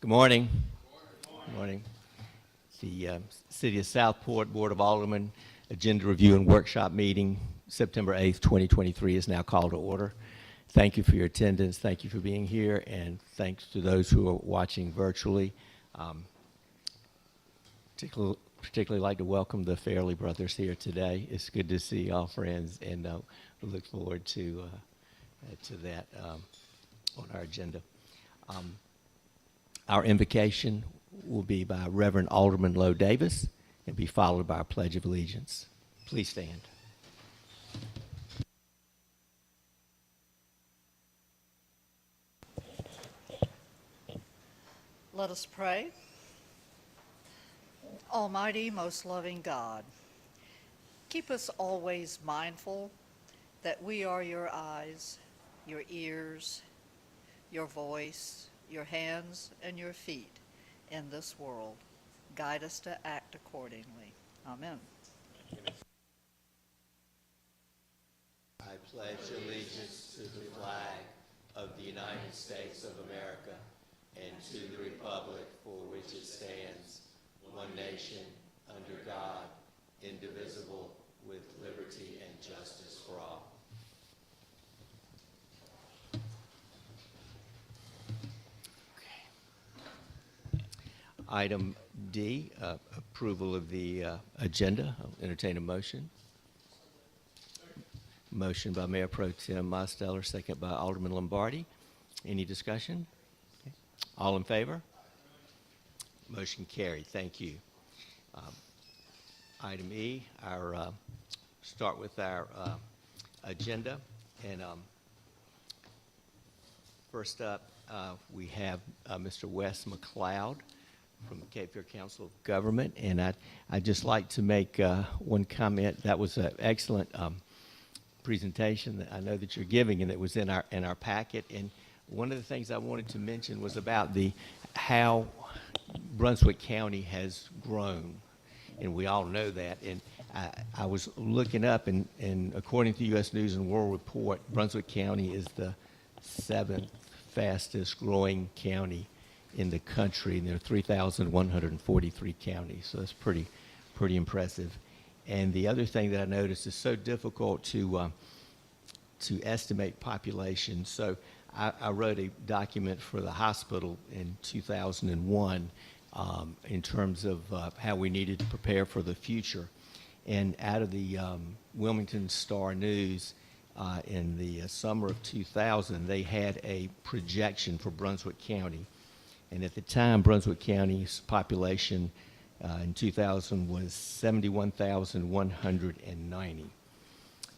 Good morning. Good morning. The City of Southport Board of Aldermen Agenda Review and Workshop Meeting, September 8th, 2023 is now called to order. Thank you for your attendance. Thank you for being here, and thanks to those who are watching virtually. Particularly like to welcome the Fairley brothers here today. It's good to see all friends, and we look forward to that on our agenda. Our invocation will be by Reverend Alderman Lowe Davis and be followed by our Pledge of Allegiance. Please stand. Let us pray. Almighty, most loving God, keep us always mindful that we are your eyes, your ears, your voice, your hands, and your feet in this world. Guide us to act accordingly. Amen. I pledge allegiance to the flag of the United States of America and to the republic for which it stands, one nation, under God, indivisible, with liberty and justice for all. Item D, approval of the agenda. I'll entertain a motion. Motion by Mayor Pro Tem Mosteller, second by Alderman Lombardi. Any discussion? Okay. All in favor? Motion carried. Thank you. Item E, start with our agenda. And first up, we have Mr. Wes McLeod from the Cape Fear Council of Government, and I'd just like to make one comment. That was an excellent presentation that I know that you're giving, and it was in our packet. And one of the things I wanted to mention was about how Brunswick County has grown, and we all know that. And I was looking up, and according to U.S. News and World Report, Brunswick County is the 7th fastest growing county in the country, and there are 3,143 counties, so that's pretty impressive. And the other thing that I noticed is so difficult to estimate population. So I wrote a document for the hospital in 2001 in terms of how we needed to prepare for the future. And out of the Wilmington Star News in the summer of 2000, they had a projection for Brunswick County. And at the time, Brunswick County's population in 2000 was 71,190.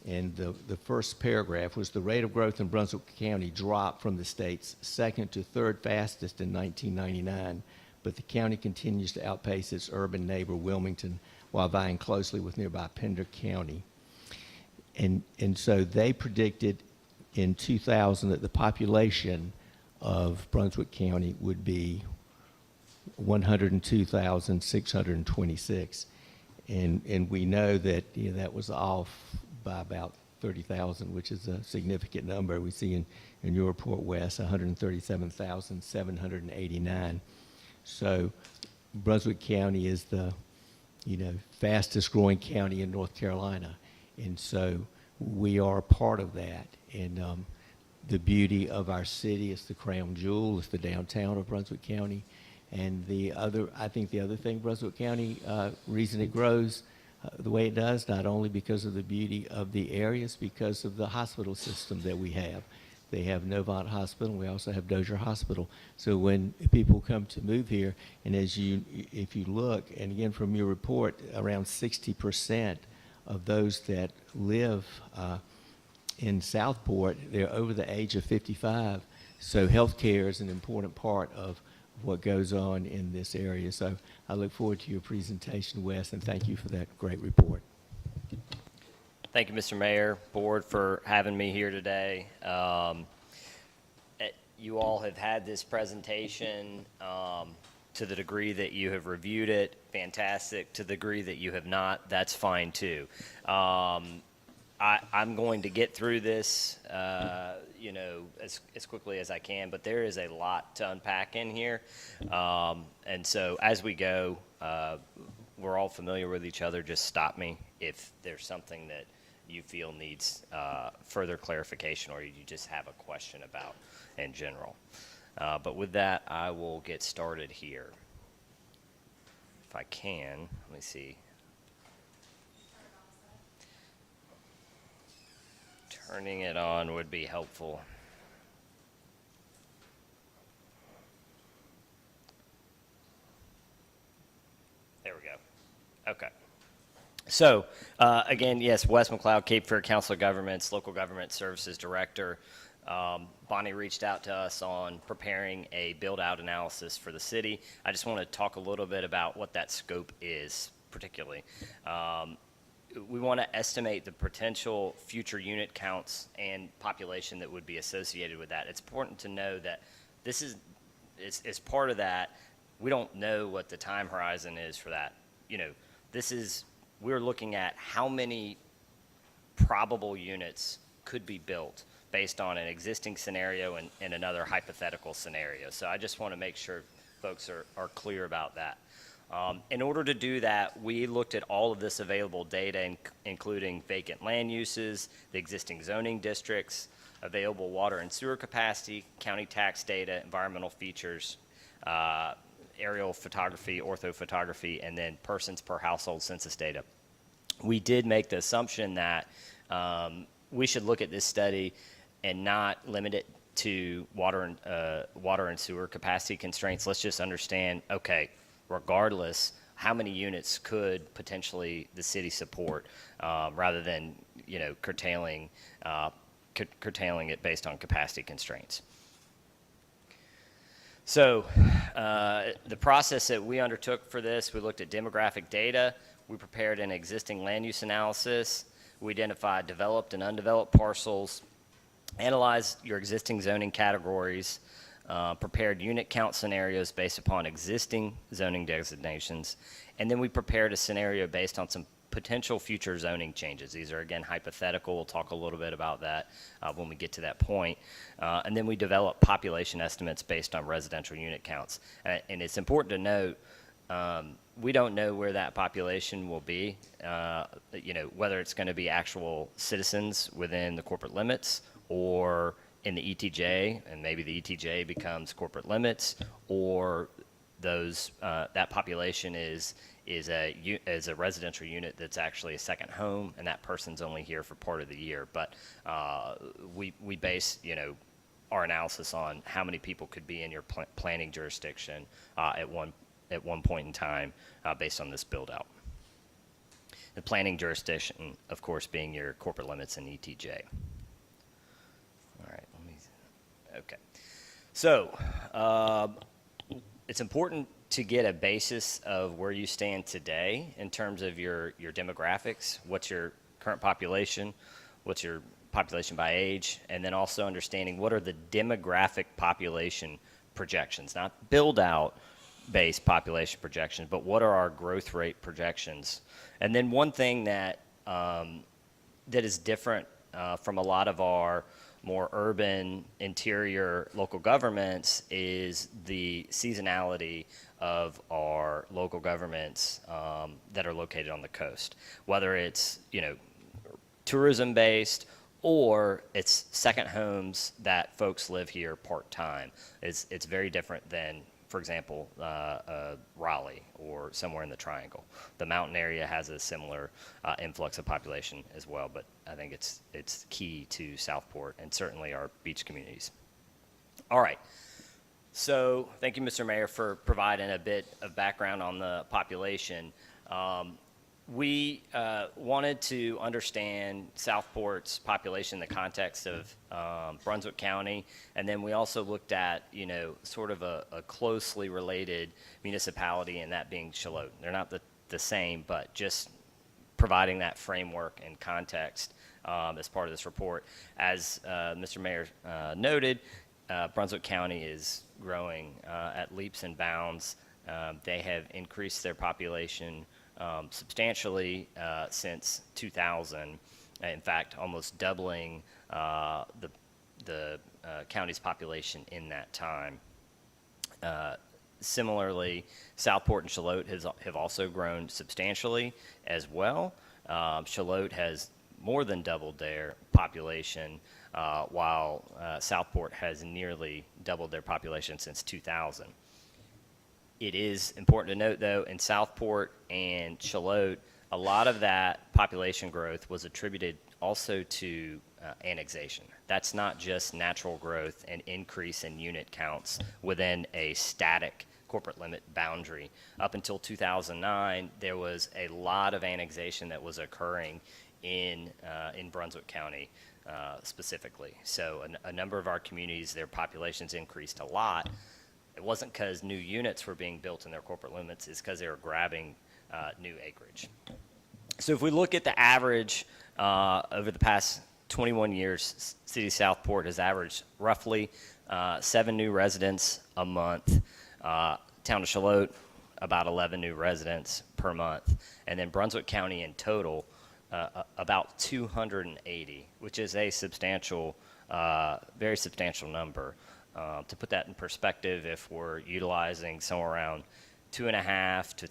And the first paragraph was the rate of growth in Brunswick County dropped from the state's second to third fastest in 1999, but the county continues to outpace its urban neighbor Wilmington while vying closely with nearby Pender County. And so they predicted in 2000 that the population of Brunswick County would be 102,626, and we know that that was off by about 30,000, which is a significant number. We see in your report, Wes, 137,789. So Brunswick County is the fastest growing county in North Carolina, and so we are part of that. And the beauty of our city is the crown jewel, it's the downtown of Brunswick County. And I think the other thing, Brunswick County, reason it grows the way it does, not only because of the beauty of the area, it's because of the hospital system that we have. They have Novant Hospital. We also have Dozier Hospital. So when people come to move here, and if you look, and again from your report, around 60% of those that live in Southport, they're over the age of 55. So healthcare is an important part of what goes on in this area. So I look forward to your presentation, Wes, and thank you for that great report. Thank you, Mr. Mayor, Board, for having me here today. You all have had this presentation to the degree that you have reviewed it, fantastic. To the degree that you have not, that's fine too. I'm going to get through this, you know, as quickly as I can, but there is a lot to unpack in here. And so as we go, we're all familiar with each other. Just stop me if there's something that you feel needs further clarification or you just have a question about in general. But with that, I will get started here. If I can, let me see. Turning it on would be helpful. There we go. Okay. So, again, yes, Wes McLeod, Cape Fear Council of Governments, Local Government Services Director. Bonnie reached out to us on preparing a build-out analysis for the city. I just want to talk a little bit about what that scope is, particularly. We want to estimate the potential future unit counts and population that would be associated with that. It's important to know that this is part of that. We don't know what the time horizon is for that. You know, we're looking at how many probable units could be built based on an existing scenario and another hypothetical scenario. So I just want to make sure folks are clear about that. In order to do that, we looked at all of this available data, including vacant land uses, the existing zoning districts, available water and sewer capacity, county tax data, environmental features, aerial photography, orthophotography, and then persons per household census data. We did make the assumption that we should look at this study and not limit it to water and sewer capacity constraints. Let's just understand, okay, regardless, how many units could potentially the city support, rather than, you know, curtailing it based on capacity constraints. So the process that we undertook for this, we looked at demographic data, we prepared an existing land use analysis, we identified developed and undeveloped parcels, analyzed your existing zoning categories, prepared unit count scenarios based upon existing zoning designations, and then we prepared a scenario based on some potential future zoning changes. These are, again, hypothetical. We'll talk a little bit about that when we get to that point. And then we developed population estimates based on residential unit counts. And it's important to note, we don't know where that population will be, you know, whether it's going to be actual citizens within the corporate limits or in the ETJ, and maybe the ETJ becomes corporate limits, or that population is a residential unit that's actually a second home, and that person's only here for part of the year. But we base, you know, our analysis on how many people could be in your planning jurisdiction at one point in time based on this build out. The planning jurisdiction, of course, being your corporate limits and ETJ. All right, okay. So it's important to get a basis of where you stand today in terms of your demographics. What's your current population? What's your population by age? And then also understanding what are the demographic population projections, not build out based population projections, but what are our growth rate projections? And then one thing that that is different from a lot of our more urban interior local governments is the seasonality of our local governments that are located on the coast, whether it's, you know, tourism based or it's second homes that folks live here part-time. It's very different than, for example, Raleigh or somewhere in the Triangle. The mountain area has a similar influx of population as well, but I think it's key to Southport and certainly our beach communities. All right. So thank you, Mr. Mayor, for providing a bit of background on the population. We wanted to understand Southport's population in the context of Brunswick County, and then we also looked at, you know, sort of a closely related municipality, and that being Shallotte. They're not the same, but just providing that framework and context as part of this report. As Mr. Mayor noted, Brunswick County is growing at leaps and bounds. They have increased their population substantially since 2000, In fact, almost doubling the county's population in that time. Similarly, Southport and Shallotte have also grown substantially as well. Shallotte has more than doubled their population, while Southport has nearly doubled their population since 2000. It is important to note, though, in Southport and Shallotte, a lot of that population growth was attributed also to annexation. That's not just natural growth and increase in unit counts within a static corporate limit boundary. Up until 2009, there was a lot of annexation that was occurring in Brunswick County specifically. So a number of our communities, their populations increased a lot. It wasn't because new units were being built in their corporate limits, it's because they were grabbing new acreage. So if we look at the average over the past 21 years, City of Southport has averaged roughly 7 new residents a month. Town of Shallotte, about 11 new residents per month. And then Brunswick County in total, about 280, which is a substantial, very substantial number. To put that in perspective, if we're utilizing somewhere around 2.5 to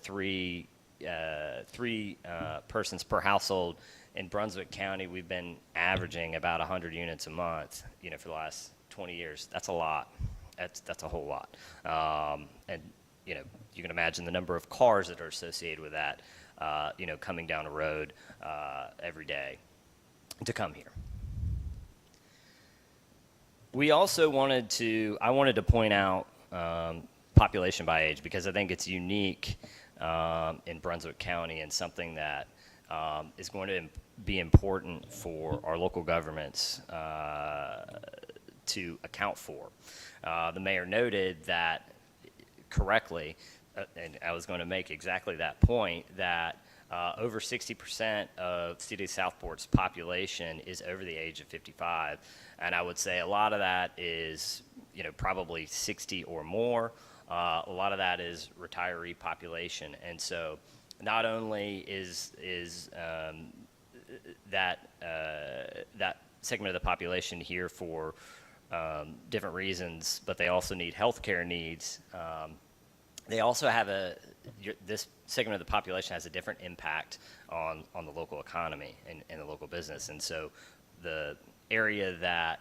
3 persons per household in Brunswick County, we've been averaging about 100 units a month, for the last 20 years. That's a lot. That's a whole lot. And you can imagine the number of cars that are associated with that, coming down the road every day to come here. We also I wanted to point out population by age because I think it's unique in Brunswick County and something that is going to be important for our local governments to account for. The mayor noted that correctly, and I was going to make exactly that point, that over 60% of City of Southport's population is over the age of 55. And I would say a lot of that is, probably 60 or more. A lot of that is retiree population. And so not only is that segment of the population here for different reasons, but they also need healthcare needs. They also have this segment of the population has a different impact on the local economy and the local business. And so the area that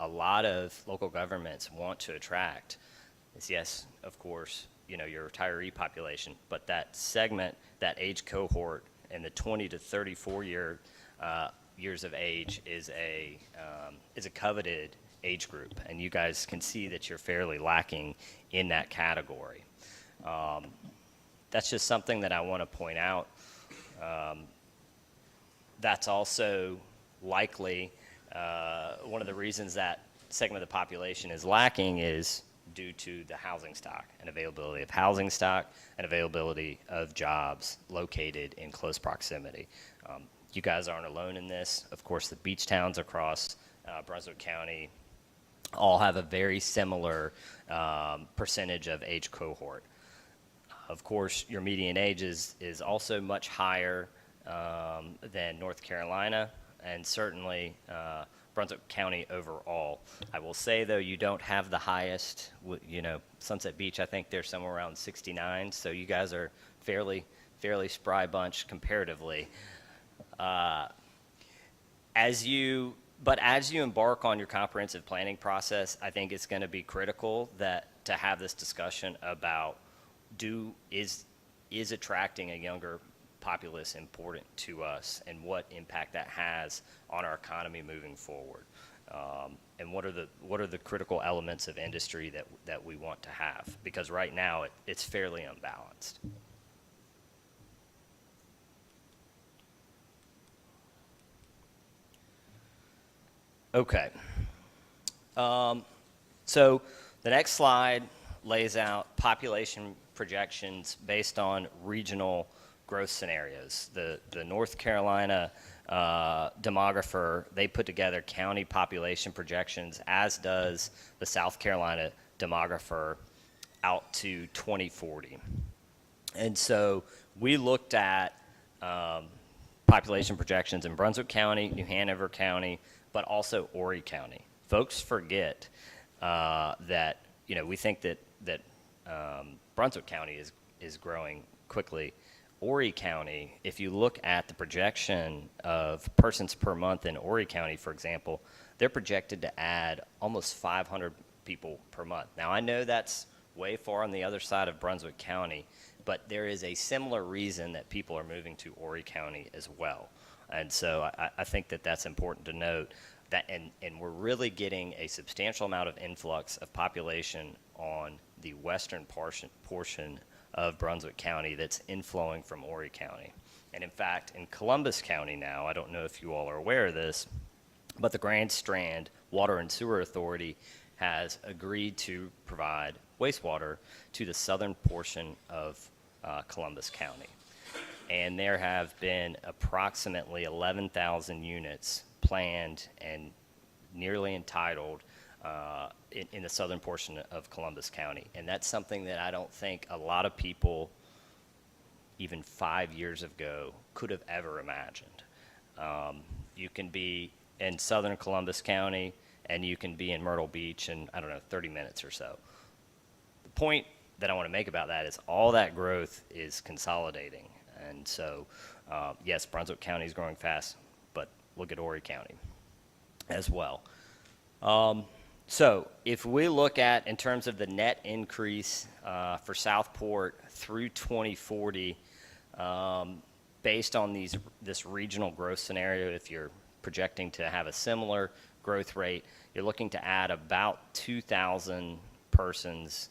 a lot of local governments want to attract is, yes, of course, your retiree population, but that segment, that age cohort, and the 20 to 34 years of age is a coveted age group, and you guys can see that you're fairly lacking in that category. That's just something that I want to point out. That's also likely one of the reasons that segment of the population is lacking is due to the housing stock and availability of housing stock and availability of jobs located in close proximity. You guys aren't alone in this. Of course, the beach towns across Brunswick County all have a very similar percentage of age cohort. Of course, your median age is also much higher than North Carolina, and certainly Brunswick County overall. I will say, though, you don't have the highest, Sunset Beach, I think they're somewhere around 69, so you guys are fairly spry bunch comparatively. As you embark on your comprehensive planning process, I think it's going to be critical to have this discussion about is attracting a younger populace important to us, and what impact that has on our economy moving forward, and what are the critical elements of industry that we want to have, because right now it's fairly unbalanced. Okay. So the next slide lays out population projections based on regional growth scenarios. The North Carolina demographer, they put together county population projections, as does the South Carolina demographer, out to 2040. And so we looked at population projections in Brunswick County, New Hanover County, but also Horry County. Folks forget that, you know, we think that Brunswick County is growing quickly. Horry County, if you look at the projection of persons per month in Horry County, for example, they're projected to add almost 500 people per month. Now, I know that's way far on the other side of Brunswick County, but there is a similar reason that people are moving to Horry County as well. And so I think that that's important to note, that, and we're really getting a substantial amount of influx of population on the western portion of Brunswick County that's inflowing from Horry County. And in fact, in Columbus County now, I don't know if you all are aware of this, but the Grand Strand Water and Sewer Authority has agreed to provide wastewater to the southern portion of Columbus County. And there have been approximately 11,000 units planned and nearly entitled in the southern portion of Columbus County. And that's something that I don't think a lot of people, even 5 years ago, could have ever imagined. You can be in southern Columbus County, and you can be in Myrtle Beach in, I don't know, 30 minutes or so. The point that I want to make about that is all that growth is consolidating. And so, yes, Brunswick County is growing fast, but look at Horry County as well. So if we look at, in terms of the net increase for Southport through 2040, based on this regional growth scenario, if you're projecting to have a similar growth rate, you're looking to add about 2,000 persons,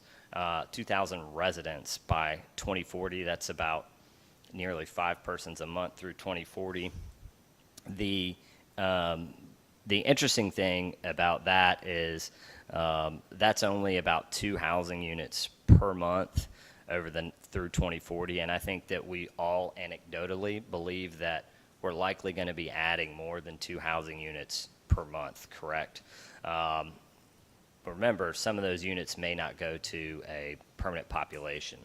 2,000 residents by 2040. That's about nearly 5 persons a month through 2040. The interesting thing about that is that's only about 2 housing units per month through 2040, and I think that we all anecdotally believe that we're likely going to be adding more than 2 housing units per month, correct? But remember, some of those units may not go to a permanent population.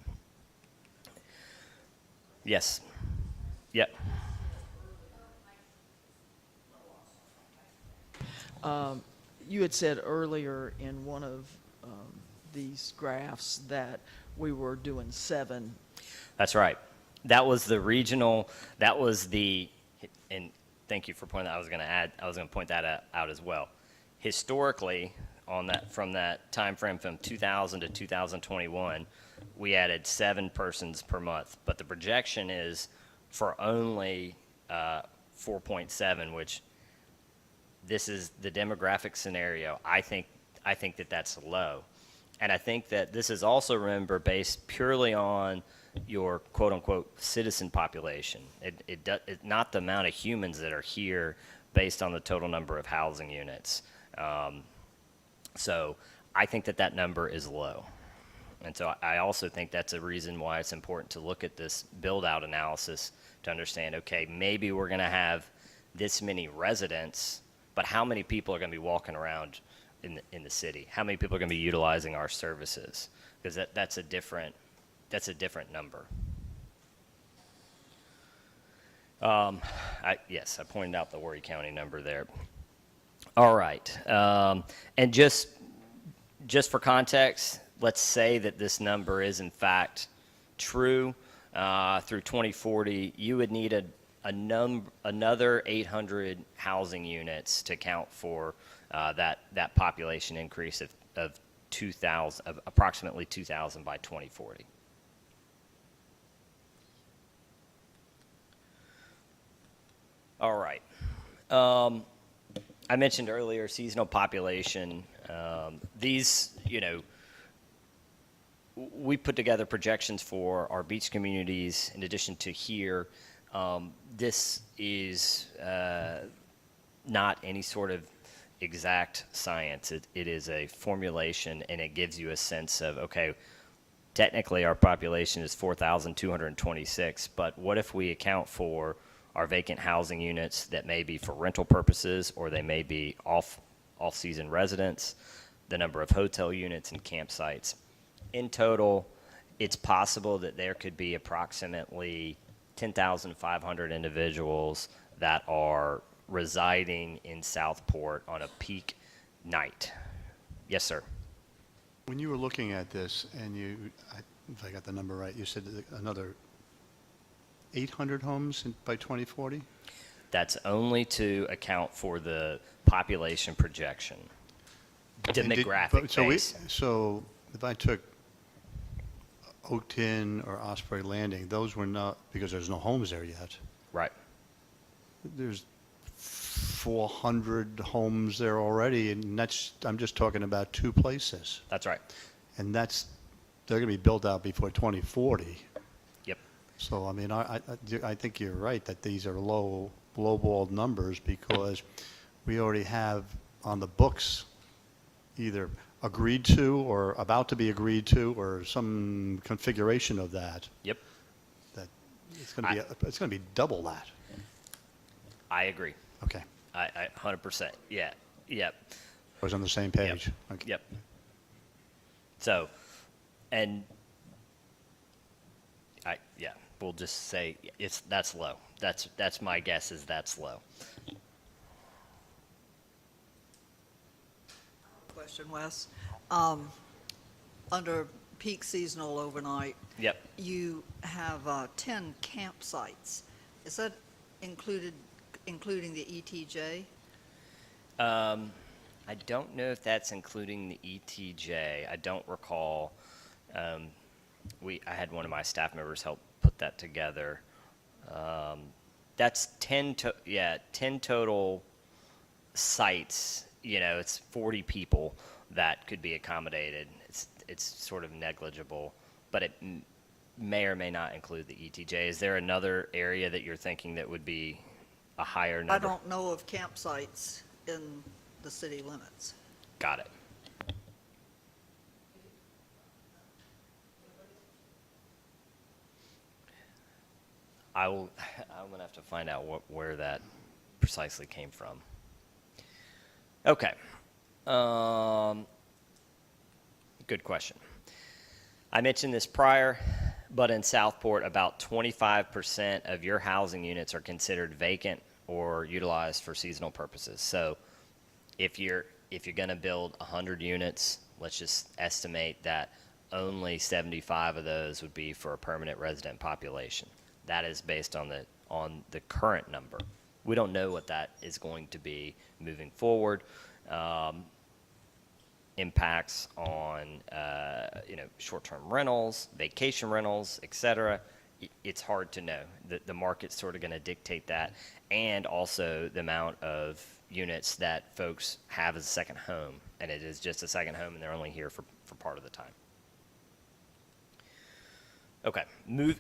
Yes. Yep. You had said earlier in one of these graphs that we were doing 7. That's right. That was the regional, and thank you for pointing that. I was going to point that out as well. Historically, from that time frame from 2000 to 2021, we added 7 persons per month, but the projection is for only 4.7, which this is the demographic scenario. I think that that's low. And I think that this is also, remember, based purely on your quote-unquote citizen population. It's not the amount of humans that are here based on the total number of housing units. So I think that number is low. And so I also think that's a reason why it's important to look at this build-out analysis to understand, okay, maybe we're going to have this many residents, but how many people are going to be walking around in the city? How many people are going to be utilizing our services? Because that's a different number. Yes, I pointed out the Horry County number there. All right, and just for context, let's say that this number is in fact true. Through 2040, you would need another 800 housing units to account for that population increase of approximately 2,000 by 2040. All right. I mentioned earlier seasonal population. These, we put together projections for our beach communities in addition to here. This is not any sort of exact science. It is a formulation, and it gives you a sense of, okay, technically our population is 4,226, but what if we account for our vacant housing units that may be for rental purposes, or they may be off-season residents, the number of hotel units and campsites. In total, it's possible that there could be approximately 10,500 individuals that are residing in Southport on a peak night. Yes, sir. When you were looking at this, and if I got the number right, you said that another 800 homes by 2040? That's only to account for the population projection, demographic base. So if I took Oakton or Osprey Landing, those were not, because there's no homes there yet. Right. There's 400 homes there already, and I'm just talking about two places. That's right. And they're going to be built out before 2040. Yep. So, I mean, I think you're right that these are lowballed numbers, because we already have on the books either agreed to or about to be agreed to, or some configuration of that. Yep. That it's going to be double that. I agree. Okay. I 100%. Yeah. Yep. I was on the same page. Yep. Okay. Yep. So, and we'll just say that's low. That's my guess, is that's low. Question, Wes. Under peak seasonal overnight, Yep. you have 10 campsites. Is that including the ETJ? I don't know if that's including the ETJ. I don't recall. I had one of my staff members help put that together. That's 10 total sites. You know, it's 40 people that could be accommodated. It's sort of negligible, but it may or may not include the ETJ. Is there another area that you're thinking that would be a higher number? I don't know of campsites in the city limits. Got it. I'm gonna have to find out where that precisely came from. Okay. Good question. I mentioned this prior, but in Southport, about 25% of your housing units are considered vacant or utilized for seasonal purposes. So if you're going to build 100 units, let's just estimate that only 75 of those would be for a permanent resident population. That is based on the current number. We don't know what that is going to be moving forward. Impacts on short-term rentals, vacation rentals, et cetera. It's hard to know. The market's sort of going to dictate that, and also the amount of units that folks have as a second home, and it is just a second home, and they're only here for part of the time. Okay,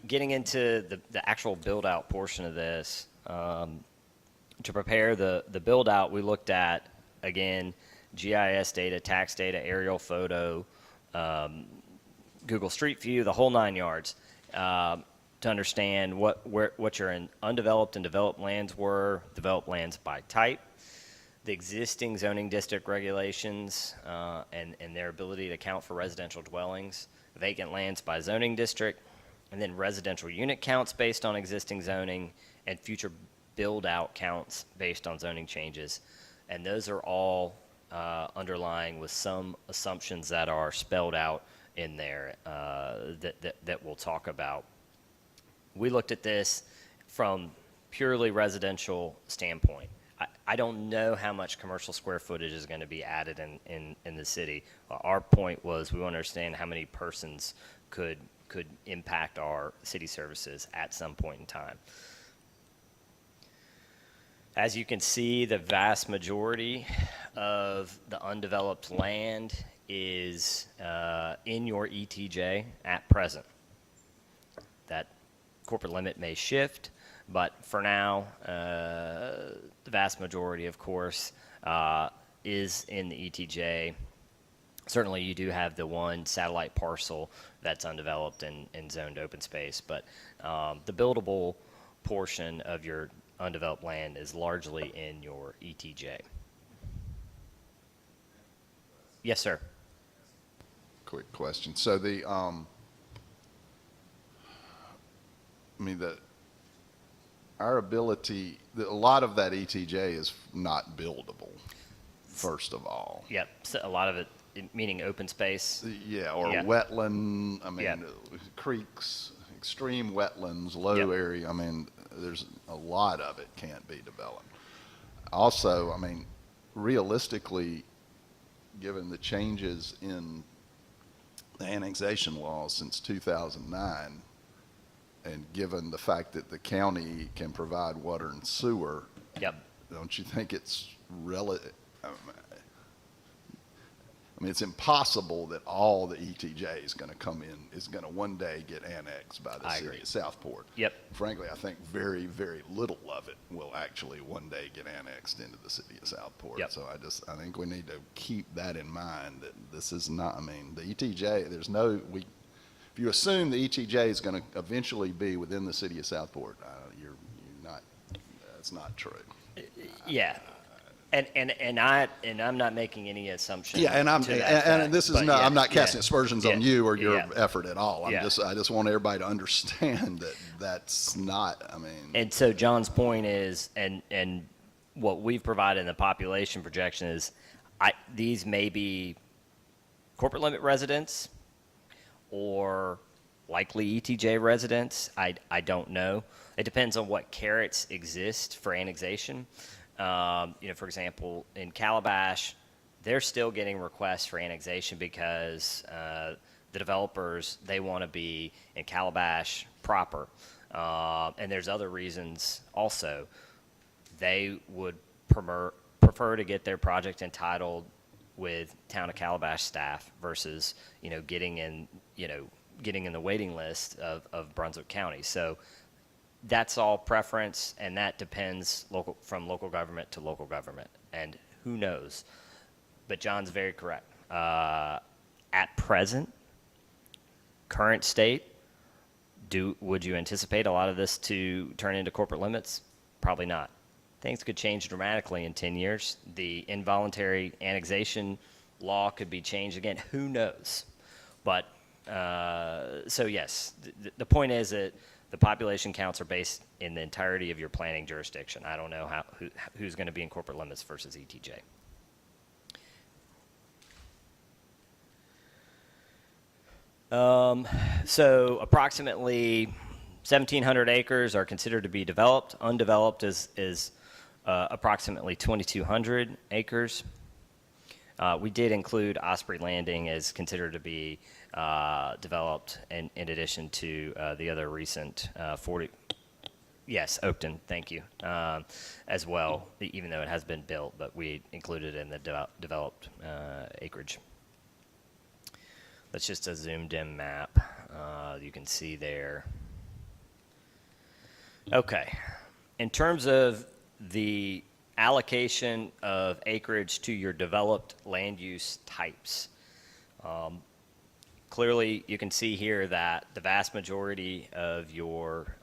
getting into the actual build-out portion of this. To prepare the build-out, we looked at, again, GIS data, tax data, aerial photo, Google Street View, the whole 9 yards, to understand what your undeveloped and developed lands were, developed lands by type, the existing zoning district regulations, and their ability to count for residential dwellings, vacant lands by zoning district, and then residential unit counts based on existing zoning, and future build-out counts based on zoning changes. And those are all underlying with some assumptions that are spelled out in there that we'll talk about. We looked at this from purely residential standpoint. I don't know how much commercial square footage is going to be added in the city. Our point was we want to understand how many persons could impact our city services at some point in time. As you can see, the vast majority of the undeveloped land is in your ETJ at present. That corporate limit may shift, but for now, the vast majority, of course, is in the ETJ. Certainly, you do have the one satellite parcel that's undeveloped and zoned open space, but the buildable portion of your undeveloped land is largely in your ETJ. Yes, sir. Quick question. So the our ability, a lot of that ETJ is not buildable, first of all. Yep, so a lot of it, meaning open space. Yeah, or Yeah. wetland, I mean, Yep. creeks, extreme wetlands, low Yep. area, I mean, there's a lot of it can't be developed. Also, I mean, realistically, given the changes in the annexation laws since 2009, and given the fact that the county can provide water and sewer, Yep. don't you think it's I mean, it's impossible that all the ETJ is going to come in, is going to one day get annexed by the I city agree. of Southport. Yep. Frankly, I think very, very little of it will actually one day get annexed into the city of Southport. Yep. So I think we need to keep that in mind, that this is not, I mean, the ETJ, there's no, if you assume the ETJ is going to eventually be within the city of Southport, you're not, that's not true. Yeah. And I'm not making any assumption. Yeah, and to that and fact, this is but not, yeah, I'm not yeah, casting aspersions on yeah, you or your yeah. effort at all. Yeah. I just want everybody to understand that that's not, I mean. And so John's point is, and what we've provided in the population projection is, these may be corporate limit residents or likely ETJ residents. I don't know. It depends on what carrots exist for annexation. For example, in Calabash, they're still getting requests for annexation because the developers, they want to be in Calabash proper. And there's other reasons also. They would prefer to get their project entitled with Town of Calabash staff versus, getting in the waiting list of Brunswick County. So that's all preference, and that depends from local government to local government, and who knows. But John's very correct. At present, current state, would you anticipate a lot of this to turn into corporate limits? Probably not. Things could change dramatically in 10 years. The involuntary annexation law could be changed again. Who knows? But so yes, the point is that the population counts are based in the entirety of your planning jurisdiction. I don't know who's going to be in corporate limits versus ETJ. So approximately 1,700 acres are considered to be developed. Undeveloped is approximately 2,200 acres. We did include Osprey Landing as considered to be developed in addition to the other recent 40. Yes, Oakton, thank you, as well, even though it has been built, but we included it in the developed acreage. That's just a zoomed in map. You can see there. Okay. In terms of the allocation of acreage to your developed land use types, clearly you can see here that the vast majority of your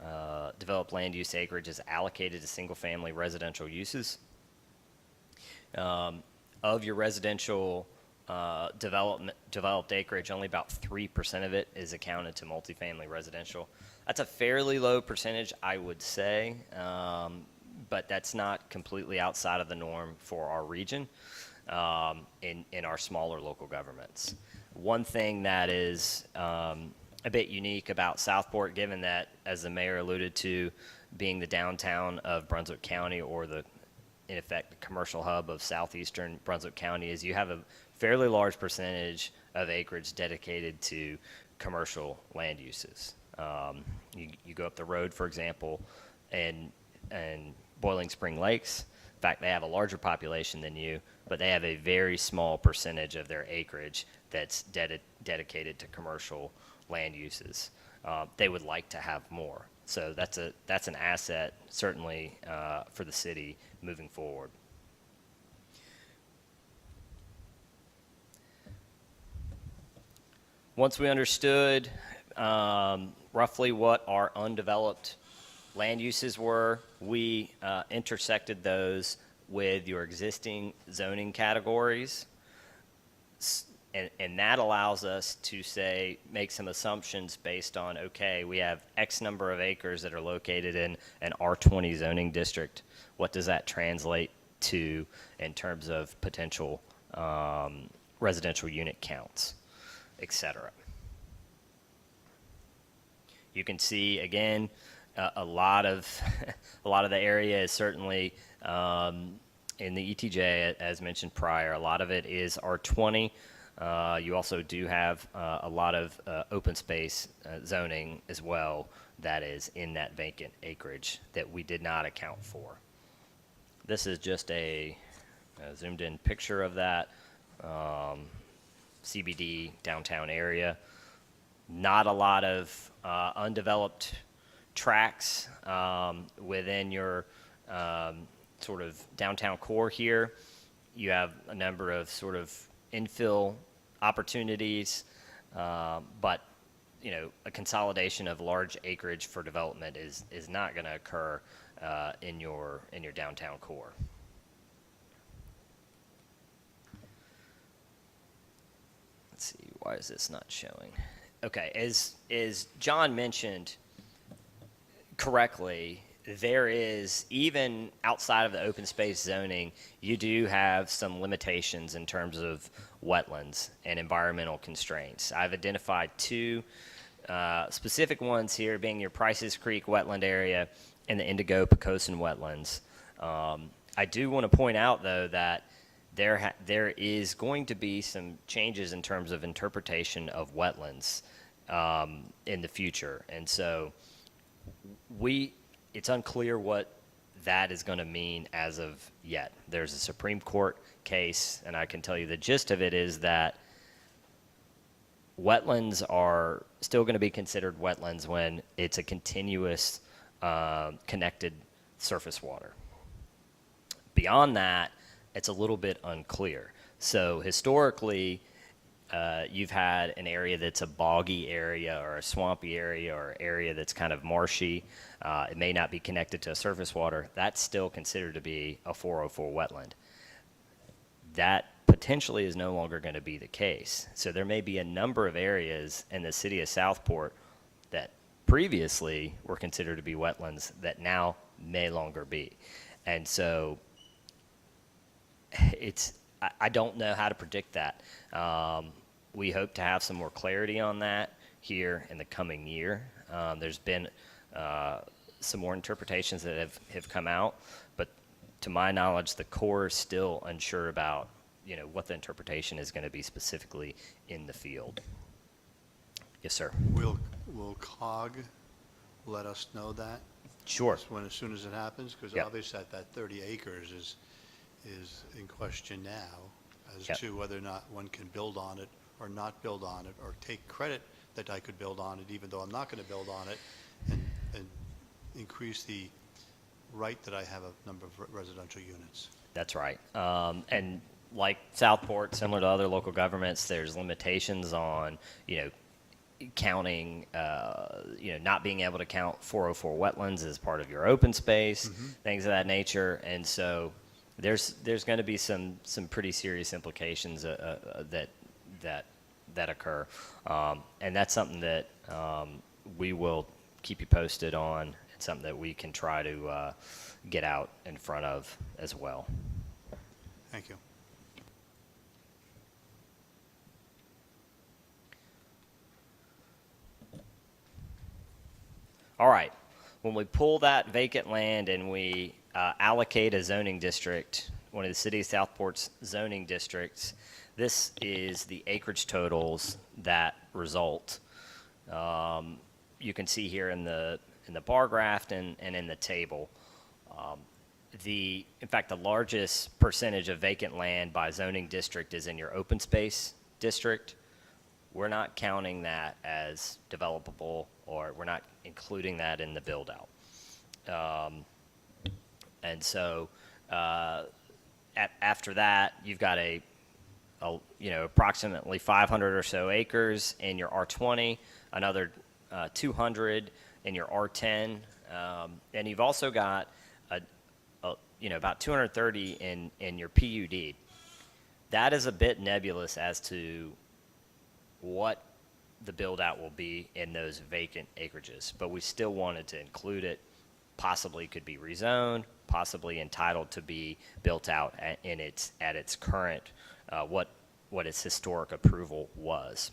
developed land use acreage is allocated to single-family residential uses. Of your residential developed acreage, only about 3% of it is accounted to multifamily residential. That's a fairly low percentage, I would say, but that's not completely outside of the norm for our region in our smaller local governments. One thing that is a bit unique about Southport, given that, as the mayor alluded to, being the downtown of Brunswick County, or in effect, the commercial hub of southeastern Brunswick County, is you have a fairly large percentage of acreage dedicated to commercial land uses. You go up the road, for example, and Boiling Spring Lakes. In fact, they have a larger population than you, but they have a very small percentage of their acreage that's dedicated to commercial land uses. They would like to have more. So that's an asset, certainly, for the city moving forward. Once we understood roughly what our undeveloped land uses were, we intersected those with your existing zoning categories And that allows us to say, make some assumptions based on, okay, we have X number of acres that are located in an R20 zoning district. What does that translate to in terms of potential residential unit counts, et cetera? You can see, again, a lot of a lot of the area is certainly in the ETJ, as mentioned prior. A lot of it is R20. You also do have a lot of open space zoning as well that is in that vacant acreage that we did not account for. This is just a zoomed in picture of that CBD downtown area. Not a lot of undeveloped tracks within your sort of downtown core here. You have a number of sort of infill opportunities, but you know, a consolidation of large acreage for development is not going to occur in your downtown core. Let's see, why is this not showing? Okay, as John mentioned correctly, there is, even outside of the open space zoning, you do have some limitations in terms of wetlands and environmental constraints. I've identified two specific ones here, being your Prices Creek wetland area and the Indigo Pocosin wetlands. I do want to point out, though, that there is going to be some changes in terms of interpretation of wetlands in the future. And so it's unclear what that is going to mean as of yet. There's a Supreme Court case, and I can tell you the gist of it is that wetlands are still going to be considered wetlands when it's a continuous connected surface water. Beyond that, it's a little bit unclear. So historically, you've had an area that's a boggy area or a swampy area or area that's kind of marshy. It may not be connected to surface water. That's still considered to be a 404 wetland. That potentially is no longer going to be the case. So there may be a number of areas in the city of Southport that previously were considered to be wetlands that now may longer be. And so I don't know how to predict that. We hope to have some more clarity on that here in the coming year. There's been some more interpretations that have come out, but to my knowledge, the Corps is still unsure about, you know, what the interpretation is going to be specifically in the field. Yes, sir. Will COG let us know that? Sure. As soon as it happens? Because Yep. obviously that 30 acres is in question now as Yep. to whether or not one can build on it or not build on it, or take credit that I could build on it even though I'm not going to build on it, and increase the right that I have a number of residential units. That's right. And like Southport, similar to other local governments, there's limitations on, you know, counting, you know, not being able to count 404 wetlands as part of your open space, things of that nature. And so there's going to be some pretty serious implications that occur. And that's something that we will keep you posted on. It's something that we can try to get out in front of as well. Thank you. All right. When we pull that vacant land and we allocate a zoning district, one of the city of Southport's zoning districts, this is the acreage totals that result. You can see here in the bar graph and in the table. In fact, the largest percentage of vacant land by zoning district is in your open space district. We're not counting that as developable, or we're not including that in the build out. And so after that, you've got a approximately 500 or so acres in your R20, another 200 in your R10, and you've also got about 230 in your PUD. That is a bit nebulous as to what the build out will be in those vacant acreages, but we still wanted to include it. Possibly could be rezoned, possibly entitled to be built out at its current, what its historic approval was.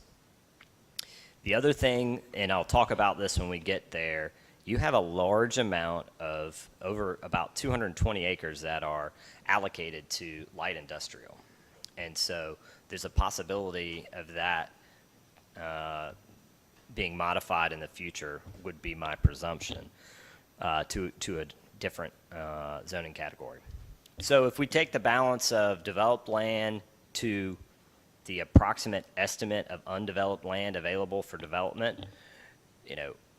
The other thing, and I'll talk about this when we get there, you have a large amount of over about 220 acres that are allocated to light industrial. And so there's a possibility of that being modified in the future, would be my presumption, to a different zoning category. So if we take the balance of developed land to the approximate estimate of undeveloped land available for development,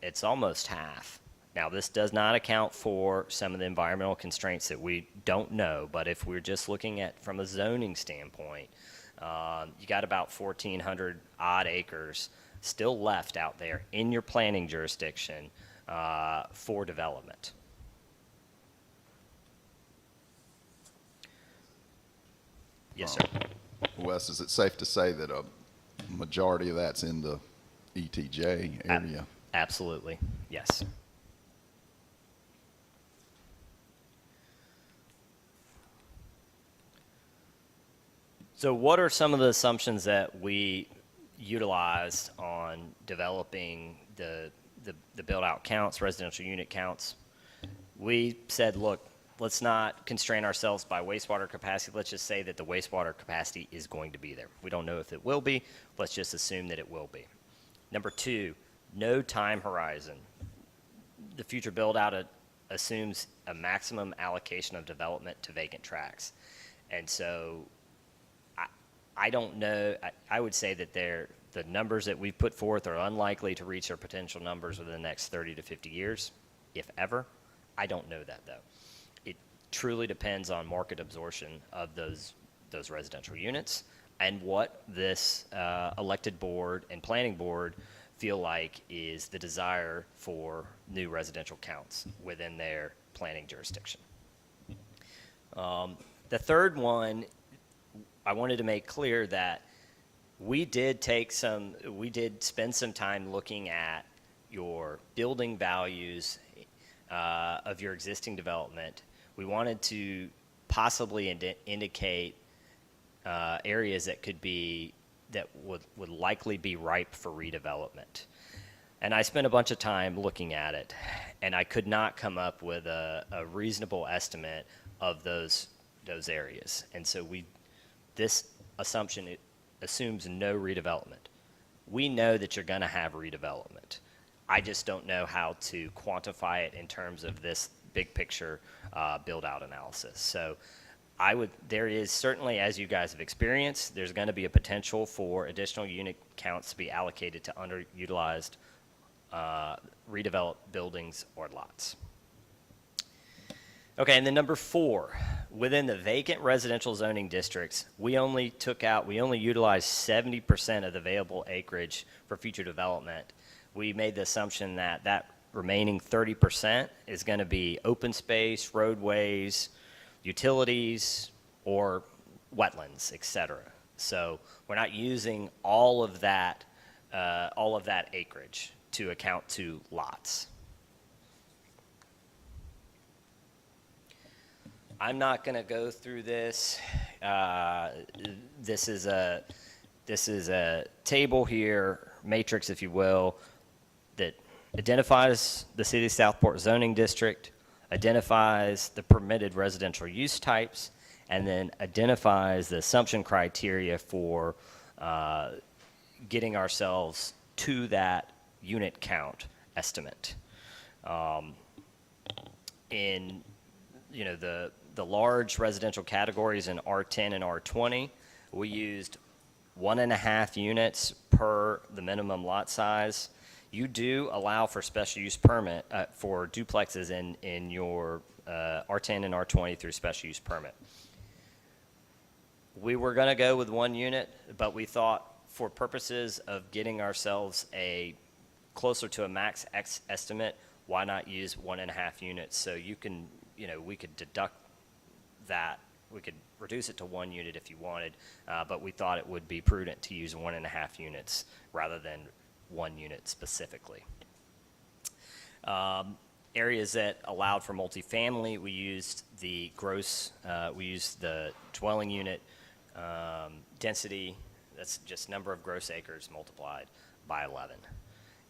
it's almost half. Now, this does not account for some of the environmental constraints that we don't know, but if we're just looking at from a zoning standpoint, you got about 1,400 odd acres still left out there in your planning jurisdiction for development. Yes, sir. Wes, is it safe to say that a majority of that's in the ETJ area? Absolutely, yes. So what are some of the assumptions that we utilized on developing the build-out counts, residential unit counts? We said, look, let's not constrain ourselves by wastewater capacity. Let's just say that the wastewater capacity is going to be there. We don't know if it will be. Let's just assume that it will be. Number two, no time horizon. The future build-out assumes a maximum allocation of development to vacant tracts. And so I don't know. I would say that the numbers that we've put forth are unlikely to reach their potential numbers within the next 30 to 50 years, if ever. I don't know that, though. It truly depends on market absorption of those residential units and what this elected board and planning board feel like is the desire for new residential counts within their planning jurisdiction. The third one, I wanted to make clear that we did spend some time looking at your building values of your existing development. We wanted to possibly indicate areas that would likely be ripe for redevelopment. And I spent a bunch of time looking at it, and I could not come up with a reasonable estimate of those areas. And so this assumption, it assumes no redevelopment. We know that you're going to have redevelopment. I just don't know how to quantify it in terms of this big picture build-out analysis. So there is certainly, as you guys have experienced, there's going to be a potential for additional unit counts to be allocated to underutilized redeveloped buildings or lots. Okay, and then number 4, within the vacant residential zoning districts, we only utilized 70% of the available acreage for future development. We made the assumption that remaining 30% is going to be open space, roadways, utilities, or wetlands, et cetera. So we're not using all of that acreage to account to lots. I'm not going to go through this. This is a table here, matrix, if you will, that identifies the city of Southport zoning district, identifies the permitted residential use types, and then identifies the assumption criteria for getting ourselves to that unit count estimate. In the large residential categories in R10 and R20, we used 1.5 units per the minimum lot size. You do allow for special use permit for duplexes in your R10 and R20 through special use permit. We were going to go with 1 unit, but we thought for purposes of getting ourselves closer to a max X estimate, why not use 1.5 units? So we could deduct that we could reduce it to 1 unit if you wanted, but we thought it would be prudent to use 1.5 units rather than 1 unit specifically. Areas that allowed for multifamily, we used the dwelling unit density. That's just number of gross acres multiplied by 11.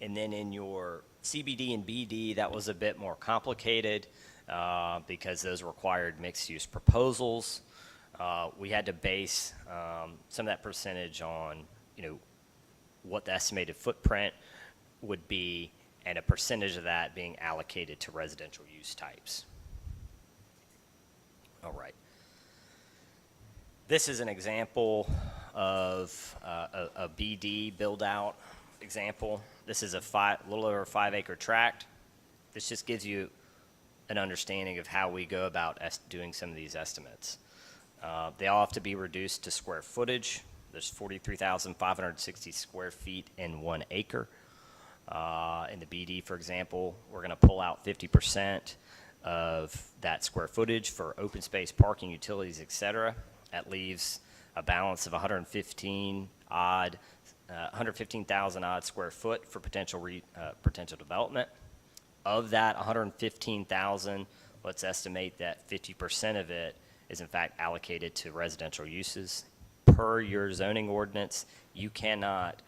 And then in your CBD and BD, that was a bit more complicated because those required mixed-use proposals. We had to base some of that percentage on, what the estimated footprint would be and a percentage of that being allocated to residential use types. All right. This is an example of a BD build-out example. This is a little over 5-acre tract. This just gives you an understanding of how we go about doing some of these estimates. They all have to be reduced to square footage. There's 43,560 square feet in 1 acre. In the BD, for example, we're going to pull out 50% of that square footage for open space, parking, utilities, et cetera. That leaves a balance of 115,000 odd square foot for potential development. Of that 115,000, let's estimate that 50% of it is in fact allocated to residential uses. Per your zoning ordinance, you cannot,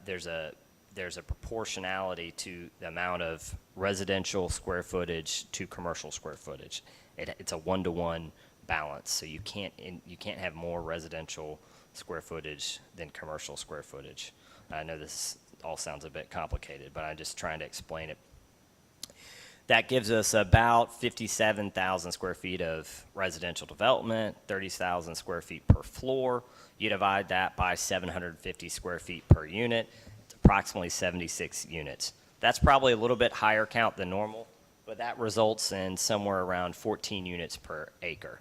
there's a proportionality to the amount of residential square footage to commercial square footage. It's a 1-to-1 balance, so you can't have more residential square footage than commercial square footage. I know this all sounds a bit complicated, but I'm just trying to explain it. That gives us about 57,000 square feet of residential development, 30,000 square feet per floor. You divide that by 750 square feet per unit. It's approximately 76 units. That's probably a little bit higher count than normal, but that results in somewhere around 14 units per acre.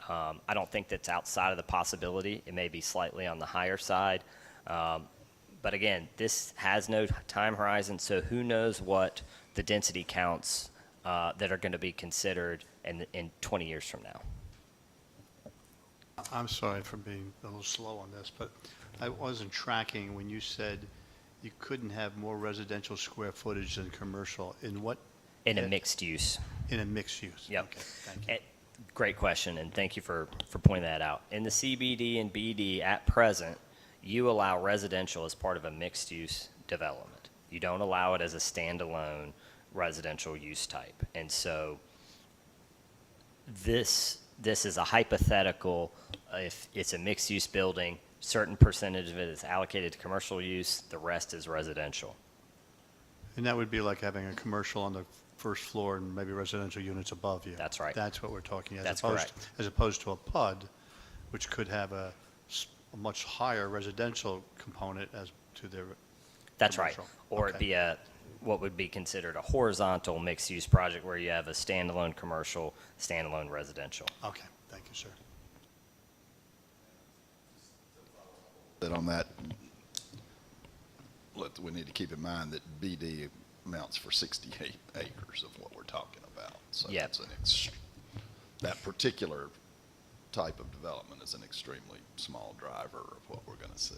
I don't think that's outside of the possibility. It may be slightly on the higher side. But again, this has no time horizon, so who knows what the density counts that are going to be considered in 20 years from now. I'm sorry for being a little slow on this, but I wasn't tracking when you said you couldn't have more residential square footage than commercial. In what? In a mixed use. In a mixed use? Yep. Okay, thank you. Great question, and thank you for pointing that out. In the CBD and BD at present, you allow residential as part of a mixed use development. You don't allow it as a standalone residential use type. And so this is a hypothetical. If it's a mixed use building, certain percentage of it is allocated to commercial use, the rest is residential. And that would be like having a commercial on the first floor and maybe residential units above you. That's right. That's what we're talking, That's correct. as opposed to a PUD, which could have a much higher residential component as to their That's right. commercial. Or it'd be what would be considered a horizontal mixed-use project where you have a standalone commercial, standalone residential. Okay, thank you, sir. That on that, we need to keep in mind that BD amounts for 68 acres of what we're talking about. So Yeah. that's that particular type of development is an extremely small driver of what we're going to see.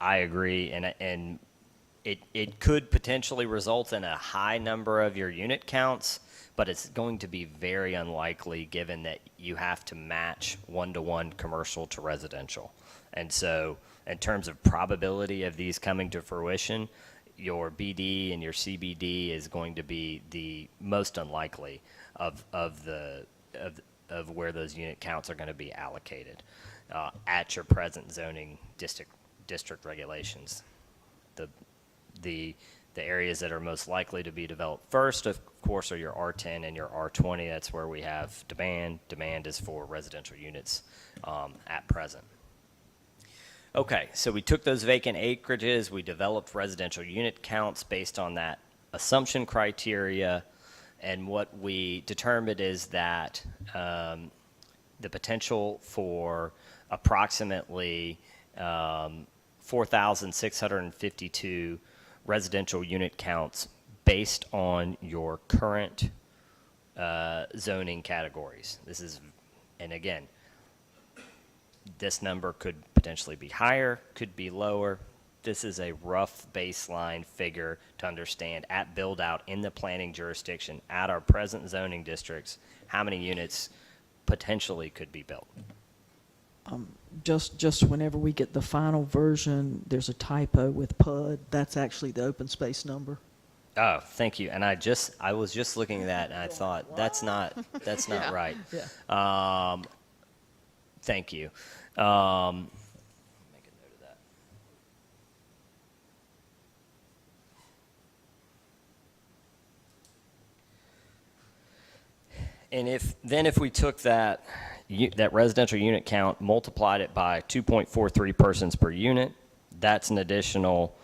I agree, and it could potentially result in a high number of your unit counts, but it's going to be very unlikely given that you have to match 1-to-1 commercial to residential. And so in terms of probability of these coming to fruition, your BD and your CBD is going to be the most unlikely of where those unit counts are going to be allocated at your present zoning district regulations. The areas that are most likely to be developed first, of course, are your R10 and your R20. That's where we have demand. Demand is for residential units at present. Okay, so we took those vacant acreages, we developed residential unit counts based on that assumption criteria, and what we determined is that the potential for approximately 4,652 residential unit counts based on your current zoning categories. This is And again, this number could potentially be higher, could be lower. This is a rough baseline figure to understand at build out in the planning jurisdiction at our present zoning districts, how many units potentially could be built. Just whenever we get the final version, there's a typo with PUD. That's actually the open space number. Oh, thank you. And I was just looking at that and I thought, that's not Yeah, right. yeah. Thank you. Make a note of that. And if we took that residential unit count, multiplied it by 2.43 persons per unit, that's an additional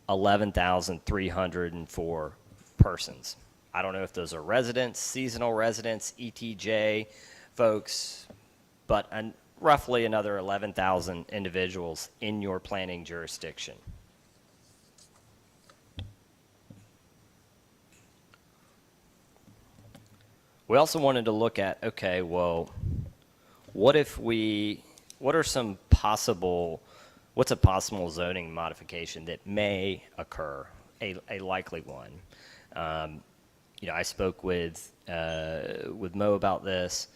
11,304 persons. I don't know if those are residents, seasonal residents, ETJ folks, but roughly another 11,000 individuals in your planning jurisdiction. We also wanted to look at, okay, well, what's a possible zoning modification that may occur, a likely one? I spoke with Mo about this.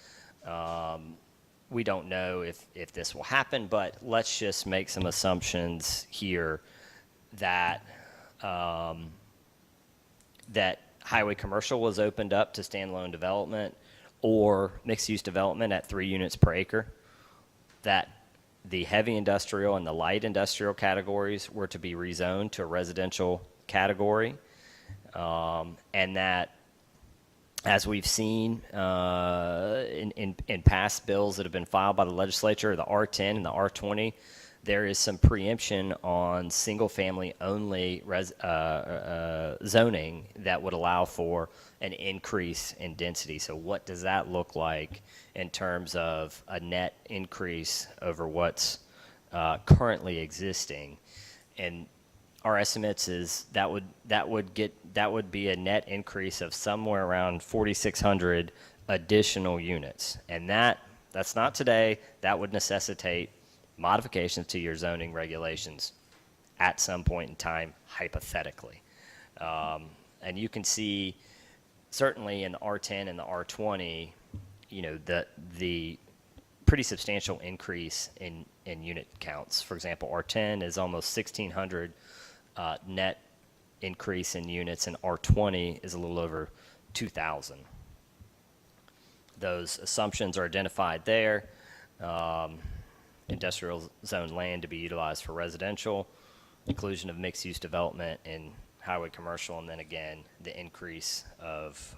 We don't know if this will happen, but let's just make some assumptions here that that highway commercial was opened up to standalone development or mixed-use development at 3 units per acre, that the heavy industrial and the light industrial categories were to be rezoned to a residential category, and that, as we've seen in past bills that have been filed by the legislature, the R10 and the R20, there is some preemption on single-family only zoning that would allow for an increase in density. So what does that look like in terms of a net increase over what's currently existing? And our estimates is that would be a net increase of somewhere around 4,600 additional units, and that's not today. That would necessitate modifications to your zoning regulations at some point in time, hypothetically. And you can see, certainly in the R10 and the R20, the pretty substantial increase in unit counts. For example, R10 is almost 1,600 net increase in units, and R20 is a little over 2,000. Those assumptions are identified there. Industrial zone land to be utilized for residential, inclusion of mixed-use development in highway commercial, and then again, the increase of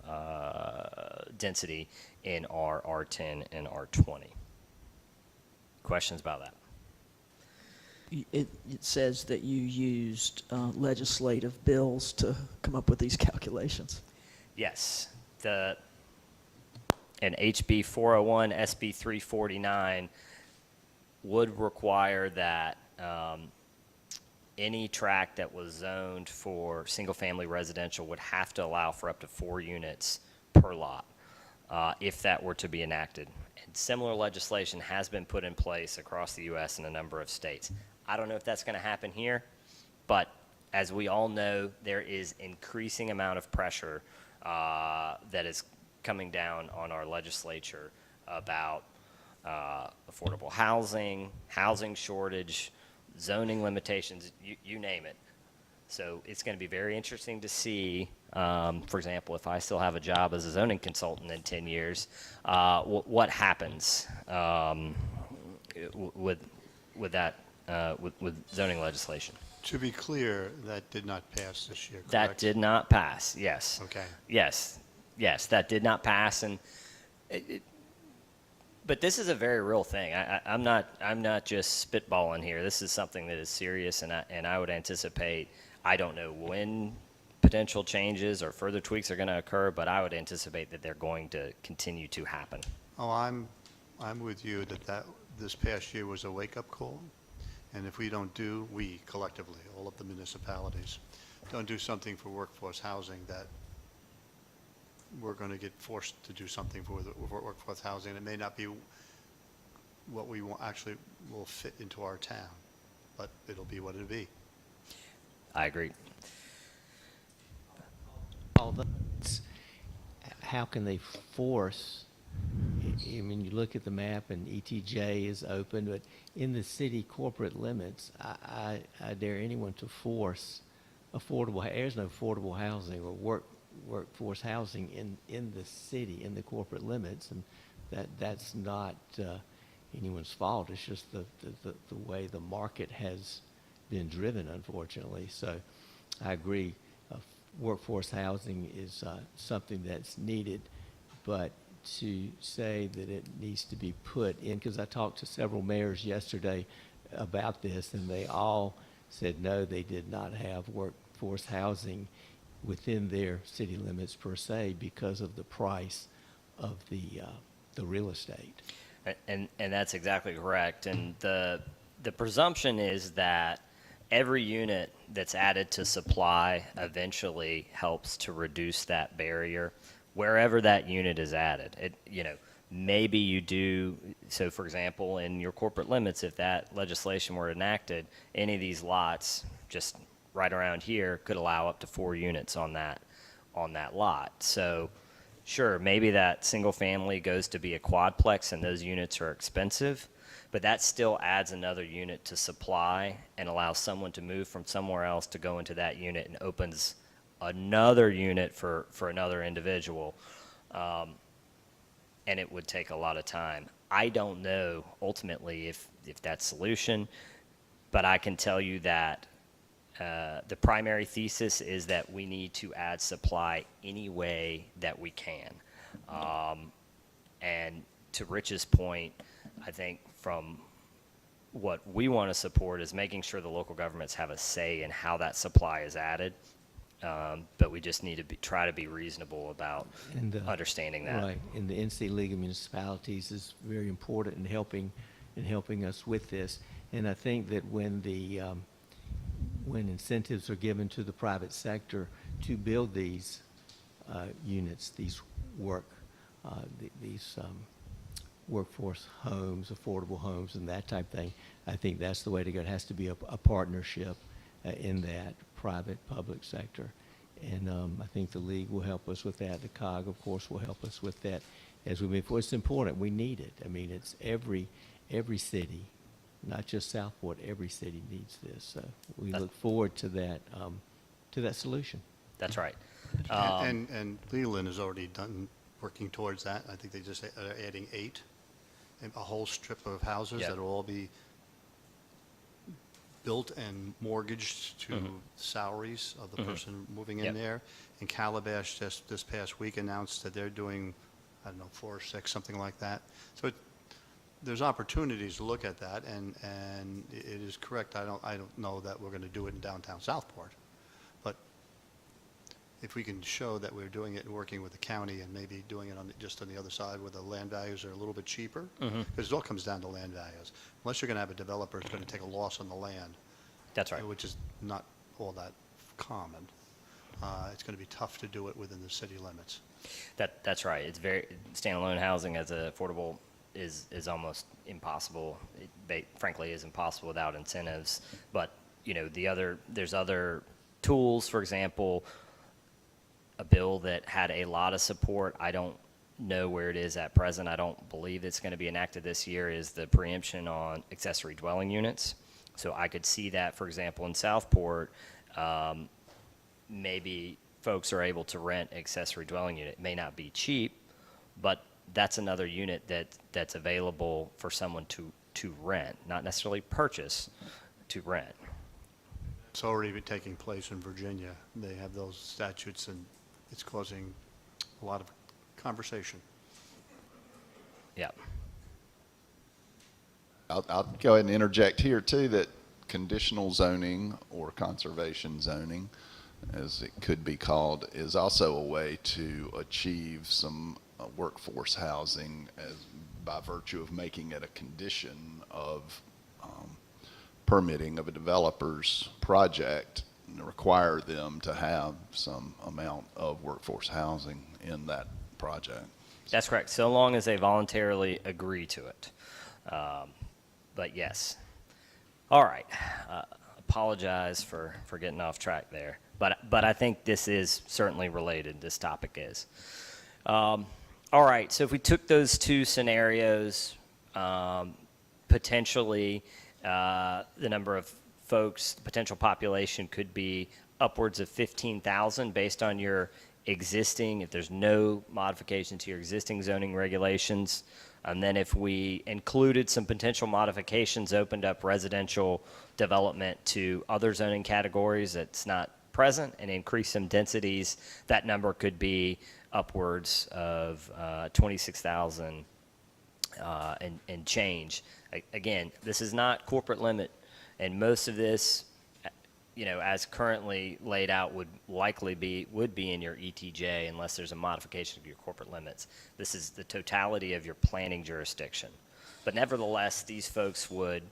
density in our R10 and R20. Questions about that? It says that you used legislative bills to come up with these calculations. Yes. And HB 401, SB 349 would require that any tract that was zoned for single-family residential would have to allow for up to 4 units per lot if that were to be enacted. And similar legislation has been put in place across the U.S. in a number of states. I don't know if that's going to happen here, but as we all know, there is increasing amount of pressure that is coming down on our legislature about affordable housing, housing shortage, zoning limitations, you name it. So it's going to be very interesting to see, for example, if I still have a job as a zoning consultant in 10 years, what happens with that, with zoning legislation. To be clear, that did not pass this year, correct? That did not pass, yes. Okay. Yes, that did not pass, and but this is a very real thing. I'm not just spitballing here. This is something that is serious, and I would anticipate. I don't know when potential changes or further tweaks are going to occur, but I would anticipate that they're going to continue to happen. Oh, I'm with you that this past year was a wake-up call, and if we collectively, all of the municipalities, don't do something for workforce housing, that we're going to get forced to do something for the workforce housing. It may not be what we want, actually will fit into our town, but it'll be what it'll be. I agree. Although, how can they force, I mean, you look at the map and ETJ is open, but in the city corporate limits, I dare anyone to force there's no affordable housing or workforce housing in the city, in the corporate limits, and that's not anyone's fault. It's just the way the market has been driven, unfortunately. So I agree. Workforce housing is something that's needed, but to say that it needs to be put in, because I talked to several mayors yesterday about this, and they all said no, they did not have workforce housing within their city limits per se because of the price of the real estate. And that's exactly correct. And the presumption is that every unit that's added to supply eventually helps to reduce that barrier wherever that unit is added. Maybe you do, so for example, in your corporate limits, if that legislation were enacted, any of these lots just right around here could allow up to 4 units on that lot. So sure, maybe that single family goes to be a quadplex and those units are expensive, but that still adds another unit to supply and allows someone to move from somewhere else to go into that unit and opens another unit for another individual. And it would take a lot of time. I don't know ultimately if that's solution, but I can tell you that the primary thesis is that we need to add supply any way that we can. And to Rich's point, I think from what we want to support is making sure the local governments have a say in how that supply is added. But we just need to try to be reasonable about understanding that. Right, and the NC League of Municipalities is very important in helping us with this. And I think that when incentives are given to the private sector to build these units, these workforce homes, affordable homes, and that type of thing, I think that's the way to go. It has to be a partnership in that private-public sector. And I think the league will help us with that. The COG, of course, will help us with that as we move forward. It's important. We need it. I mean, it's every city, not just Southport, every city needs this. So we look forward to that solution. That's right. And Leland has already working towards that. I think they just are adding 8, a whole strip of houses Yep. that will all be built and mortgaged to salaries of the person moving in Yep. there. And Calabash just this past week announced that they're doing, I don't know, 4 or 6, something like that. So there's opportunities to look at that, and it is correct. I don't know that we're going to do it in downtown Southport, but if we can show that we're doing it and working with the county and maybe doing it just on the other side where the land values are a little bit cheaper, because it all comes down to land values. Unless you're going to have a developer who's going to take a loss on the land, That's right. which is not all that common, it's going to be tough to do it within the city limits. That's right. It's standalone housing as affordable is almost impossible. It frankly is impossible without incentives. But there's other tools. For example, a bill that had a lot of support. I don't know where it is at present. I don't believe it's going to be enacted this year. Is the preemption on accessory dwelling units. So I could see that, for example, in Southport, maybe folks are able to rent accessory dwelling unit. It may not be cheap, but that's another unit that's available for someone to rent, not necessarily purchase, to rent. It's already been taking place in Virginia. They have those statutes, and it's causing a lot of conversation. Yeah. I'll go ahead and interject here too that conditional zoning or conservation zoning, as it could be called, is also a way to achieve some workforce housing by virtue of making it a condition of permitting of a developer's project require them to have some amount of workforce housing in that project. That's correct, so long as they voluntarily agree to it. But yes. All right. Apologize for getting off track there. But I think this is certainly related, this topic is. All right, so if we took those two scenarios, potentially the number of folks, the potential population could be upwards of 15,000 based on your existing, if there's no modification to your existing zoning regulations. And then if we included some potential modifications, opened up residential development to other zoning categories that's not present and increase some densities, that number could be upwards of 26,000 and change. Again, this is not corporate limit, and most of this, as currently laid out, would be in your ETJ unless there's a modification of your corporate limits. This is the totality of your planning jurisdiction. But nevertheless, these folks would,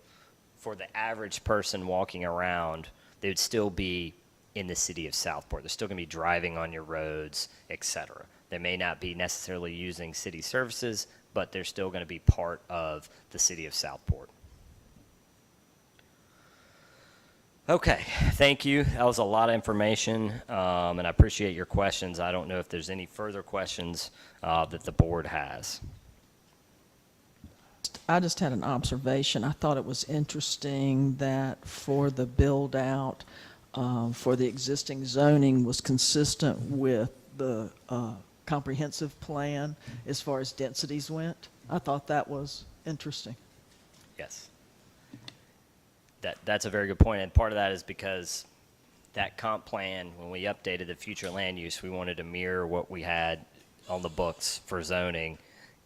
for the average person walking around, they would still be in the city of Southport. They're still going to be driving on your roads, et cetera. They may not be necessarily using city services, but they're still going to be part of the city of Southport. Okay, thank you. That was a lot of information, and I appreciate your questions. I don't know if there's any further questions that the board has. I just had an observation. I thought it was interesting that for the build-out, for the existing zoning was consistent with the comprehensive plan as far as densities went. I thought that was interesting. Yes. That's a very good point, and part of that is because that comp plan, when we updated the future land use, we wanted to mirror what we had on the books for zoning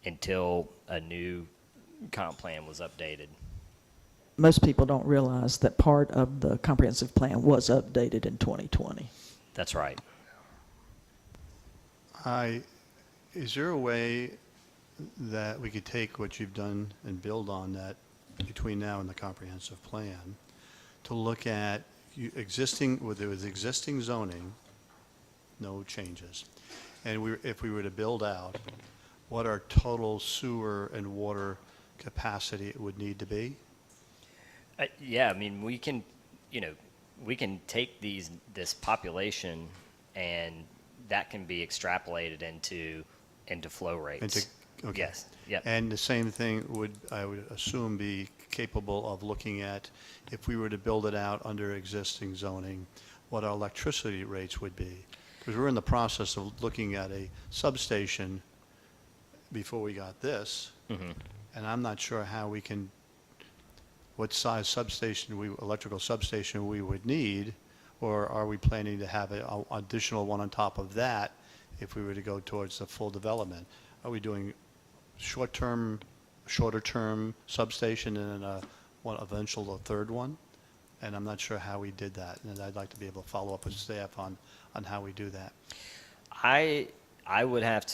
until a new comp plan was updated. Most people don't realize that part of the comprehensive plan was updated in 2020. That's right. Is there a way that we could take what you've done and build on that between now and the comprehensive plan to look at existing zoning, no changes, and if we were to build out, what our total sewer and water capacity it would need to be? Yeah, I mean, we can take this population, and that can be extrapolated into flow rates. Okay. Yes. Yep. And the same thing I would assume, be capable of looking at, if we were to build it out under existing zoning, what our electricity rates would be. Because we're in the process of looking at a substation before we got this, and I'm not sure how we can, what size electrical substation we would need, or are we planning to have an additional one on top of that if we were to go towards the full development? Are we doing shorter-term substation and then eventual third one? And I'm not sure how we did that, and I'd like to be able to follow up with staff on how we do that. I'd have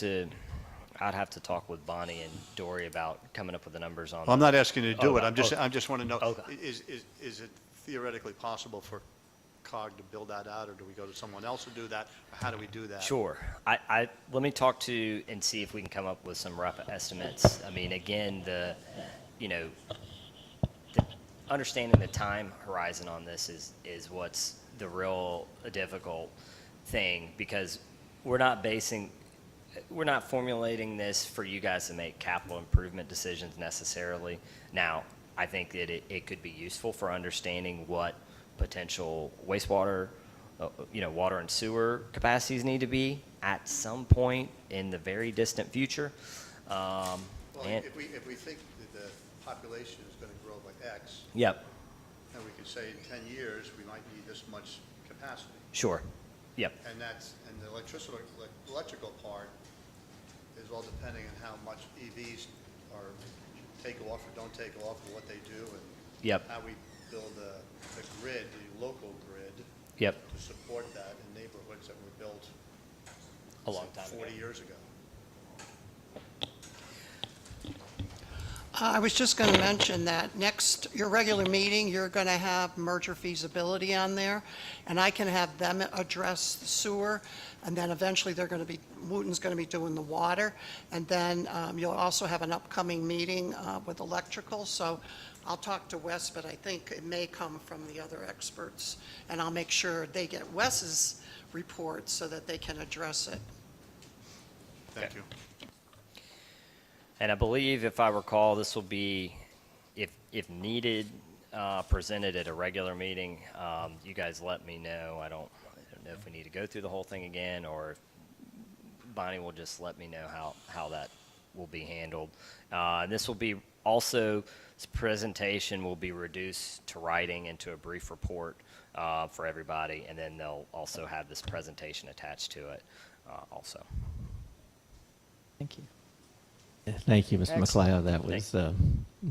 to talk with Bonnie and Dory about coming up with the numbers on Well, I'm that. not asking you to do it. Okay. I just want to know, Okay. is it theoretically possible for COG to build that out, or do we go to someone else to do that? Or how do we do that? Sure. Let me talk to and see if we can come up with some rough estimates. I mean, again, the understanding the time horizon on this is what's the real difficult thing, because we're not formulating this for you guys to make capital improvement decisions necessarily. Now, I think that it could be useful for understanding what potential wastewater, water and sewer capacities need to be at some point in the very distant future. Well, if we think that the population is going to grow by X, Yep. and we could say in 10 years, we might need this much capacity. Sure. Yep. And the electrical part is all depending on how much EVs take off or don't take off, or what they do, and Yep. how we build the grid, the local grid, Yep. to support that in neighborhoods that were built A long time ago. 40 years ago. I was just going to mention that your regular meeting, you're going to have merger feasibility on there, and I can have them address the sewer, and then eventually Wooten's going to be doing the water, and then you'll also have an upcoming meeting with electrical, so I'll talk to Wes, but I think it may come from the other experts, and I'll make sure they get Wes's report so that they can address it. Thank you. And I believe, if I recall, this will be, if needed, presented at a regular meeting. You guys let me know. I don't know if we need to go through the whole thing again, or if Bonnie will just let me know how that will be handled. And this will be also, this presentation will be reduced to writing into a brief report for everybody, and then they'll also have this presentation attached to it also. Thank you. Thank you, Mr. Excellent. McLeod. That was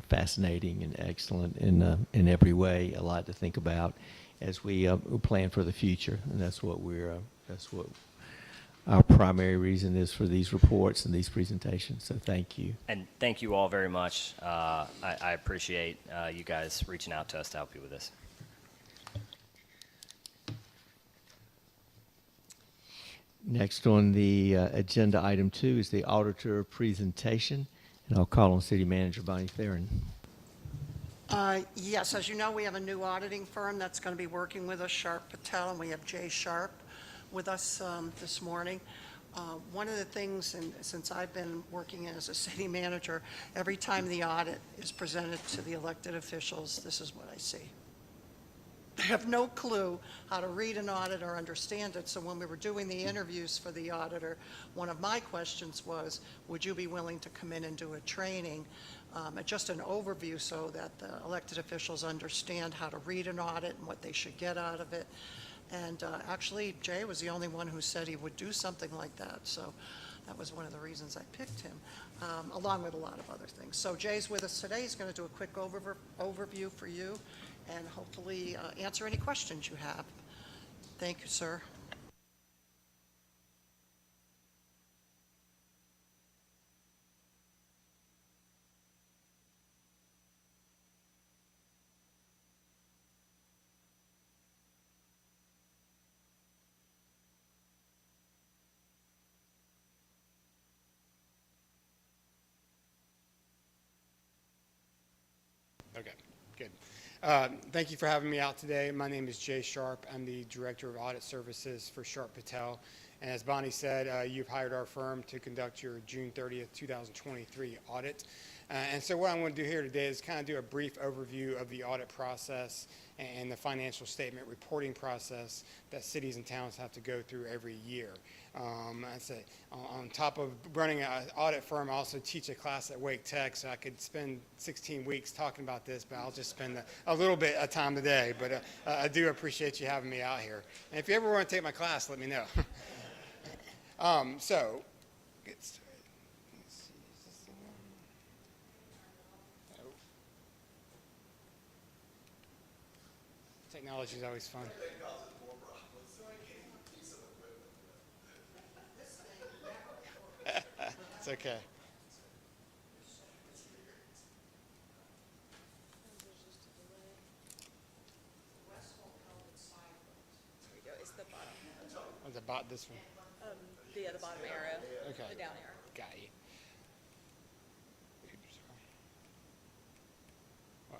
fascinating and excellent in every way. A lot to think about as we plan for the future, and that's what our primary reason is for these reports and these presentations. So thank you. And thank you all very much. I appreciate you guys reaching out to us to help you with this. Next on the agenda, item 2, is the auditor presentation, and I'll call on City Manager Bonnie Theron. Yes, as you know, we have a new auditing firm that's going to be working with us, Sharp Patel, and we have Jay Sharp with us this morning. One of the things, and since I've been working as a city manager, every time the audit is presented to the elected officials, this is what I see. They have no clue how to read an audit or understand it. So when we were doing the interviews for the auditor, one of my questions was, would you be willing to come in and do a training, just an overview so that the elected officials understand how to read an audit and what they should get out of it. And actually, Jay was the only one who said he would do something like that. So that was one of the reasons I picked him, along with a lot of other things. So Jay's with us today. He's going to do a quick overview for you and hopefully answer any questions you have. Thank you, sir. Okay, good. Thank you for having me out today. My name is Jay Sharp. I'm the Director of Audit Services for Sharp Patel. And as Bonnie said, you've hired our firm to conduct your June 30th, 2023 audit. And so what I'm going to do here today is kind of do a brief overview of the audit process and the financial statement reporting process that cities and towns have to go through every year. I say on top of running an audit firm, I also teach a class at Wake Tech, so I could spend 16 weeks talking about this, but I'll just spend a little bit of time today. But I do appreciate you having me out here. And if you ever want to take my class, let me know. So, get started. Let's see, is this the one? Oh. Technology is always fun. It's okay. It's the bottom. What's about this one? The bottom arrow. Okay. The down arrow. Got you. Oops. Wow.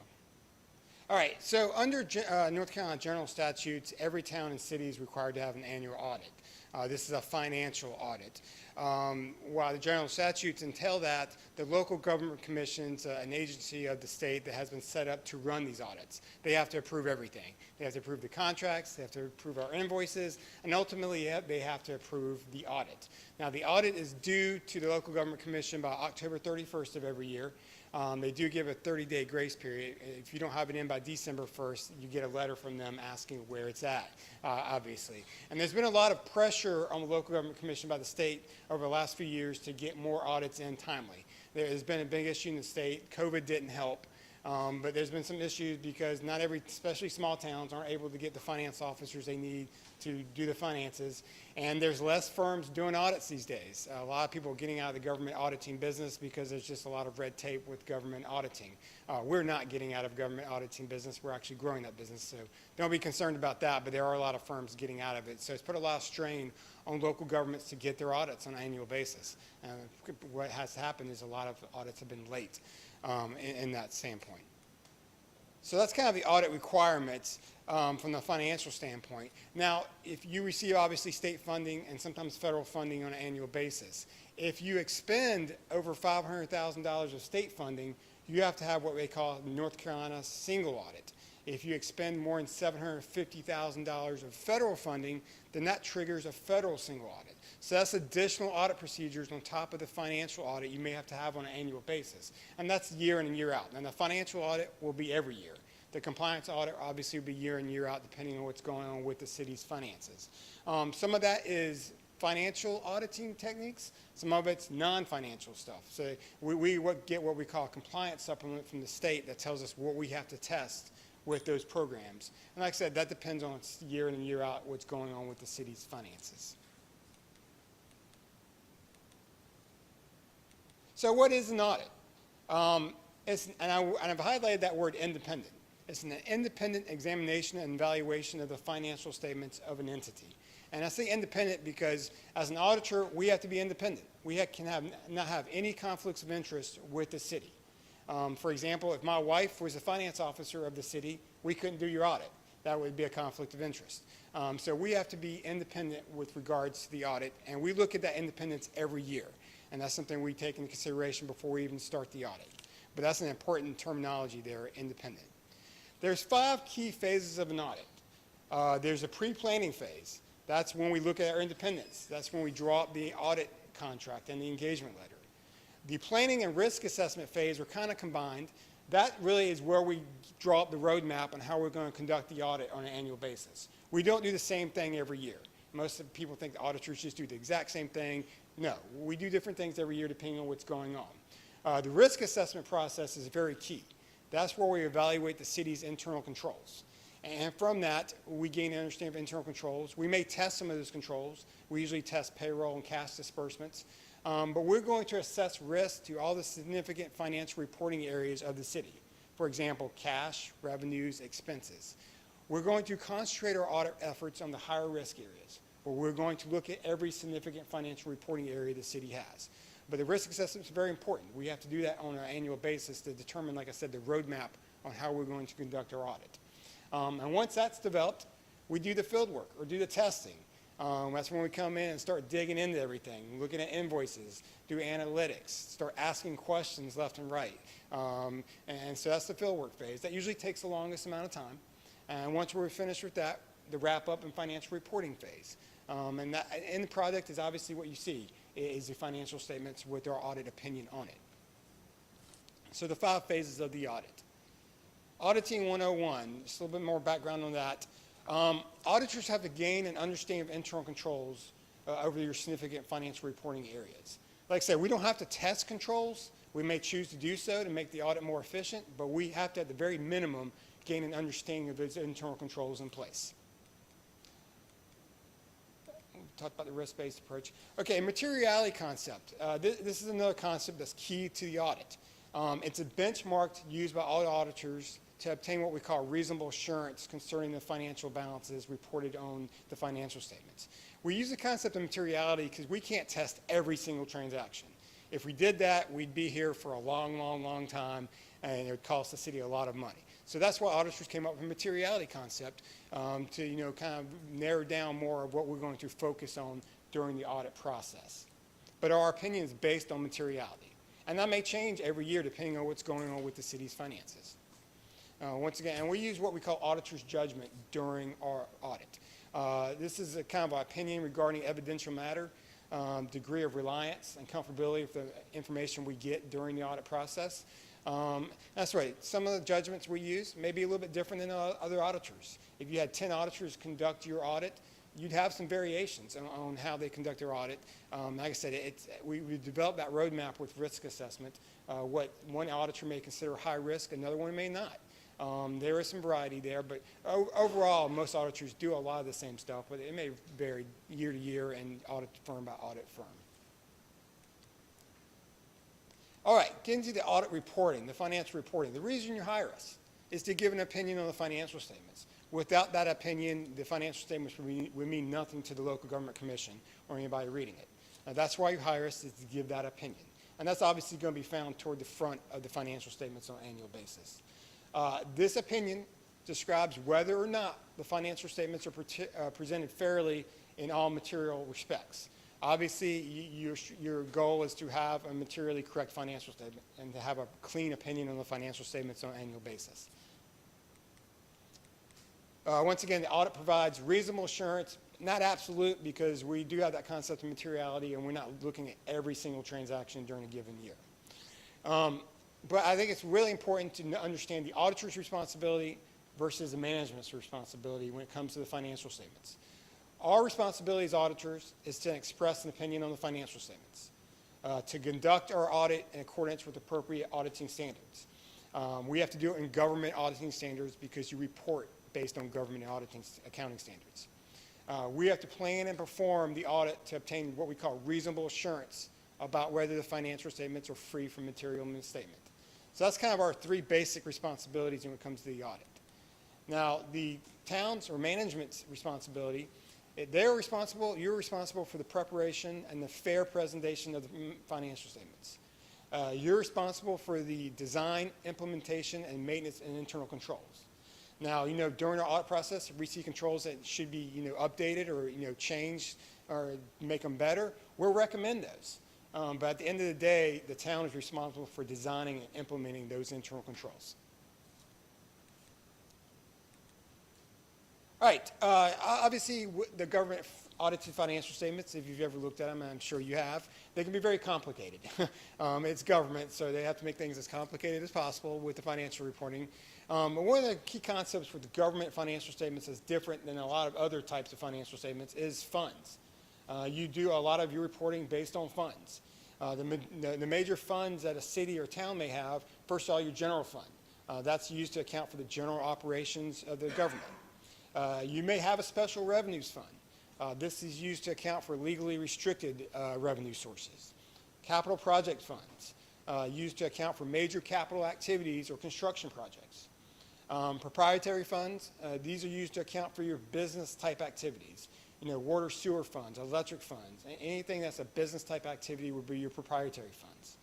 All right. So under North Carolina general statutes, every town and city is required to have an annual audit. This is a financial audit. While the general statutes entail that, the local government commissions, an agency of the state that has been set up to run these audits, they have to approve everything. They have to approve the contracts, they have to approve our invoices, and ultimately they have to approve the audit. Now, the audit is due to the local government commission by October 31st of every year. They do give a 30-day grace period. If you don't have it in by December 1st, you get a letter from them asking where it's at, obviously. And there's been a lot of pressure on the local government commission by the state over the last few years to get more audits in timely. There has been a big issue in the state. COVID didn't help. But there's been some issues because not every, especially small towns, aren't able to get the finance officers they need to do the finances. And there's less firms doing audits these days. A lot of people are getting out of the government auditing business because there's just a lot of red tape with government auditing. We're not getting out of government auditing business. We're actually growing that business. So don't be concerned about that, but there are a lot of firms getting out of it. So it's put a lot of strain on local governments to get their audits on an annual basis. What has happened is a lot of audits have been late in that standpoint. So that's kind of the audit requirements from the financial standpoint. Now, if you receive obviously state funding and sometimes federal funding on an annual basis, if you expend over $500,000 of state funding, you have to have what they call North Carolina single audit. If you expend more than $750,000 of federal funding, then that triggers a federal single audit. So that's additional audit procedures on top of the financial audit you may have to have on an annual basis. And that's year in and year out. And the financial audit will be every year. The compliance audit obviously will be year in, year out, depending on what's going on with the city's finances. Some of that is financial auditing techniques. Some of it's non-financial stuff. So we get what we call a compliance supplement from the state that tells us what we have to test with those programs. And like I said, that depends on year in and year out what's going on with the city's finances. So what is an audit? And I've highlighted that word independent. It's an independent examination and evaluation of the financial statements of an entity. And I say independent because as an auditor, we have to be independent. We not have any conflicts of interest with the city. For example, if my wife was a finance officer of the city, we couldn't do your audit. That would be a conflict of interest. So we have to be independent with regards to the audit, and we look at that independence every year. And that's something we take into consideration before we even start the audit. But that's an important terminology there, independent. There's 5 key phases of an audit. There's a pre-planning phase. That's when we look at our independence. That's when we draw up the audit contract and the engagement letter. The planning and risk assessment phase are kind of combined. That really is where we draw up the roadmap on how we're going to conduct the audit on an annual basis. We don't do the same thing every year. Most of the people think the auditors just do the exact same thing. No, we do different things every year depending on what's going on. The risk assessment process is very key. That's where we evaluate the city's internal controls. And from that, we gain an understanding of internal controls. We may test some of those controls. We usually test payroll and cash disbursements. But we're going to assess risk to all the significant financial reporting areas of the city. For example, cash, revenues, expenses. We're going to concentrate our audit efforts on the higher risk areas, where we're going to look at every significant financial reporting area the city has. But the risk assessment is very important. We have to do that on an annual basis to determine, like I said, the roadmap on how we're going to conduct our audit. And once that's developed, we do the field work or do the testing. That's when we come in and start digging into everything, looking at invoices, do analytics, start asking questions left and right. And so that's the field work phase. That usually takes the longest amount of time. And once we're finished with that, the wrap up and financial reporting phase. And that in the product is obviously what you see is the financial statements with our audit opinion on it. So the 5 phases of the audit. Auditing 101, just a little bit more background on that. Auditors have to gain an understanding of internal controls over your significant financial reporting areas. Like I said, we don't have to test controls. We may choose to do so to make the audit more efficient, but we have to, at the very minimum, gain an understanding of those internal controls in place. Talk about the risk-based approach. Okay, materiality concept. This is another concept that's key to the audit. It's a benchmark used by all auditors to obtain what we call reasonable assurance concerning the financial balances reported on the financial statements. We use the concept of materiality because we can't test every single transaction. If we did that, we'd be here for a long, long, long time, and it would cost the city a lot of money. So that's why auditors came up with a materiality concept to kind of narrow down more of what we're going to focus on during the audit process. But our opinion is based on materiality. And that may change every year depending on what's going on with the city's finances. Once again, and we use what we call auditor's judgment during our audit. This is a kind of our opinion regarding evidential matter, degree of reliance and comfortability with the information we get during the audit process. That's right. Some of the judgments we use may be a little bit different than other auditors. If you had 10 auditors conduct your audit, you'd have some variations on how they conduct their audit. Like I said, we developed that roadmap with risk assessment. What one auditor may consider high risk, another one may not. There is some variety there, but overall, most auditors do a lot of the same stuff, but it may vary year to year and audit firm by audit firm. All right, getting to the audit reporting, the financial reporting. The reason you hire us is to give an opinion on the financial statements. Without that opinion, the financial statements would mean nothing to the local government commission or anybody reading it. That's why you hire us, is to give that opinion. And that's obviously going to be found toward the front of the financial statements on an annual basis. This opinion describes whether or not the financial statements are presented fairly in all material respects. Obviously, your goal is to have a materially correct financial statement and to have a clean opinion on the financial statements on an annual basis. Once again, the audit provides reasonable assurance, not absolute, because we do have that concept of materiality and we're not looking at every single transaction during a given year. But I think it's really important to understand the auditor's responsibility versus the management's responsibility when it comes to the financial statements. Our responsibility as auditors is to express an opinion on the financial statements, to conduct our audit in accordance with appropriate auditing standards. We have to do it in government auditing standards because you report based on government auditing accounting standards. We have to plan and perform the audit to obtain what we call reasonable assurance about whether the financial statements are free from material misstatement. So that's kind of our three basic responsibilities when it comes to the audit. Now, the town's or management's responsibility, you're responsible for the preparation and the fair presentation of the financial statements. You're responsible for the design, implementation, and maintenance and internal controls. Now, during our audit process, if we see controls that should be, updated or, changed or make them better, we'll recommend those. But at the end of the day, the town is responsible for designing and implementing those internal controls. All right, obviously the government audited financial statements, if you've ever looked at them, and I'm sure you have, they can be very complicated. It's government, so they have to make things as complicated as possible with the financial reporting. But one of the key concepts with the government financial statements that's different than a lot of other types of financial statements is funds. You do a lot of your reporting based on funds. The major funds that a city or town may have, first of all, your general fund. That's used to account for the general operations of the government. You may have a special revenues fund. This is used to account for legally restricted revenue sources. Capital project funds, used to account for major capital activities or construction projects. Proprietary funds, these are used to account for your business type activities. Water sewer funds, electric funds, anything that's a business type activity would be your proprietary funds.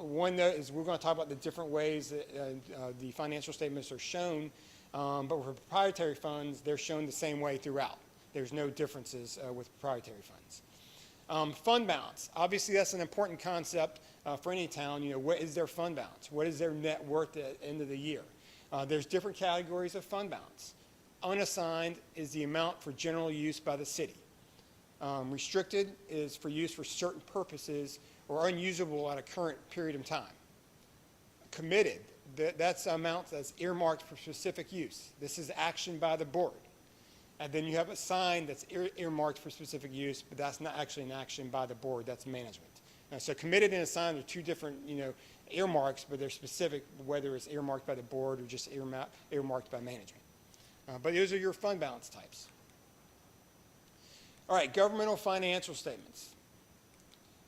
One note is we're going to talk about the different ways that the financial statements are shown, but for proprietary funds, they're shown the same way throughout. There's no differences with proprietary funds. Fund balance, obviously that's an important concept for any town. What is their fund balance? What is their net worth at the end of the year? There's different categories of fund balance. Unassigned is the amount for general use by the city. Restricted is for use for certain purposes or unusable at a current period of time. Committed, that's the amount that's earmarked for specific use. This is action by the board. And then you have assigned that's earmarked for specific use, but that's not actually an action by the board, that's management. So committed and assigned are two different, earmarks, but they're specific whether it's earmarked by the board or just earmarked by management. But those are your fund balance types. All right, governmental financial statements.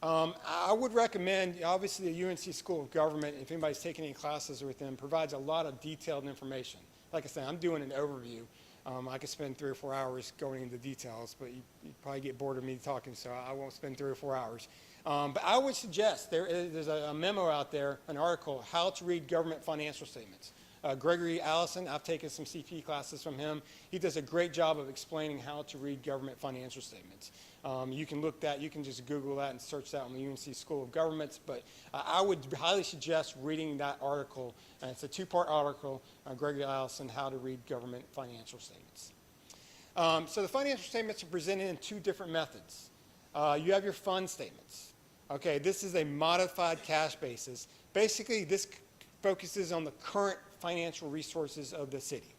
I would recommend, obviously, the UNC School of Government, if anybody's taking any classes with them, provides a lot of detailed information. Like I said, I'm doing an overview. I could spend 3 or 4 hours going into details, but you'd probably get bored of me talking, so I won't spend 3 or 4 hours. But I would suggest, there's a memo out there, an article, How to Read Government Financial Statements. Gregory Allison, I've taken some CP classes from him. He does a great job of explaining how to read government financial statements. You can you can just Google that and search that on the UNC School of Governments, but I would highly suggest reading that article. It's a 2-part article, Gregory Allison, How to Read Government Financial Statements. So the financial statements are presented in 2 different methods. You have your fund statements. Okay, this is a modified cash basis. Basically, this focuses on the current financial resources of the city.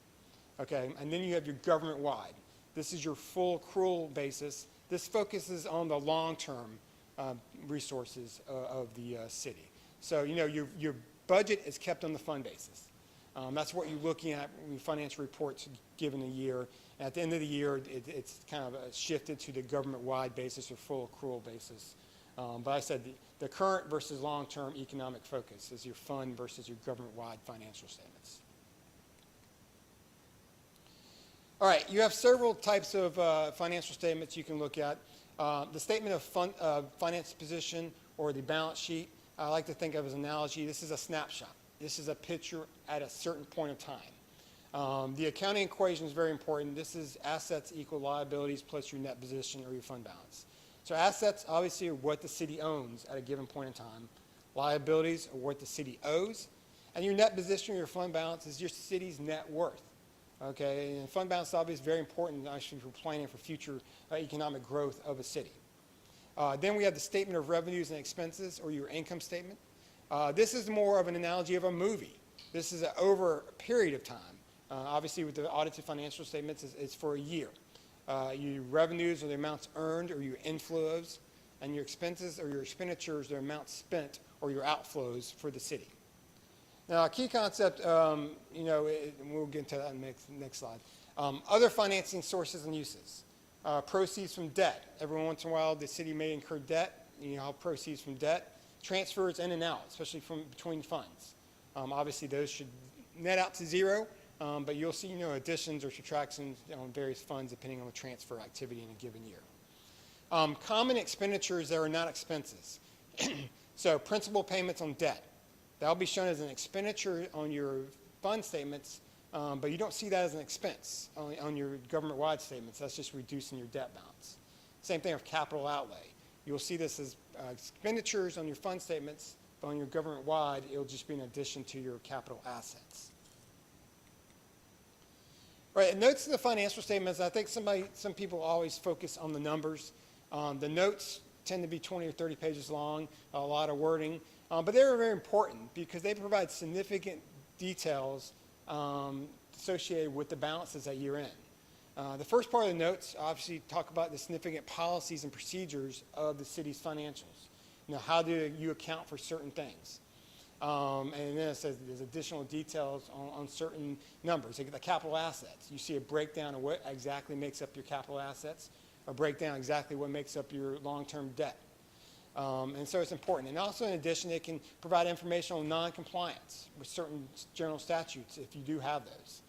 Okay, and then you have your government-wide. This is your full accrual basis. This focuses on the long-term resources of the city. So, your budget is kept on the fund basis. That's what you're looking at when your financial reports given a year. At the end of the year, it's kind of shifted to the government-wide basis or full accrual basis. But I said the current versus long-term economic focus is your fund versus your government-wide financial statements. All right, you have several types of financial statements you can look at. The statement of finance position or the balance sheet, I like to think of as an analogy. This is a snapshot. This is a picture at a certain point of time. The accounting equation is very important. This is assets equal liabilities plus your net position or your fund balance. So assets obviously are what the city owns at a given point in time. Liabilities are what the city owes. And your net position or your fund balance is your city's net worth. Okay, and fund balance obviously is very important actually for planning for future economic growth of a city. Then we have the statement of revenues and expenses or your income statement. This is more of an analogy of a movie. This is over a period of time. Obviously with the audited financial statements, it's for a year. Your revenues are the amounts earned or your inflows, and your expenses or your expenditures are the amounts spent or your outflows for the city. Now, a key concept, we'll get into that in the next slide. Other financing sources and uses. Proceeds from debt. Every once in a while, the city may incur debt. You know, proceeds from debt. Transfers in and out, especially from between funds. Obviously, those should net out to zero, but you'll see, additions or subtractions on various funds depending on the transfer activity in a given year. Common expenditures that are not expenses. So, principal payments on debt. That'll be shown as an expenditure on your fund statements, but you don't see that as an expense on your government-wide statements. That's just reducing your debt balance. Same thing with capital outlay. You'll see this as expenditures on your fund statements, but on your government-wide, it'll just be an addition to your capital assets. All right, and notes in the financial statements, I think some people always focus on the numbers. The notes tend to be 20 or 30 pages long, a lot of wording. But they're very important because they provide significant details associated with the balances at year end. The first part of the notes obviously talk about the significant policies and procedures of the city's financials. How do you account for certain things? And then it says there's additional details on certain numbers. Like the capital assets. You see a breakdown of what exactly makes up your capital assets, a breakdown exactly what makes up your long-term debt. And so it's important. And also, in addition, it can provide information on non-compliance with certain general statutes if you do have those.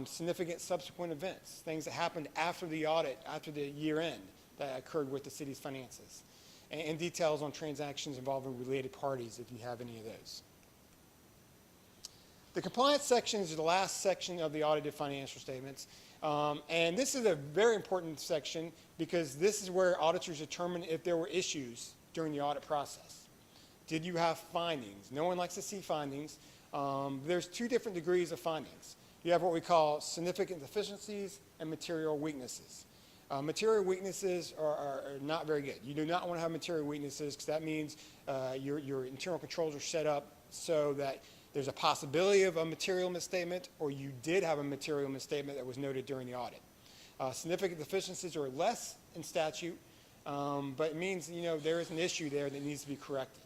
Significant subsequent events, things that happened after the audit, after the year end that occurred with the city's finances. And details on transactions involving related parties if you have any of those. The compliance section is the last section of the audited financial statements. And this is a very important section because this is where auditors determine if there were issues during the audit process. Did you have findings? No one likes to see findings. There's two different degrees of findings. You have what we call significant deficiencies and material weaknesses. Material weaknesses are not very good. You do not want to have material weaknesses because that means your internal controls are set up so that there's a possibility of a material misstatement or you did have a material misstatement that was noted during the audit. Significant deficiencies are less in statute, but it means, there is an issue there that needs to be corrected.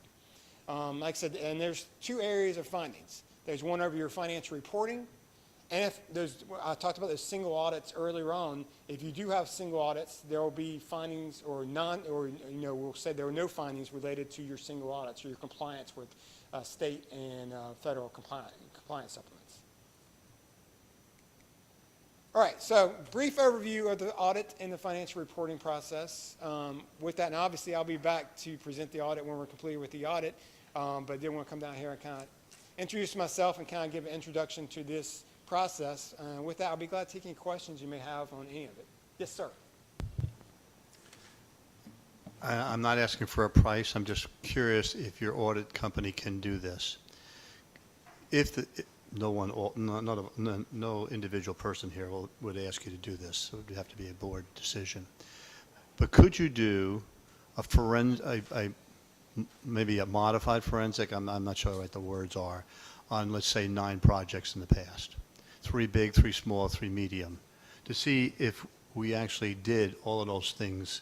Like I said, and there's two areas of findings. There's one over your financial reporting, and I talked about those single audits earlier on. If you do have single audits, there will be findings we'll say there are no findings related to your single audits or your compliance with state and federal compliance supplements. All right, so brief overview of the audit and the financial reporting process. With that, and obviously I'll be back to present the audit when we're completed with the audit, but I did want to come down here and kind of introduce myself and kind of give an introduction to this process. With that, I'll be glad to take any questions you may have on any of it. Yes, sir. I'm not asking for a price. I'm just curious if your audit company can do this. No individual person here would ask you to do this. So it would have to be a board decision. But could you do maybe a modified forensic? I'm not sure what the words are on, let's say, 9 projects in the past. 3 big, 3 small, 3 medium, to see if we actually did all of those things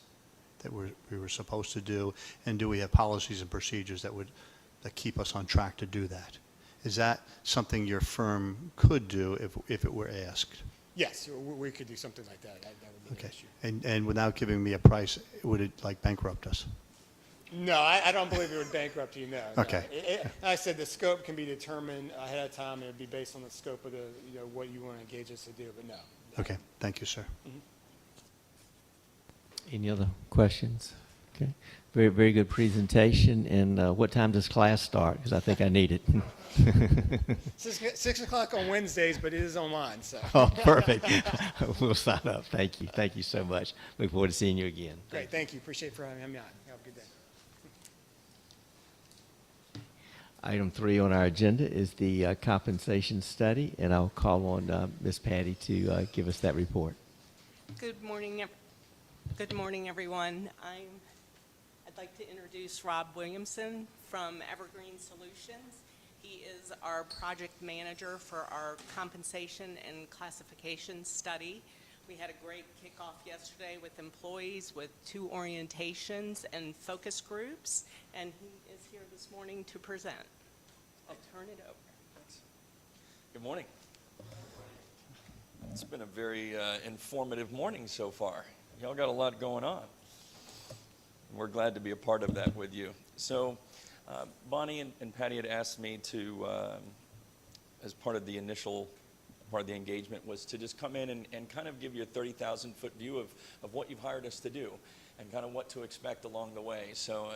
that we were supposed to do, and do we have policies and procedures that keep us on track to do that? Is that something your firm could do if it were asked? Yes, we could do something like that. That would be an Okay. issue. And without giving me a price, would it like bankrupt us? No, I don't believe it would bankrupt you, no. Okay. I said the scope can be determined ahead of time, and it'd be based on the scope of the, what you want to engage us to do, but no. Okay, thank you, sir. Any other questions? Okay. Very, very good presentation. And what time does class start? Because I think I need it. 6 o'clock on Wednesdays, but it is online, so. Oh, perfect. We'll sign up. Thank you. Thank you so much. Look forward to seeing you again. Great, thank you. Appreciate for having me on. Have a good day. Item 3 on our agenda is the compensation study, and I'll call on Ms. Patty to give us that report. Good morning, everyone. I'd like to introduce Rob Williamson from Evergreen Solutions. He is our project manager for our compensation and classification study. We had a great kickoff yesterday with employees with 2 orientations and focus groups, and he is here this morning to present. I'll turn it over. Good morning. It's been a very informative morning so far. Y'all got a lot going on. We're glad to be a part of that with you. So Bonnie and Patty had asked me to, as part of the initial part of the engagement, was to just come in and kind of give you a 30,000-foot view of what you've hired us to do and kind of what to expect along the way. So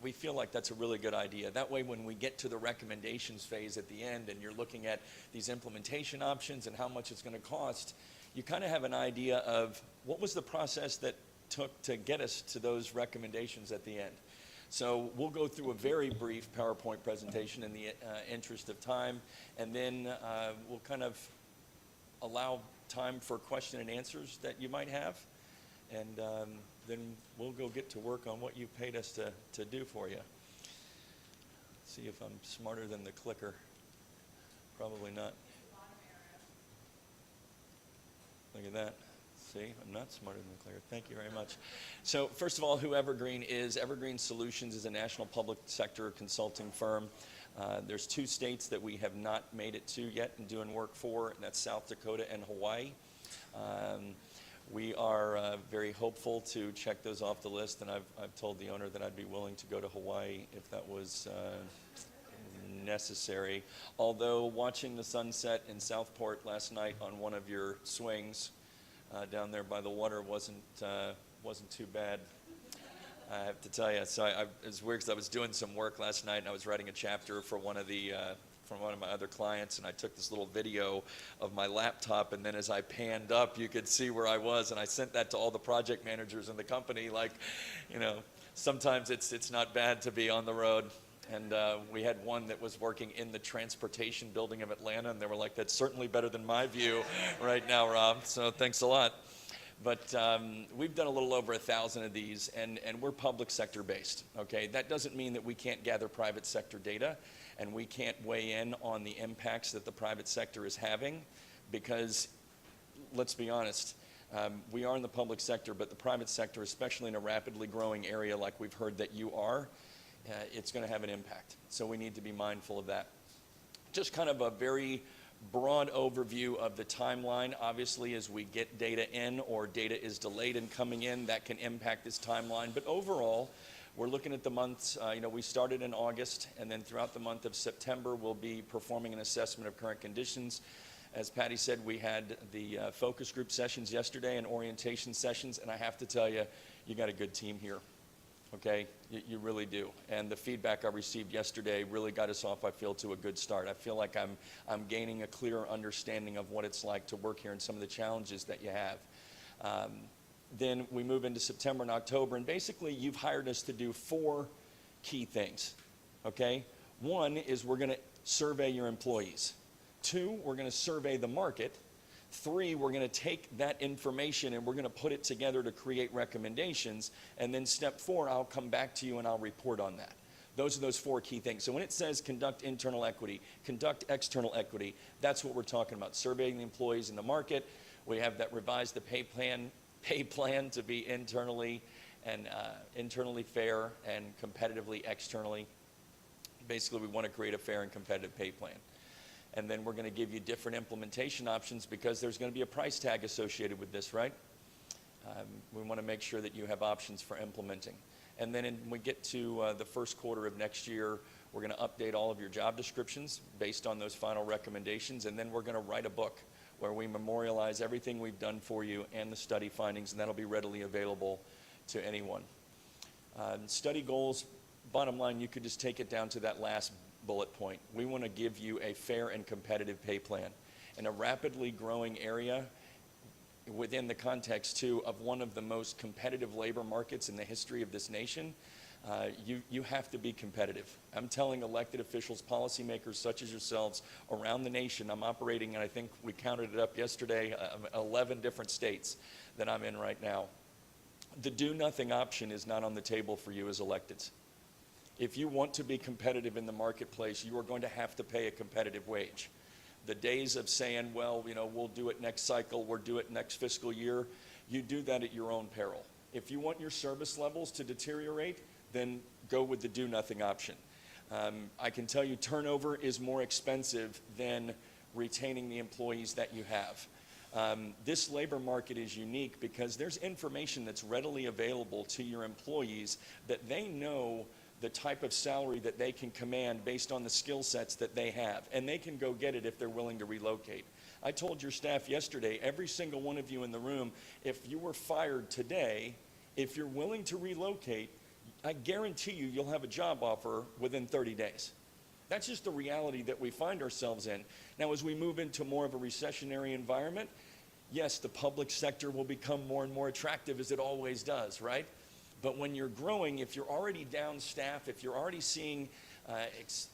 we feel like that's a really good idea. That way, when we get to the recommendations phase at the end and you're looking at these implementation options and how much it's going to cost, you kind of have an idea of what was the process that took to get us to those recommendations at the end. So we'll go through a very brief PowerPoint presentation in the interest of time, and then we'll kind of allow time for question and answers that you might have, and then we'll go get to work on what you paid us to do for you. See if I'm smarter than the clicker. Probably not. Look at that. See, I'm not smarter than the clicker. Thank you very much. So first of all, who Evergreen is. Evergreen Solutions is a national public sector consulting firm. There's 2 states that we have not made it to yet and doing work for, and that's South Dakota and Hawaii. We are very hopeful to check those off the list, and I've told the owner that I'd be willing to go to Hawaii if that was necessary. Although watching the sunset in Southport last night on one of your swings down there by the water wasn't too bad, I have to tell you. So it was weird because I was doing some work last night and I was writing a chapter for one of my other clients, and I took this little video of my laptop, and then as I panned up, you could see where I was, and I sent that to all the project managers in the company. Like, sometimes it's not bad to be on the road. And we had one that was working in the transportation building of Atlanta, and they were like, that's certainly better than my view right now, Rob. So thanks a lot. But we've done a little over 1,000 of these, and we're public sector based, okay? That doesn't mean that we can't gather private sector data, and we can't weigh in on the impacts that the private sector is having, because let's be honest, we are in the public sector, but the private sector, especially in a rapidly growing area like we've heard that you are, it's going to have an impact. So we need to be mindful of that. Just kind of a very broad overview of the timeline. Obviously, as we get data in or data is delayed in coming in, that can impact this timeline. But overall, we're looking at the months, we started in August, and then throughout the month of September, we'll be performing an assessment of current conditions. As Patty said, we had the focus group sessions yesterday and orientation sessions, and I have to tell you, you got a good team here. Okay, you really do. And the feedback I received yesterday really got us off, I feel, to a good start. I feel like I'm gaining a clearer understanding of what it's like to work here and some of the challenges that you have. Then we move into September and October, and basically you've hired us to do 4 key things, okay? 1 is we're going to survey your employees. 2, we're going to survey the market. 3, we're going to take that information and we're going to put it together to create recommendations. And then step 4, I'll come back to you and I'll report on that. Those are those 4 key things. So when it says conduct internal equity, conduct external equity, that's what we're talking about. Surveying the employees in the market. We have that revised the pay plan to be internally fair and competitively externally. Basically, we want to create a fair and competitive pay plan. And then we're going to give you different implementation options because there's going to be a price tag associated with this, right? We want to make sure that you have options for implementing. And then when we get to the first quarter of next year, we're going to update all of your job descriptions based on those final recommendations, and then we're going to write a book where we memorialize everything we've done for you and the study findings, and that'll be readily available to anyone. Study goals, bottom line, you could just take it down to that last bullet point. We want to give you a fair and competitive pay plan in a rapidly growing area within the context, too, of one of the most competitive labor markets in the history of this nation. You have to be competitive. I'm telling elected officials, policymakers such as yourselves around the nation, I'm operating, and I think we counted it up yesterday, 11 different states that I'm in right now. The do-nothing option is not on the table for you as electeds. If you want to be competitive in the marketplace, you are going to have to pay a competitive wage. The days of saying, well, you know, we'll do it next cycle, we'll do it next fiscal year, you do that at your own peril. If you want your service levels to deteriorate, then go with the do-nothing option. I can tell you turnover is more expensive than retaining the employees that you have. This labor market is unique because there's information that's readily available to your employees that they know the type of salary that they can command based on the skill sets that they have, and they can go get it if they're willing to relocate. I told your staff yesterday, every single one of you in the room, if you were fired today, if you're willing to relocate, I guarantee you, you'll have a job offer within 30 days. That's just the reality that we find ourselves in. Now, as we move into more of a recessionary environment, yes, the public sector will become more and more attractive, as it always does, right? But when you're growing, if you're already down staff, if you're already seeing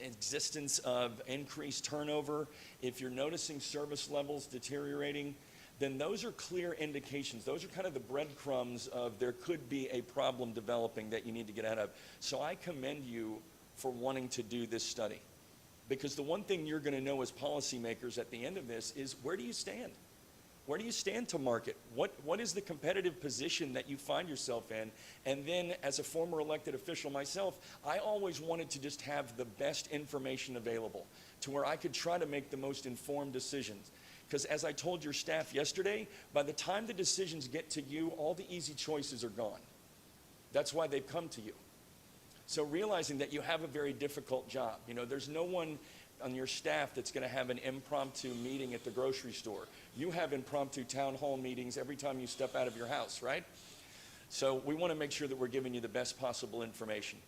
existence of increased turnover, if you're noticing service levels deteriorating, then those are clear indications. Those are kind of the breadcrumbs of there could be a problem developing that you need to get out of. So I commend you for wanting to do this study. Because the one thing you're going to know as policymakers at the end of this is, where do you stand? Where do you stand to market? What is the competitive position that you find yourself in? And then, as a former elected official myself, I always wanted to just have the best information available to where I could try to make the most informed decisions. Because as I told your staff yesterday, by the time the decisions get to you, all the easy choices are gone. That's why they've come to you. So realizing that you have a very difficult job, you know, there's no one on your staff that's going to have an impromptu meeting at the grocery store. You have impromptu town hall meetings every time you step out of your house, right? So we want to make sure that we're giving you the best possible information.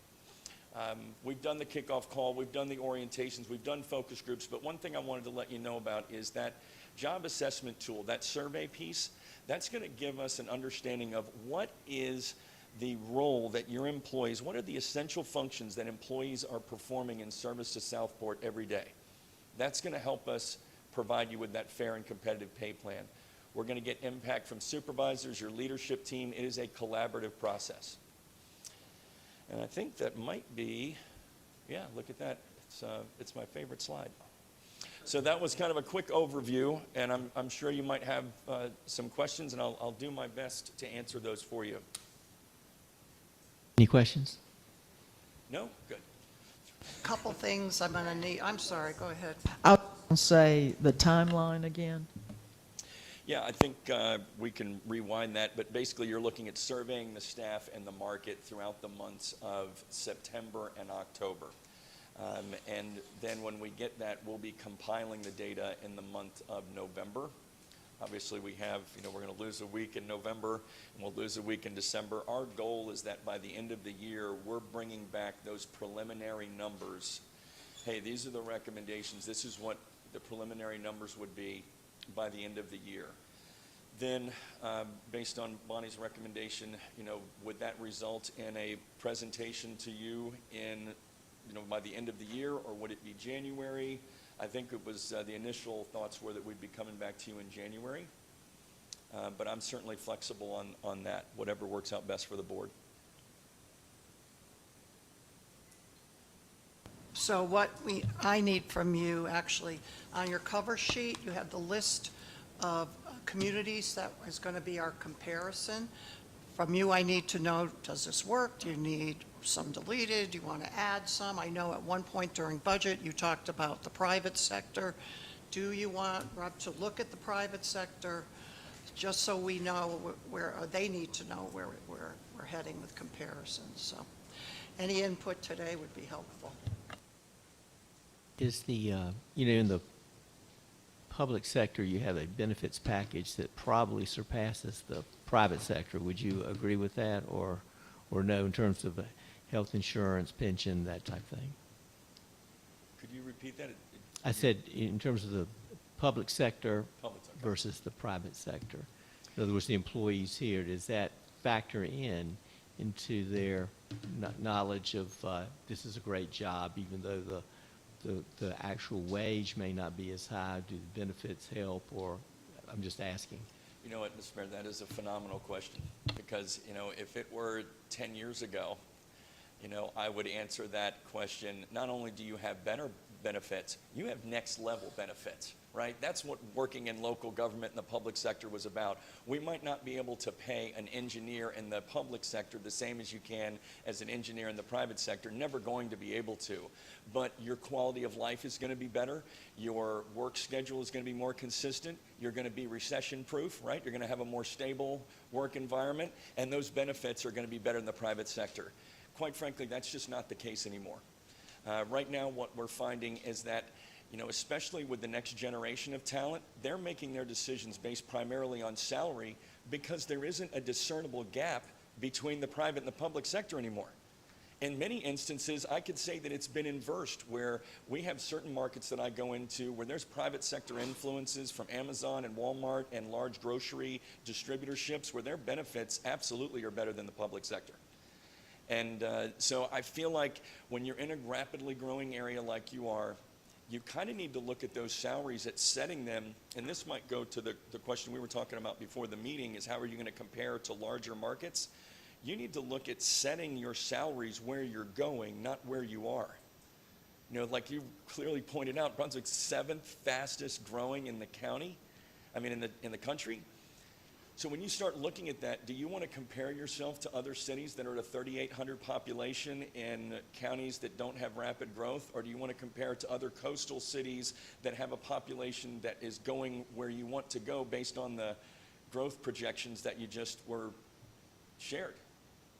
We've done the kickoff call, we've done the orientations, we've done focus groups, but one thing I wanted to let you know about is that job assessment tool, that survey piece, that's going to give us an understanding of what is the role that your employees, what are the essential functions that employees are performing in service to Southport every day. That's going to help us provide you with that fair and competitive pay plan. We're going to get impact from supervisors, your leadership team. It is a collaborative process. And I think that might be, yeah, look at that. It's my favorite slide. So that was kind of a quick overview, and I'm sure you might have some questions, and I'll do my best to answer those for you. Any questions? No? Good. Couple things I'm going to need. I'm sorry, go ahead. I was going to say the timeline again. Yeah, I think we can rewind that, but basically you're looking at surveying the staff and the market throughout the months of September and October. And then when we get that, we'll be compiling the data in the month of November. Obviously, we have, you know, we're going to lose a week in November, and we'll lose a week in December. Our goal is that by the end of the year, we're bringing back those preliminary numbers. Hey, these are the recommendations. This is what the preliminary numbers would be by the end of the year. Then, based on Bonnie's recommendation, you know, would that result in a presentation to you in, you know, by the end of the year, or would it be January? I think it was the initial thoughts were that we'd be coming back to you in January, but I'm certainly flexible on that, whatever works out best for the board. So what I need from you, actually, on your cover sheet, you have the list of communities that is going to be our comparison. From you, I need to know, does this work? Do you need some deleted? Do you want to add some? I know at one point during budget, you talked about the private sector. Do you want Rob to look at the private sector, just so we know where, or they need to know where we're heading with comparisons? So any input today would be helpful. Is the, in the public sector, you have a benefits package that probably surpasses the private sector. Would you agree with that, or no, in terms of health insurance, pension, that type of thing? Could you repeat that? I said in terms of the public sector Public sector. versus the private sector. In other words, the employees here, does that factor into their knowledge of this is a great job, even though the actual wage may not be as high? Do the benefits help, or I'm just asking? You know what, Mr. Mayor, that is a phenomenal question, because, if it were 10 years ago, I would answer that question. Not only do you have better benefits, you have next level benefits, right? That's what working in local government and the public sector was about. We might not be able to pay an engineer in the public sector the same as you can as an engineer in the private sector, never going to be able to. But your quality of life is going to be better. Your work schedule is going to be more consistent. You're going to be recession proof, right? You're going to have a more stable work environment, and those benefits are going to be better in the private sector. Quite frankly, that's just not the case anymore. Right now, what we're finding is that, especially with the next generation of talent, they're making their decisions based primarily on salary, because there isn't a discernible gap between the private and the public sector anymore. In many instances, I could say that it's been inversed, where we have certain markets that I go into where there's private sector influences from Amazon and Walmart and large grocery distributorships, where their benefits absolutely are better than the public sector. And so I feel like when you're in a rapidly growing area like you are, you kind of need to look at those salaries at setting them, and this might go to the question we were talking about before the meeting, is how are you going to compare to larger markets? You need to look at setting your salaries where you're going, not where you are. Like you clearly pointed out, Brunswick's 7th fastest growing in the county, in the country. So when you start looking at that, do you want to compare yourself to other cities that are at a 3,800 population in counties that don't have rapid growth? Or do you want to compare to other coastal cities that have a population that is going where you want to go based on the growth projections that you just were shared?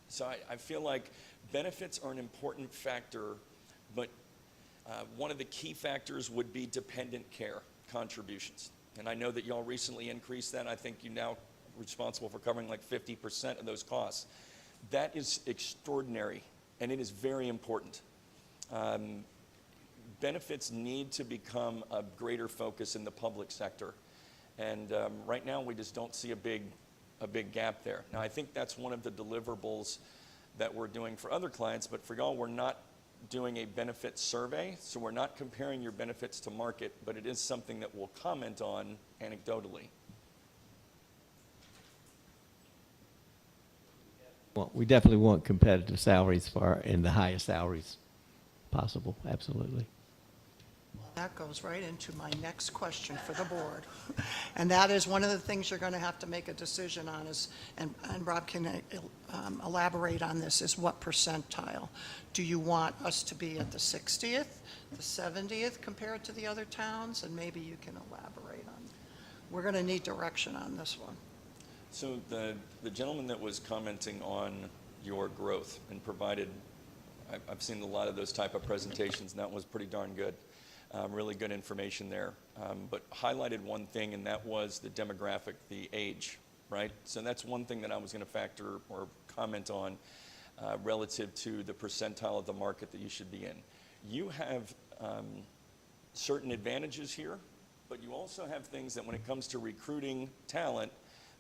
So I feel like benefits are an important factor, but one of the key factors would be dependent care contributions. And I know that y'all recently increased that. I think you now responsible for covering like 50% of those costs. That is extraordinary, and it is very important. Benefits need to become a greater focus in the public sector, and right now we just don't see a big gap there. Now I think that's one of the deliverables that we're doing for other clients, but for y'all, we're not doing a benefit survey, so we're not comparing your benefits to market, but it is something that we'll comment on anecdotally. Well, we definitely want competitive salaries and the highest salaries possible, absolutely. That goes right into my next question for the board. And that is one of the things you're going to have to make a decision on is, and Rob can elaborate on this, is what percentile. Do you want us to be at the 60th, the 70th compared to the other towns? And maybe you can elaborate on. We're going to need direction on this one. So the gentleman that was commenting on your growth and provided, I've seen a lot of those type of presentations, and that was pretty darn good. Really good information there, but highlighted one thing, and that was the demographic, the age, right? So that's one thing that I was going to factor or comment on relative to the percentile of the market that you should be in. You have certain advantages here, but you also have things that when it comes to recruiting talent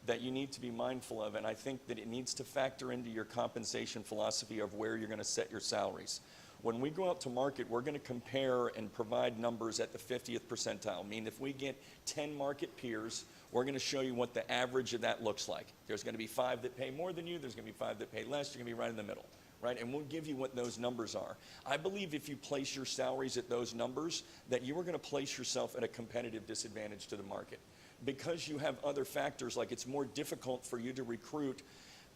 that you need to be mindful of, and I think that it needs to factor into your compensation philosophy of where you're going to set your salaries. When we go out to market, we're going to compare and provide numbers at the 50th percentile. I mean, if we get 10 market peers, we're going to show you what the average of that looks like. There's going to be 5 that pay more than you, there's going to be 5 that pay less, you're going to be right in the middle, right? And we'll give you what those numbers are. I believe if you place your salaries at those numbers, that you are going to place yourself at a competitive disadvantage to the market. Because you have other factors, like it's more difficult for you to recruit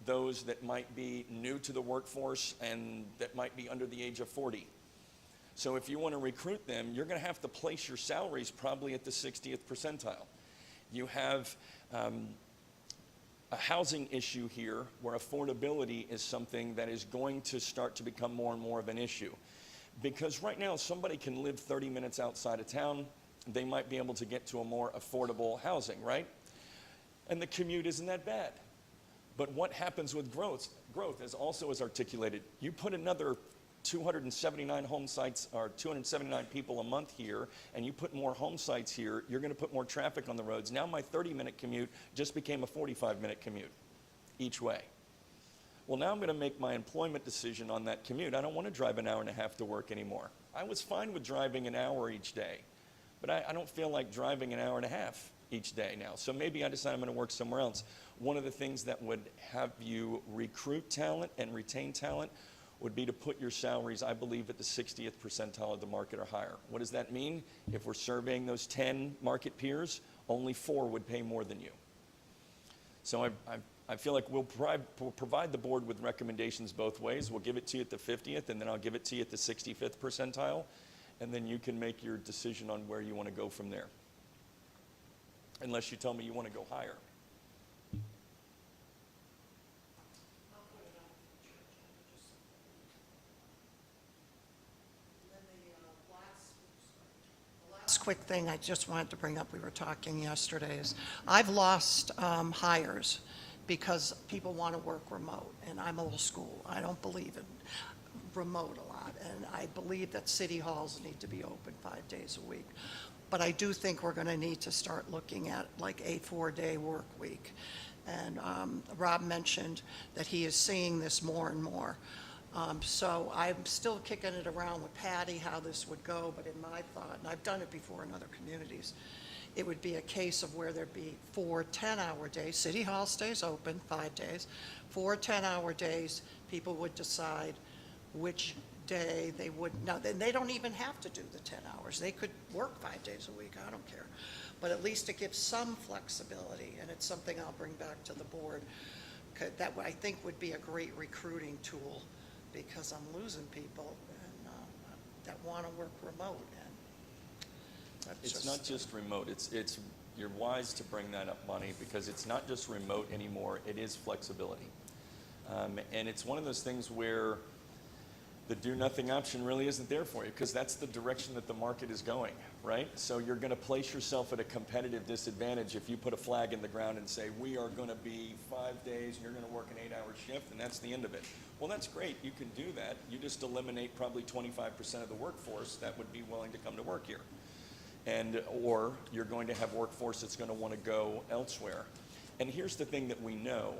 those that might be new to the workforce and that might be under the age of 40. So if you want to recruit them, you're going to have to place your salaries probably at the 60th percentile. You have a housing issue here where affordability is something that is going to start to become more and more of an issue. Because right now, somebody can live 30 minutes outside of town, they might be able to get to a more affordable housing, right? And the commute isn't that bad. But what happens with growth is also as articulated. You put another 279 home sites or 279 people a month here, and you put more home sites here, you're going to put more traffic on the roads. Now my 30-minute commute just became a 45-minute commute each way. Well, now I'm going to make my employment decision on that commute. I don't want to drive an hour and a half to work anymore. I was fine with driving an hour each day, but I don't feel like driving an hour and a half each day now. So maybe I decide I'm going to work somewhere else. One of the things that would have you recruit talent and retain talent would be to put your salaries, I believe, at the 60th percentile of the market or higher. What does that mean? If we're surveying those 10 market peers, only 4 would pay more than you. So I feel like we'll provide the board with recommendations both ways. We'll give it to you at the 50th, and then I'll give it to you at the 65th percentile, and then you can make your decision on where you want to go from there. Unless you tell me you want to go higher. Last quick thing I just wanted to bring up, we were talking yesterday, is I've lost hires because people want to work remote, and I'm old school. I don't believe in remote a lot, and I believe that city halls need to be open 5 days a week. But I do think we're going to need to start looking at like a 4-day work week. And Rob mentioned that he is seeing this more and more. So I'm still kicking it around with Patty how this would go, but in my thought, and I've done it before in other communities, it would be a case of where there'd be 4 10-hour days. City Hall stays open 5 days. 4 10-hour days, people would decide which day they would. Now, they don't even have to do the 10 hours. They could work 5 days a week. I don't care. But at least it gives some flexibility, and it's something I'll bring back to the board. That I think would be a great recruiting tool, because I'm losing people and, that want to work remote. And It's not just remote. You're wise to bring that up, Bonnie, because it's not just remote anymore. It is flexibility. And it's one of those things where the do-nothing option really isn't there for you, because that's the direction that the market is going, right? So you're going to place yourself at a competitive disadvantage if you put a flag in the ground and say, we are going to be 5 days, and you're going to work an 8-hour shift, and that's the end of it. Well, that's great. You can do that. You just eliminate probably 25% of the workforce that would be willing to come to work here. Or you're going to have workforce that's going to want to go elsewhere. And here's the thing that we know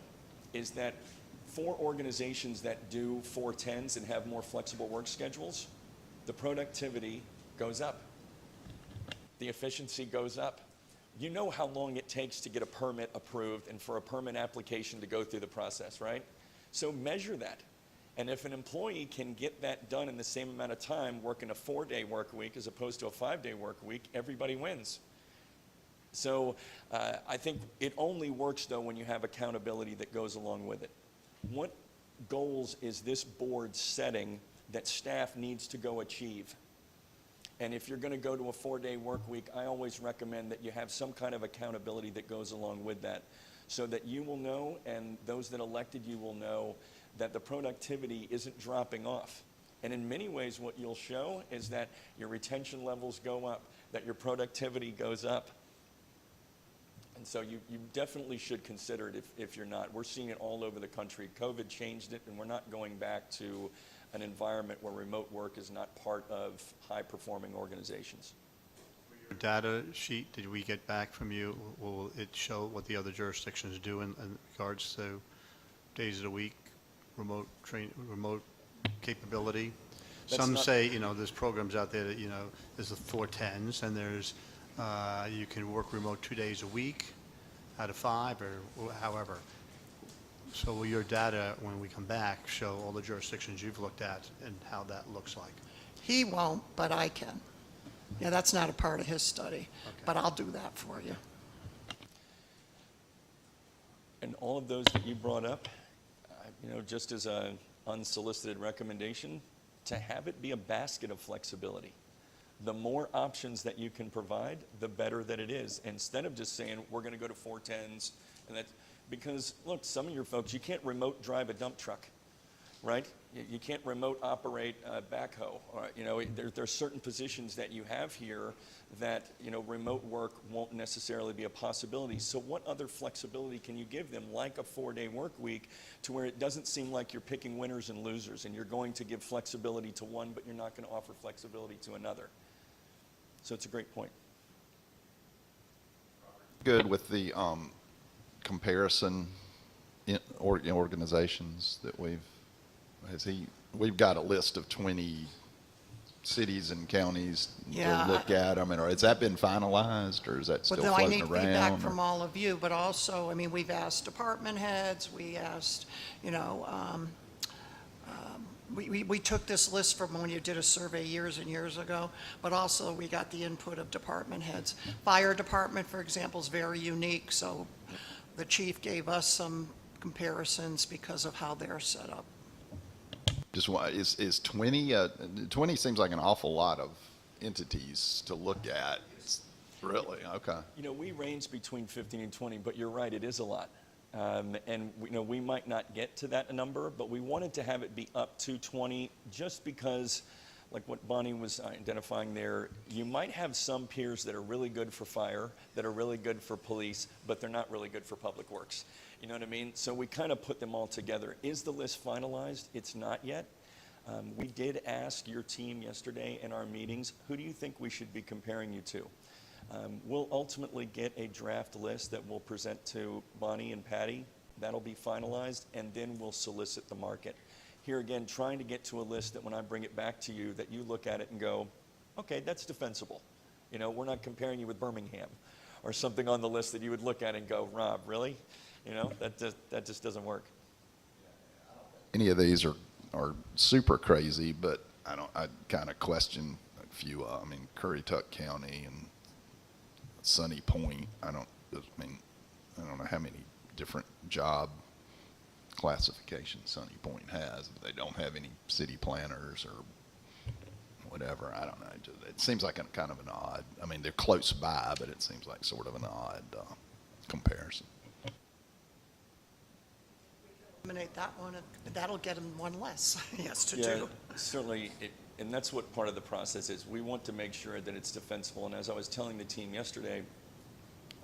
is that for organizations that do 410s and have more flexible work schedules, the productivity goes up. The efficiency goes up. You know how long it takes to get a permit approved and for a permit application to go through the process, right? So measure that. And if an employee can get that done in the same amount of time, working a 4-day work week as opposed to a 5-day work week, everybody wins. So I think it only works, though, when you have accountability that goes along with it. What goals is this board setting that staff needs to go achieve? And if you're going to go to a 4-day work week, I always recommend that you have some kind of accountability that goes along with that, so that you will know, and those that elected you will know, that the productivity isn't dropping off. And in many ways, what you'll show is that your retention levels go up, that your productivity goes up. And so you definitely should consider it if you're not. We're seeing it all over the country. COVID changed it, and we're not going back to an environment where remote work is not part of high-performing organizations. Your data sheet, did we get back from you? Will it show what the other jurisdictions do in regards to days of the week, remote capability? That's Some not- say, there's programs out there that, there's the 410s, and there's, you can work remote 2 days a week out of 5, or however. So will your data, when we come back, show all the jurisdictions you've looked at and how that looks like? he won't, but I can. Yeah, that's not a part of his study, Okay. but I'll do that for you. And all of those that you brought up, just as an unsolicited recommendation, to have it be a basket of flexibility. The more options that you can provide, the better that it is. Instead of just saying, we're going to go to 410s, and because, look, some of your folks, you can't remote drive a dump truck, right? You can't remote operate a backhoe. There's certain positions that you have here that, remote work won't necessarily be a possibility. So what other flexibility can you give them, like a 4-day work week, to where it doesn't seem like you're picking winners and losers, and you're going to give flexibility to one, but you're not going to offer flexibility to another. So it's a great point. Good with the comparison organizations that we've got a list of 20 cities and counties Yeah, to look at. I mean, has that been finalized, or is that still Well, I floating need feedback around? from all of you, but also, I mean, we've asked department heads, we asked, we took this list from when you did a survey years and years ago, but also we got the input of department heads. Fire department, for example, is very unique, so the chief gave us some comparisons because of how they're set up. Just is 20? 20 seems like an awful lot of entities to look at. Really? Okay. We range between 15 and 20, but you're right, it is a lot. And we might not get to that number, but we wanted to have it be up to 20 just because, like what Bonnie was identifying there, you might have some peers that are really good for fire, that are really good for police, but they're not really good for public works. You know what I mean? So we kind of put them all together. Is the list finalized? It's not yet. We did ask your team yesterday in our meetings, who do you think we should be comparing you to? We'll ultimately get a draft list that we'll present to Bonnie and Patty. That'll be finalized, and then we'll solicit the market. Here again, trying to get to a list that when I bring it back to you, that you look at it and go, okay, that's defensible. We're not comparing you with Birmingham or something on the list that you would look at and go, Rob, really? That just doesn't work. Any of these are super crazy, but I kind of question a few. I mean, Currituck County and Sunny Point. I don't know how many different job classifications Sunny Point has. They don't have any city planners or whatever. I don't know. It seems like kind of an odd. I mean, they're close by, but it seems like sort of an odd comparison. Eliminate that one, and that'll get him one less he has to Yeah, do. certainly, and that's what part of the process is. We want to make sure that it's defensible, and as I was telling the team yesterday,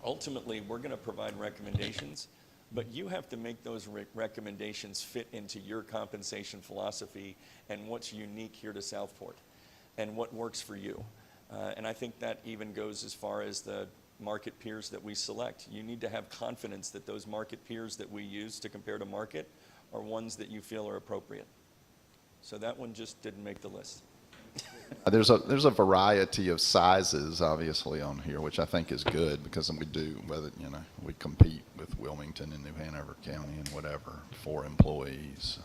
ultimately, we're going to provide recommendations, but you have to make those recommendations fit into your compensation philosophy and what's unique here to Southport and what works for you. And I think that even goes as far as the market peers that we select. You need to have confidence that those market peers that we use to compare to market are ones that you feel are appropriate. So that one just didn't make the list. There's a variety of sizes, obviously, on here, which I think is good because we compete with Wilmington and New Hanover County and whatever for employees.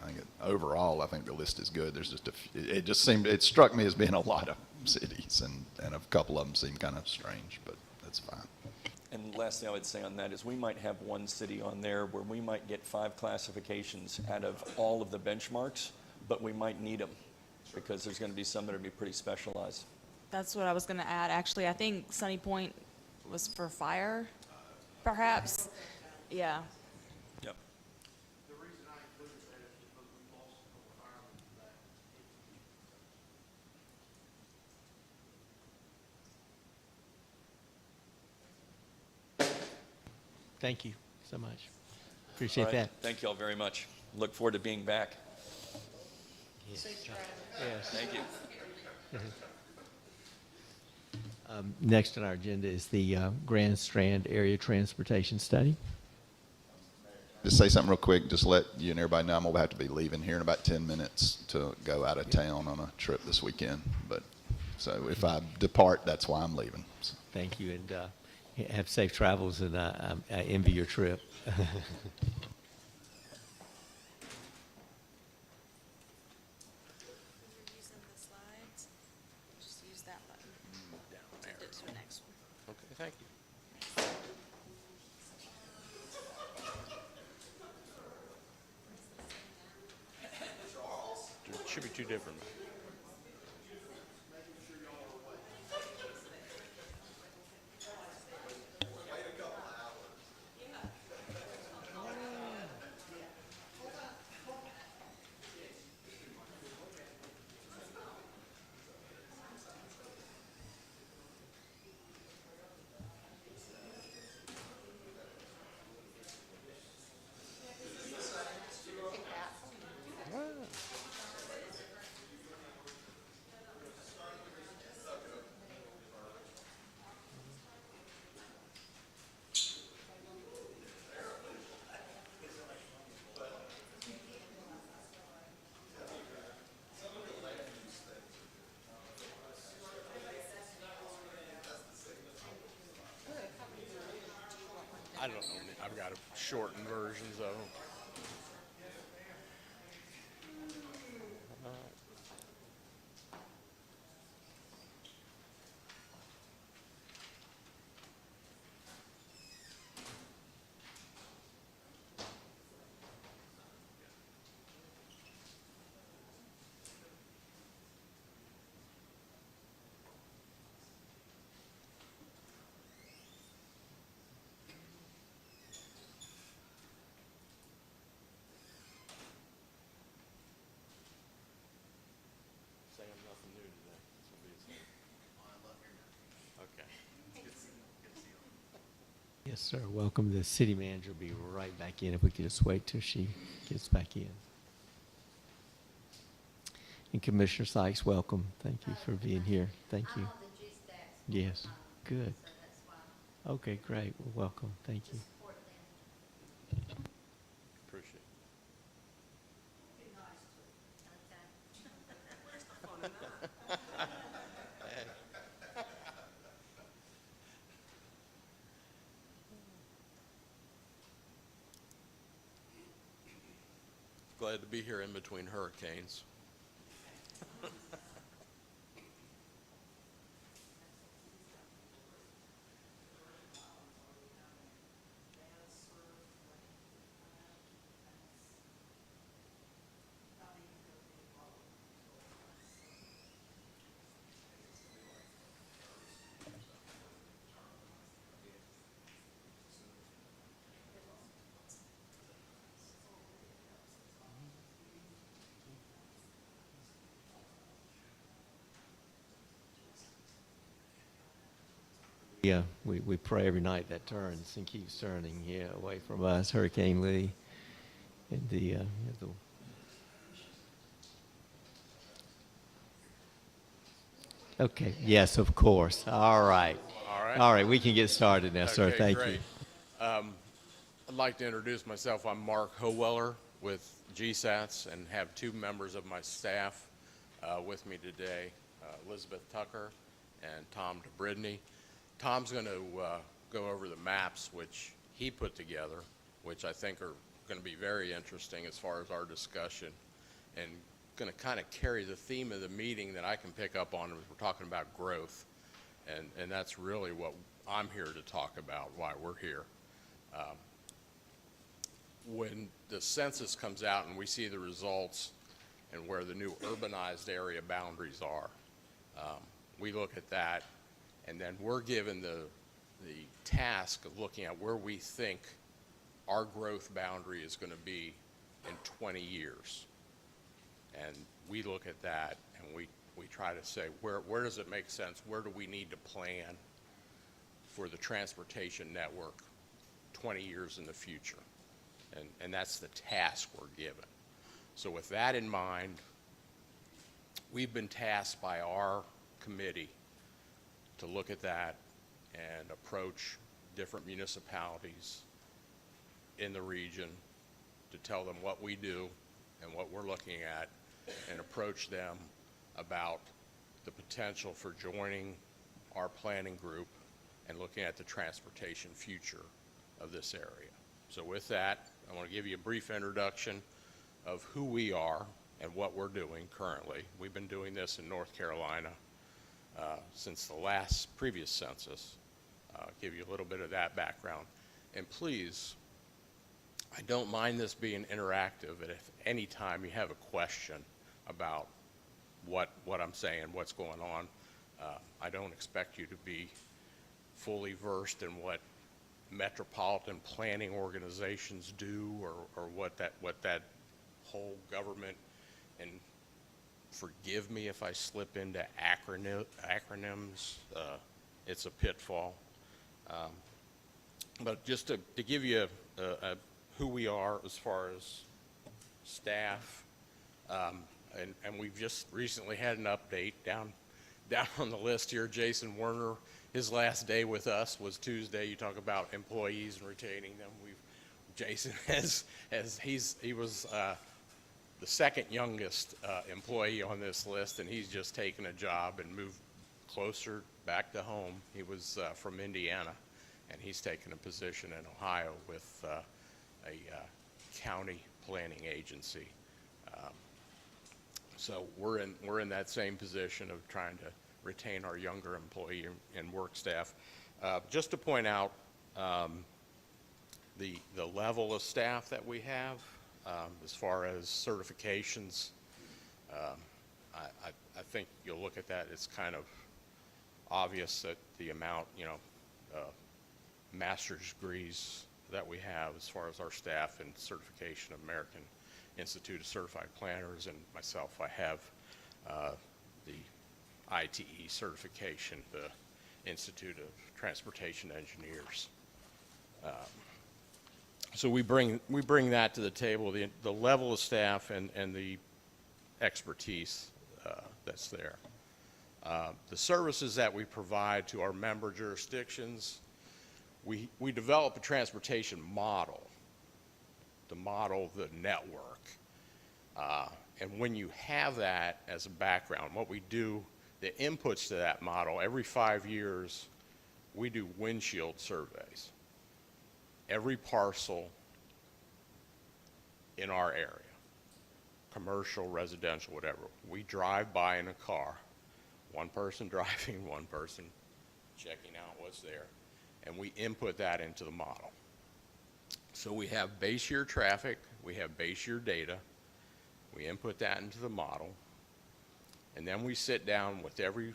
I think overall, I think the list is good. There's just it struck me as being a lot of cities, and a couple of them seem kind of strange, but that's fine. And last thing I would say on that is we might have one city on there where we might get 5 classifications out of all of the benchmarks, but we might need them because there's going to be some that are going to be pretty specialized. That's what I was going to add. Actually, I think Sunny Point was for fire, perhaps. Yeah. Yep. The reason I included that is because we lost a couple firemen to that. Thank you so much. All Appreciate right. that. Thank you all very much. Look forward to being back. Yes. Thank you. Next on our agenda is the Grand Strand Area Transportation Study. Just say something real quick, just let you and everybody know I'm going to have to be leaving here in about 10 minutes to go out of town on a trip this weekend. So if I depart, that's why I'm leaving. So. Thank you, and have safe travels, and I envy your trip. Using the slides, just use that button. Send it to the next one. Okay, thank you. Should be two different. I don't know. I've got shortened versions of them. Saying nothing new today. That's what we said. Okay. Yes, sir. Welcome. The city manager will be right back in if we could just wait till she gets back in. And Commissioner Sykes, welcome. Thank you for being here. Thank you. Yes. Good. Okay, great. Well, welcome. Thank you. Appreciate it. Glad to be here in between hurricanes. Yeah, we pray every night that turns and keeps turning, yeah, away from us. Hurricane Lee and the okay, yes, of course. All right. All right. All right, we can get started now, sir. Okay, Thank great. you. I'd like to introduce myself. I'm Mark Howeller with GSATS and have two members of my staff with me today, Elizabeth Tucker and Tom DeBridney. Tom's going to go over the maps which he put together, which I think are going to be very interesting as far as our discussion, and going to kind of carry the theme of the meeting that I can pick up on as we're talking about growth. And that's really what I'm here to talk about, why we're here. When the census comes out and we see the results and where the new urbanized area boundaries are, we look at that, and then we're given the task of looking at where we think our growth boundary is going to be in 20 years. And we look at that and we try to say, where does it make sense? Where do we need to plan for the transportation network 20 years in the future? And that's the task we're given. So with that in mind, we've been tasked by our committee to look at that and approach different municipalities in the region to tell them what we do and what we're looking at, and approach them about the potential for joining our planning group and looking at the transportation future of this area. So with that, I want to give you a brief introduction of who we are and what we're doing currently. We've been doing this in North Carolina since the previous census. Give you a little bit of that background. And please, I don't mind this being interactive, and if any time you have a question about what I'm saying, what's going on. I don't expect you to be fully versed in what metropolitan planning organizations do, or what that whole government, and forgive me if I slip into acronyms, it's a pitfall. But just to give you who we are as far as staff, and we've just recently had an update down on the list here. Jason Werner, his last day with us was Tuesday. You talk about employees and retaining them. Jason he was the second youngest employee on this list, and he's just taken a job and moved closer back to home. He was from Indiana, and he's taken a position in Ohio with a county planning agency. So we're in that same position of trying to retain our younger employee and work staff. Just to point out the level of staff that we have, as far as certifications, I think you'll look at that, it's kind of obvious that the amount, master's degrees that we have as far as our staff and certification of American Institute of Certified Planners, and myself, I have the ITE certification, the Institute of Transportation Engineers. So we bring that to the table, the level of staff and the expertise that's there. The services that we provide to our member jurisdictions, we develop a transportation model to model the network. And when you have that as a background, what we do, the inputs to that model, every 5 years, we do windshield surveys. Every parcel in our area, commercial, residential, whatever, we drive by in a car, one person driving, one person checking out what's there, and we input that into the model. So we have base year traffic, we have base year data, we input that into the model, and then we sit down with every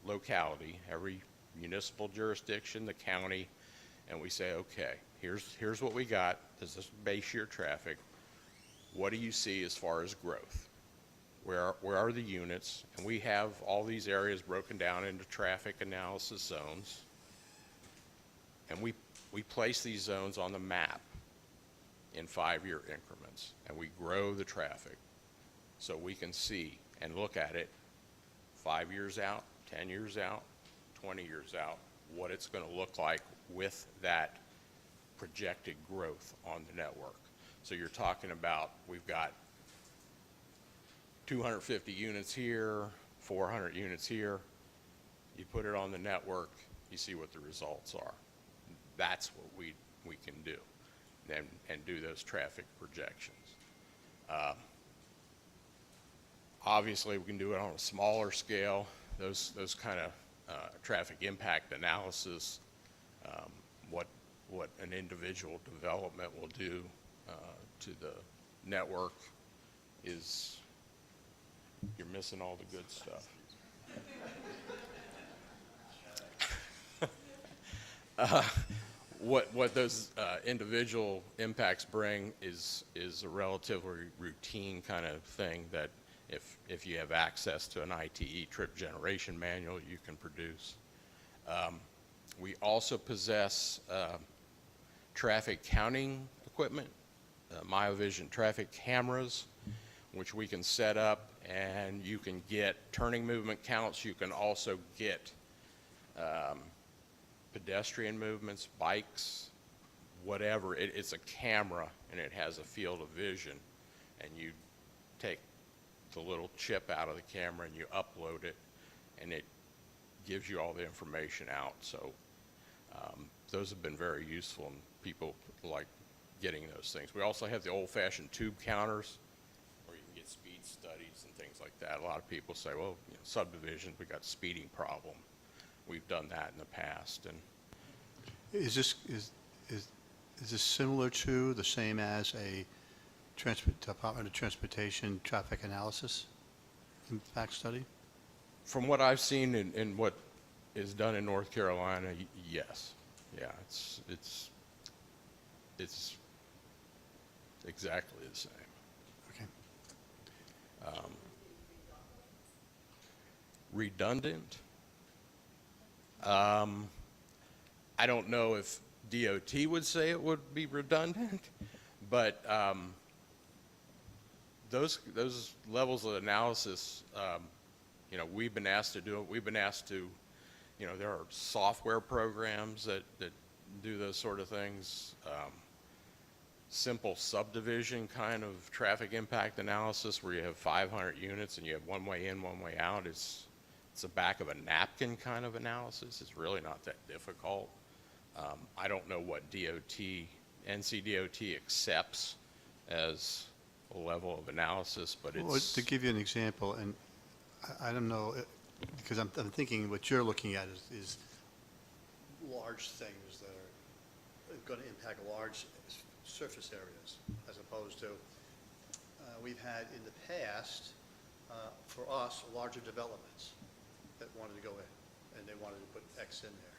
locality, every municipal jurisdiction, the county, and we say, okay, here's what we got. This is base year traffic. What do you see as far as growth? Where are the units? And we have all these areas broken down into traffic analysis zones. And we place these zones on the map in 5-year increments. And we grow the traffic so we can see and look at it 5 years out, 10 years out, 20 years out, what it's going to look like with that projected growth on the network. So you're talking about, we've got 250 units here, 400 units here. You put it on the network, you see what the results are. That's what we can do, and do those traffic projections. Obviously, we can do it on a smaller scale. Those kind of traffic impact analysis, what an individual development will do to the network is, you're missing all the good stuff. What those individual impacts bring is a relatively routine kind of thing that if you have access to an ITE trip generation manual, you can produce. We also possess traffic counting equipment, MyoVision traffic cameras, which we can set up, and you can get turning movement counts. You can also get pedestrian movements, bikes, whatever. It's a camera, and it has a field of vision, and you take the little chip out of the camera and you upload it, and it gives you all the information out. So those have been very useful, and people like getting those things. We also have the old-fashioned tube counters where you can get speed studies and things like that. A lot of people say, well, subdivisions, we got speeding problem. We've done that in the past. And Is this similar to, the same as a Department of Transportation traffic analysis impact study? From what I've seen in what is done in North Carolina, yes. Yeah, it's exactly the same. Okay. Redundant? I don't know if DOT would say it would be redundant, but those levels of analysis, we've been asked to do it. We've been asked to, there are software programs that do those sort of things. Simple subdivision kind of traffic impact analysis where you have 500 units and you have one way in, one way out. It's the back of a napkin kind of analysis. It's really not that difficult. I don't know what NCDOT accepts as a level of analysis, but it's... Well, to give you an example, and I don't know, because I'm thinking what you're looking at is large things that are going to impact large surface areas, as opposed to, we've had in the past, for us, larger developments that wanted to go in, and they wanted to put X in there.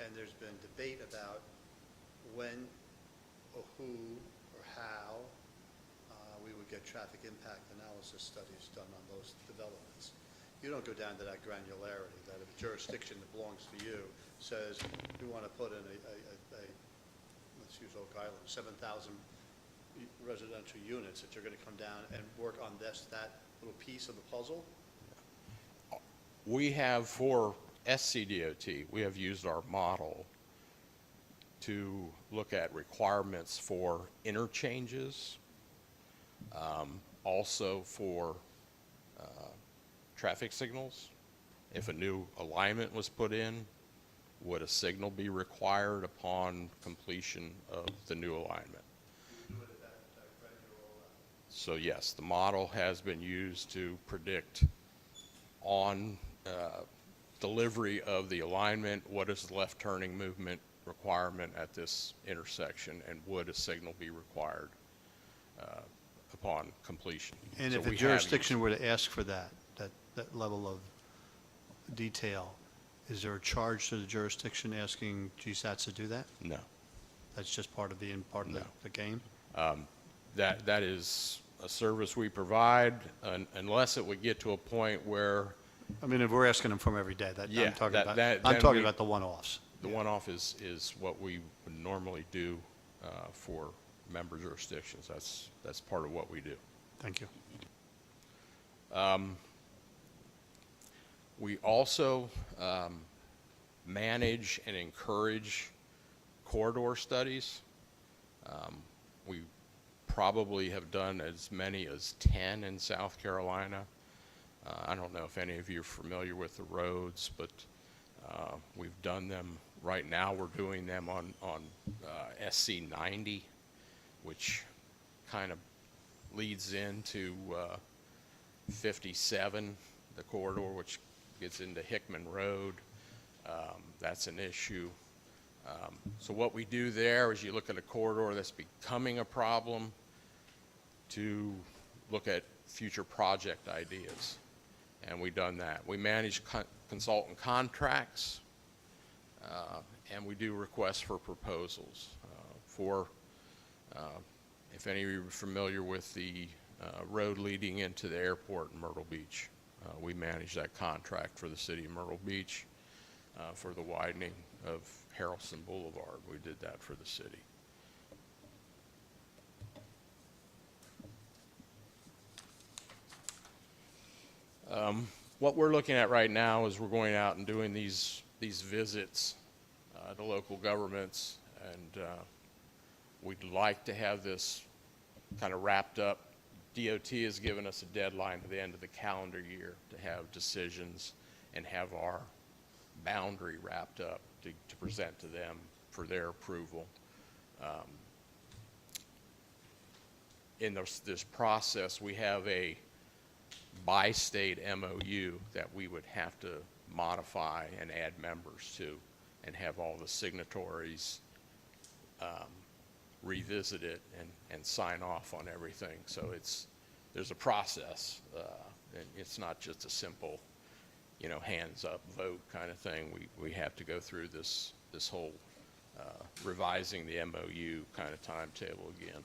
And there's been debate about when or who or how we would get traffic impact analysis studies done on those developments. You don't go down to that granularity, that if a jurisdiction that belongs to you says, we want to put in let's use Oak Island, 7,000 residential units, that you're going to come down and work on that little piece of the puzzle? We have, for SCDOT, we have used our model to look at requirements for interchanges, also for traffic signals. If a new alignment was put in, would a signal be required upon completion of the new alignment? So yes, the model has been used to predict on delivery of the alignment, what is the left turning movement requirement at this intersection, and would a signal be required upon completion? And So if a we have jurisdiction were to ask for that level of detail, is there a charge to the jurisdiction asking GSATs to do that? No. That's just part of the No. the game? That is a service we provide, unless it would get to a point where I mean, if we're asking them from every day, Yeah, I'm talking that- about, that- I'm then talking we- about the one-offs. the one-off is what we would normally do for member jurisdictions. That's part of what we do. Thank you. We also manage and encourage corridor studies. We probably have done as many as 10 in South Carolina. I don't know if any of you are familiar with the roads, but we've done them. Right now we're doing them on SC 90, which kind of leads into 57, the corridor, which gets into Hickman Road. That's an issue. So what we do there is you look at a corridor that's becoming a problem to look at future project ideas. And we've done that. We manage consultant contracts, and we do requests for proposals if any of you are familiar with the road leading into the airport in Myrtle Beach. We manage that contract for the city of Myrtle Beach for the widening of Harrelson Boulevard. We did that for the city. What we're looking at right now is we're going out and doing these visits to local governments, and we'd like to have this kind of wrapped up. DOT has given us a deadline to the end of the calendar year to have decisions and have our boundary wrapped up to present to them for their approval. In this process, we have a bi-state MOU that we would have to modify and add members to and have all the signatories revisit it and sign off on everything. So there's a process, and it's not just a simple, hands up vote kind of thing. We have to go through this whole revising the MOU kind of timetable again.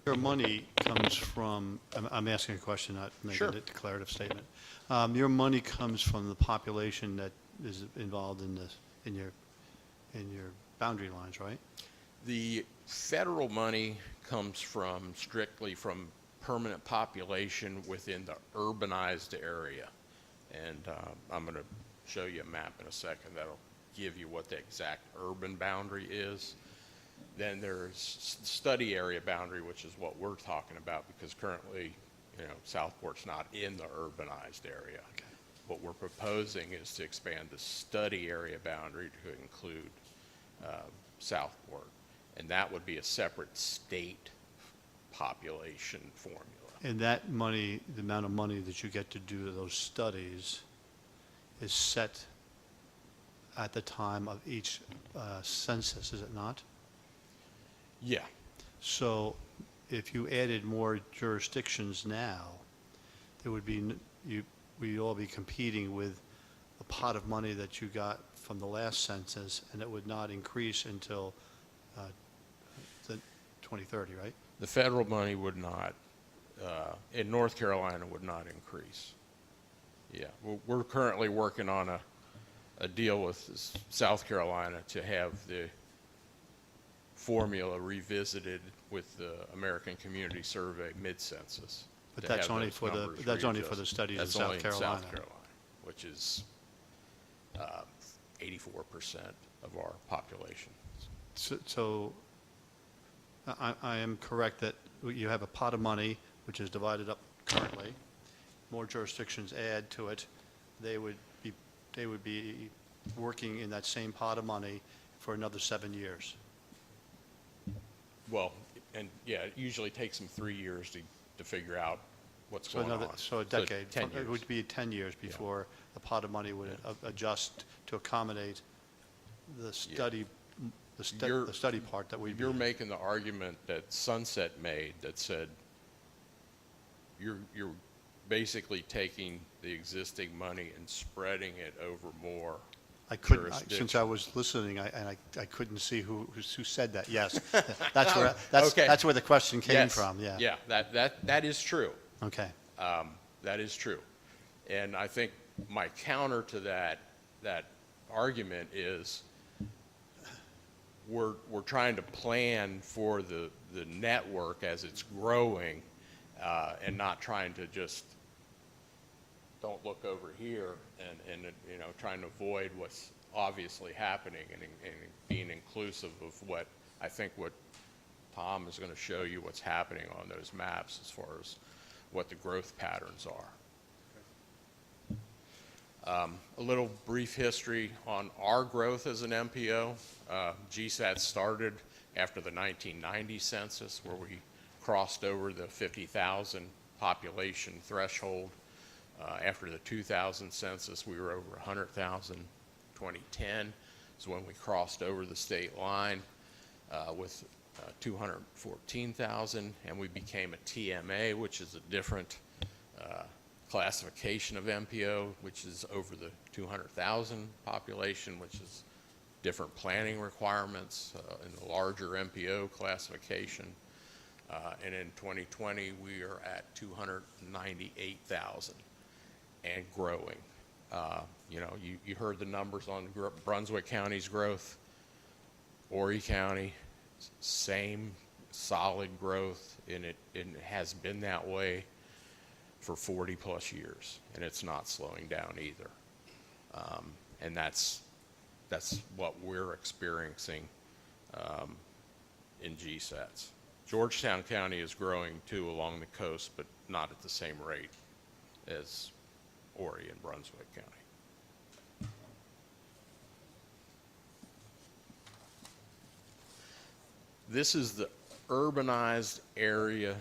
Your money comes from, I'm asking a question, not making Sure. a declarative statement. Your money comes from the population that is involved in this, in your boundary lines, right? The federal money comes strictly from permanent population within the urbanized area. And I'm going to show you a map in a second that'll give you what the exact urban boundary is. Then there's study area boundary, which is what we're talking about, because currently, Southport's not in the urbanized area. Okay. What we're proposing is to expand the study area boundary to include Southport, and that would be a separate state population formula. And that money, the amount of money that you get to do those studies is set at the time of each census, is it not? Yeah, So if you added more jurisdictions now, there would be, we'd all be competing with a pot of money that you got from the last census, and it would not increase until the 2030, right? the federal money would not, in North Carolina, would not increase. Yeah, we're currently working on a deal with South Carolina to have the formula revisited with the American Community Survey mid-census. But to that's have only those for the, numbers that's only for the readjusted. studies in That's South only in Carolina. South Carolina, which is 84% of our population. So I am correct that you have a pot of money, which is divided up currently. More jurisdictions add to it. They would be working in that same pot of money for another 7 years. Well, and yeah, it usually takes them 3 years to figure out what's So going another, on. so a decade. 10 It years. would be 10 years Yeah. before the pot of money would adjust to accommodate the study, You're- the study part that we'd be. You're making the argument that Sunset made that said you're basically taking the existing money and spreading it over more I couldn't, since jurisdiction. I was listening, I couldn't see who said that, yes. That's Okay. where the question came Yes. from, yeah. Yeah, that is true. Okay, That is true. And I think my counter to that argument is we're trying to plan for the network as it's growing, and not trying to just don't look over here and trying to avoid what's obviously happening and being inclusive of what I think what Tom is going to show you what's happening on those maps as far as what the growth patterns are. A little brief history on our growth as an MPO. GSAT started after the 1990 census, where we crossed over the 50,000 population threshold. After the 2000 census, we were over 100,000. 2010 is when we crossed over the state line with 214,000, and we became a TMA, which is a different classification of MPO, which is over the 200,000 population, which is different planning requirements in the larger MPO classification. And in 2020, we are at 298,000 and growing. You heard the numbers on Brunswick County's growth. Horry County, same solid growth, and it has been that way for 40 plus years, and it's not slowing down either. And that's what we're experiencing in GSATs. Georgetown County is growing too along the coast, but not at the same rate as Horry and Brunswick County. This is the urbanized area.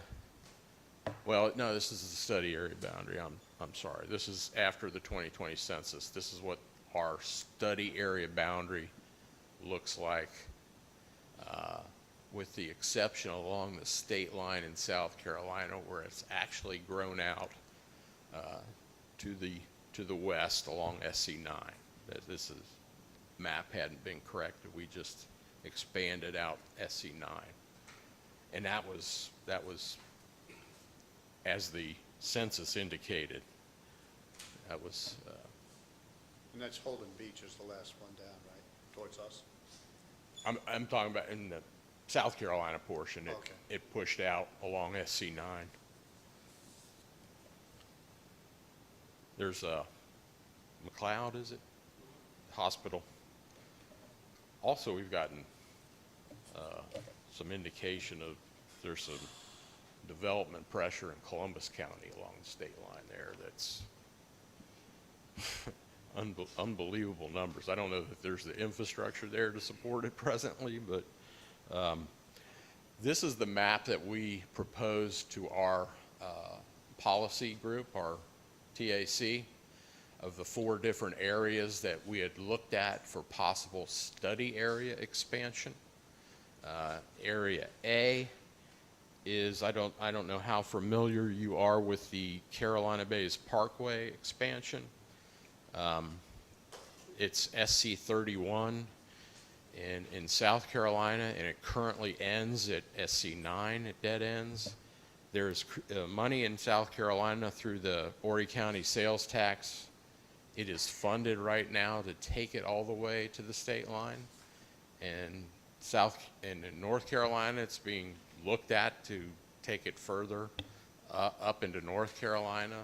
Well, no, this is the study area boundary. I'm sorry. This is after the 2020 census. This is what our study area boundary looks like, with the exception along the state line in South Carolina, where it's actually grown out to the west along SC9. This map hadn't been corrected. We just expanded out SC9, and that was as the census indicated. That was. And that's Holden Beach is the last one down, right, towards us? I'm talking about in the South Carolina portion. Okay. It pushed out along SC9. There's a McLeod, is it? Hospital. Also, we've gotten some indication of there's some development pressure in Columbus County along the state line there that's unbelievable numbers. I don't know if there's the infrastructure there to support it presently, but this is the map that we proposed to our policy group, our TAC, of the 4 different areas that we had looked at for possible study area expansion. Area A is, I don't know how familiar you are with the Carolina Bays Parkway expansion. It's SC 31 in South Carolina, and it currently ends at SC 9. It dead ends. There's money in South Carolina through the Horry County sales tax. It is funded right now to take it all the way to the state line. And in North Carolina, it's being looked at to take it further up into North Carolina.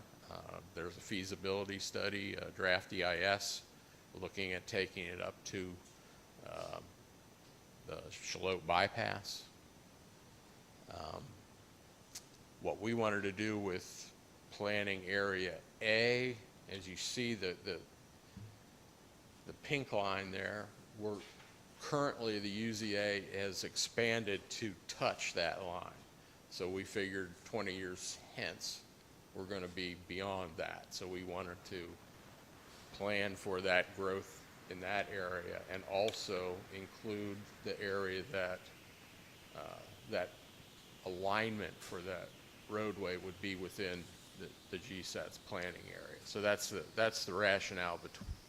There's a feasibility study, draft EIS, looking at taking it up to the Shallotte bypass. What we wanted to do with planning area A, as you see the pink line there, we're currently the UZA has expanded to touch that line. So we figured 20 years hence, we're going to be beyond that. So we wanted to plan for that growth in that area and also include the area that that alignment for that roadway would be within the GSAT's planning area. So that's the rationale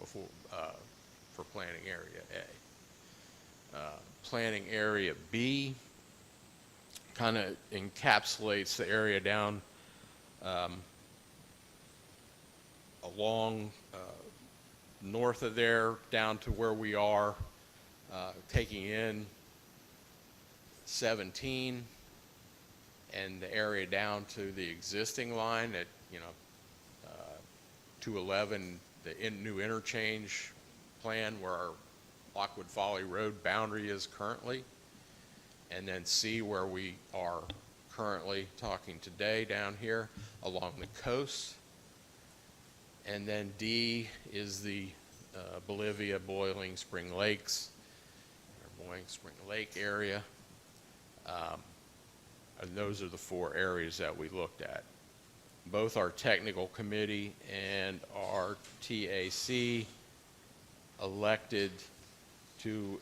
for planning area A. Planning area B kind of encapsulates the area down along north of there down to where we are, taking in 17 and the area down to the existing line at 211, the new interchange plan where our Lockwood Folly Road boundary is currently, and then C where we are currently talking today down here along the coast. And then D is the Bolivia, Boiling, Spring Lakes, or Boiling Spring Lake area. And those are the 4 areas that we looked at. Both our technical committee and our TAC elected to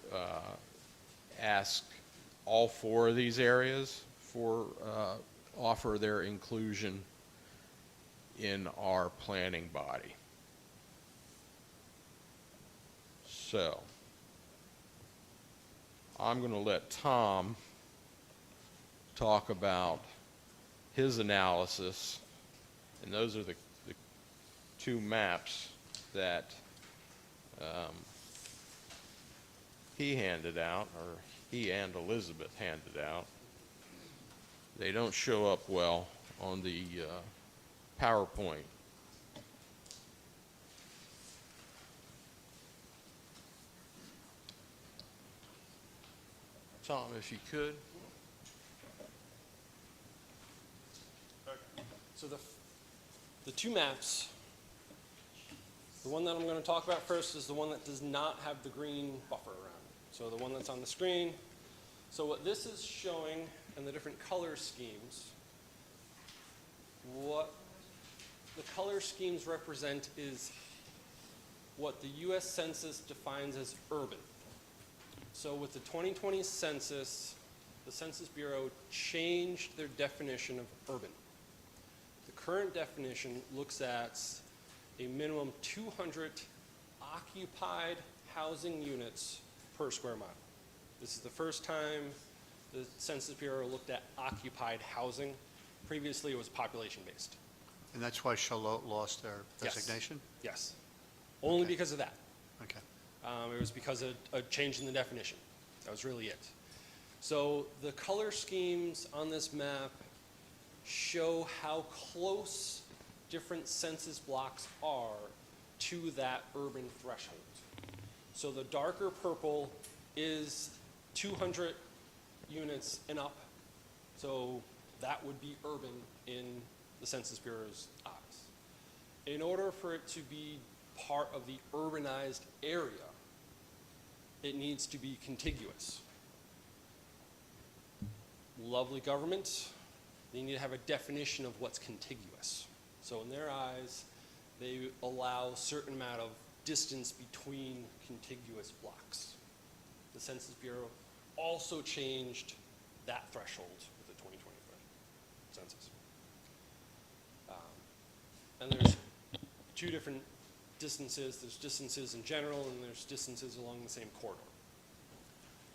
ask all 4 of these areas for offer their inclusion in our planning body. So I'm going to let Tom talk about his analysis, and those are the 2 maps that he handed out, or he and Elizabeth handed out. They don't show up well on the PowerPoint. Tom, if you could. So the 2 maps, the one that I'm going to talk about first is the one that does not have the green buffer around it. So the one that's on the screen. So what this is showing in the different color schemes, what the color schemes represent is what the U.S. Census defines as urban. So with the 2020 census, the Census Bureau changed their definition of urban. The current definition looks at a minimum 200 occupied housing units per square mile. This is the first time the Census Bureau looked at occupied housing. Previously, it was population-based. And that's why Charlotte lost their Yes. designation? Yes. Only Okay. because of that. Okay. It was because of a change in the definition. That was really it. So the color schemes on this map show how close different census blocks are to that urban threshold. So the darker purple is 200 units and up. So that would be urban in the Census Bureau's eyes. In order for it to be part of the urbanized area, it needs to be contiguous. Lovely government, they need to have a definition of what's contiguous. So in their eyes, they allow a certain amount of distance between contiguous blocks. The Census Bureau also changed that threshold with the 2023 census. And there's two different distances. There's distances in general, and there's distances along the same corridor.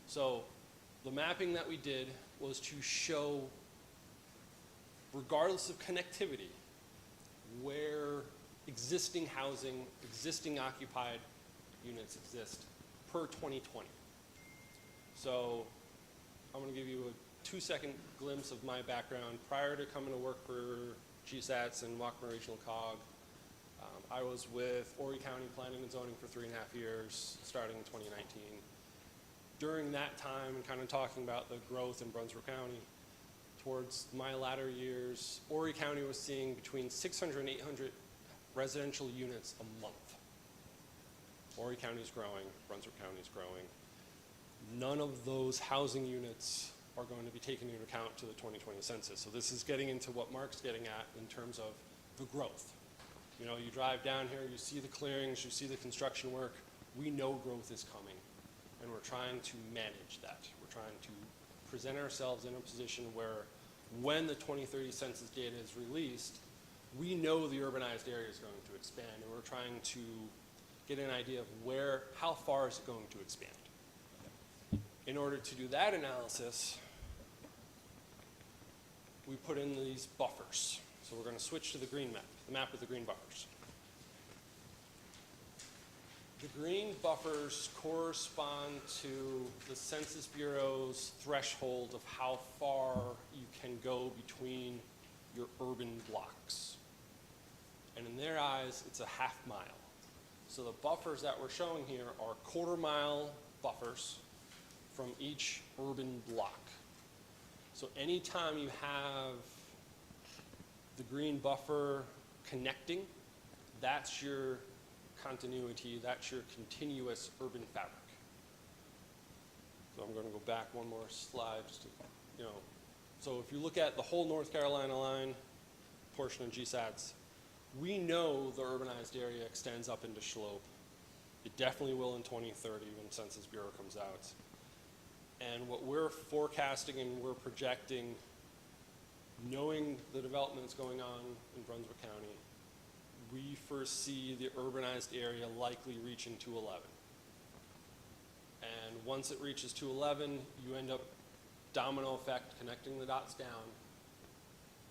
So the mapping that we did was to show, regardless of connectivity, where existing housing, existing occupied units exist per 2020. So I'm going to give you a 2-second glimpse of my background. Prior to coming to work for GSATS and Waukema Regional COG, I was with Horry County Planning and Zoning for 3.5 years, starting in 2019. During that time, and kind of talking about the growth in Brunswick County, towards my latter years, Horry County was seeing between 600 and 800 residential units a month. Horry County is growing, Brunswick County is growing. None of those housing units are going to be taken into account to the 2020 census. So this is getting into what Mark's getting at in terms of the growth. You know, you drive down here, you see the clearings, you see the construction work. We know growth is coming, and we're trying to manage that. We're trying to present ourselves in a position where when the 2030 census data is released, we know the urbanized area is going to expand, and we're trying to get an idea of how far is it going to expand. In order to do that analysis, we put in these buffers. So we're going to switch to the green map, the map with the green buffers. The green buffers correspond to the Census Bureau's threshold of how far you can go between your urban blocks. And in their eyes, it's a half mile. So the buffers that we're showing here are 1/4 mile buffers from each urban block. So anytime you have the green buffer connecting, that's your continuity, that's your continuous urban fabric. So I'm going to go back one more slide just to, so if you look at the whole North Carolina line, portion of GSATS, we know the urbanized area extends up into Shlope. It definitely will in 2030 when Census Bureau comes out. And what we're forecasting and we're projecting, knowing the development that's going on in Brunswick County, we foresee the urbanized area likely reaching 211. And once it reaches 211, you end up domino effect connecting the dots down.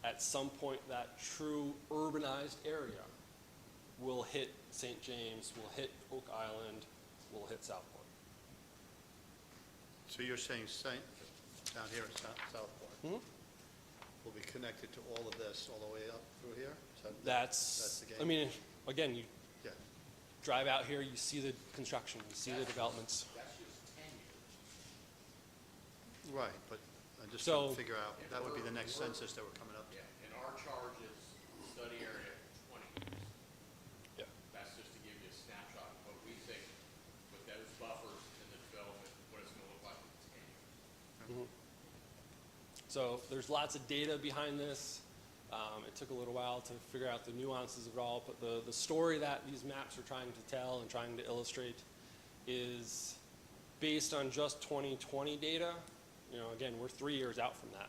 At some point, that true urbanized area will hit St. James, will hit Oak Island, will hit Southport. So you're saying down here in Southport will be connected to all of this all the way up through here? That's the game? I mean, again, you Yeah. drive out here, you see the construction, you see the developments. That's just 10 years. Right, but I'm just So- trying to figure out, that would be the next census that we're coming up to. Yeah, and our charge is study area 20 years. Yeah. That's just to give you a snapshot of what we think with those buffers in the development, what it's gonna look like in 10 years. So there's lots of data behind this. It took a little while to figure out the nuances of it all, but the story that these maps are trying to tell and trying to illustrate is based on just 2020 data, again, we're 3 years out from that.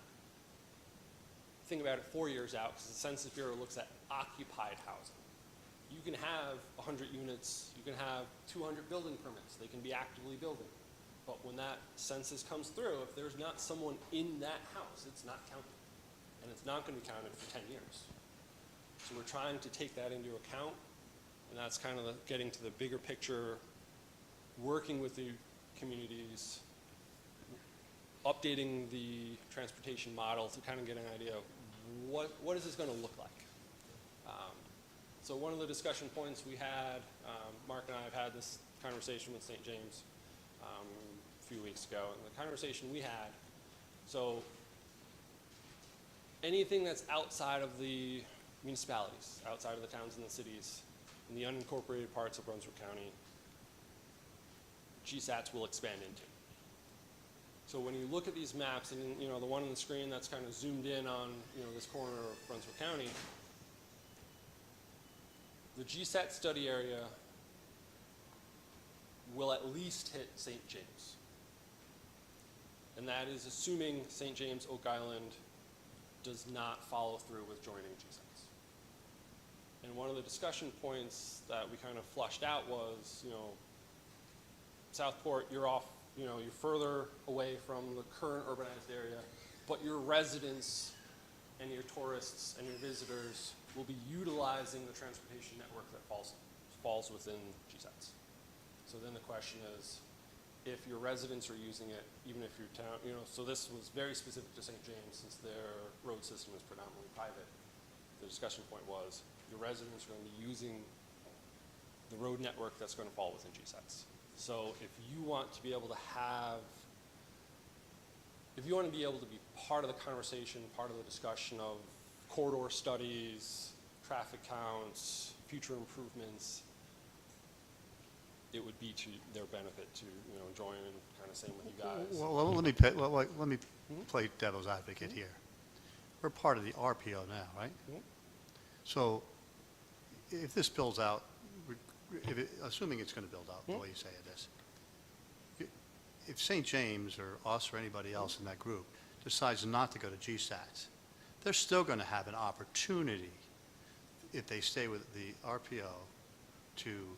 Think about it 4 years out, because the Census Bureau looks at occupied housing. You can have 100 units, you can have 200 building permits, they can be actively building. But when that census comes through, if there's not someone in that house, it's not counted. And it's not going to be counted for 10 years. So we're trying to take that into account, and that's kind of getting to the bigger picture, working with the communities, updating the transportation model to kind of get an idea of what is this going to look like. So one of the discussion points we had, Mark and I have had this conversation with St. James a few weeks ago, and the conversation we had, so anything that's outside of the municipalities, outside of the towns and the cities, in the unincorporated parts of Brunswick County, GSATs will expand into. So when you look at these maps, and the one on the screen that's kind of zoomed in on this corner of Brunswick County, the GSAT study area will at least hit St. James. And that is assuming St. James, Oak Island does not follow through with joining GSATs. And one of the discussion points that we kind of flushed out was, Southport, you're off, you're further away from the current urbanized area, but your residents and your tourists and your visitors will be utilizing the transportation network that falls within GSATs. So then the question is, if your residents are using it, even if your town, so this was very specific to St. James since their road system is predominantly private. The discussion point was, your residents are going to be using the road network that's going to fall within GSATs. So if you want to be able to be part of the conversation, part of the discussion of corridor studies, traffic counts, future improvements, it would be to their benefit to join and kind of same with you guys. Well, let me play devil's advocate here. We're part of the RPO now, right? So if this builds out, assuming it's going to build out the way you say it is, if St. James or us or anybody else in that group decides not to go to GSATs, they're still going to have an opportunity, if they stay with the RPO, to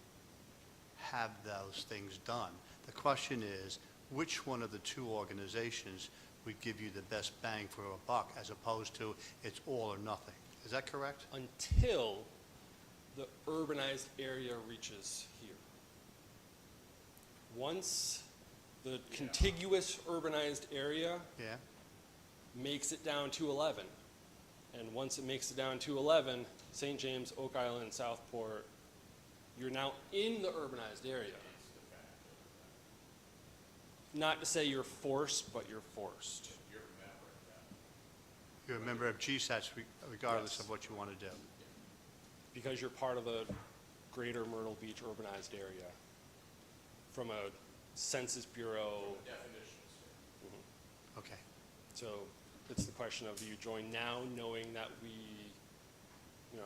have those things done. The question is, which one of the two organizations would give you the best bang for a buck, as opposed to it's all or nothing? Is that correct? Until the urbanized area reaches here. Once the contiguous urbanized area Yeah. makes it down to 11, and once it makes it down to 11, St. James, Oak Island, Southport, you're now in the urbanized area. Not to say you're forced, but you're forced. You're a member of GSATs regardless Yes. of what you want to do. Because you're part of the greater Myrtle Beach urbanized area from a Census Bureau. Okay. So it's the question of, do you join now knowing that we, And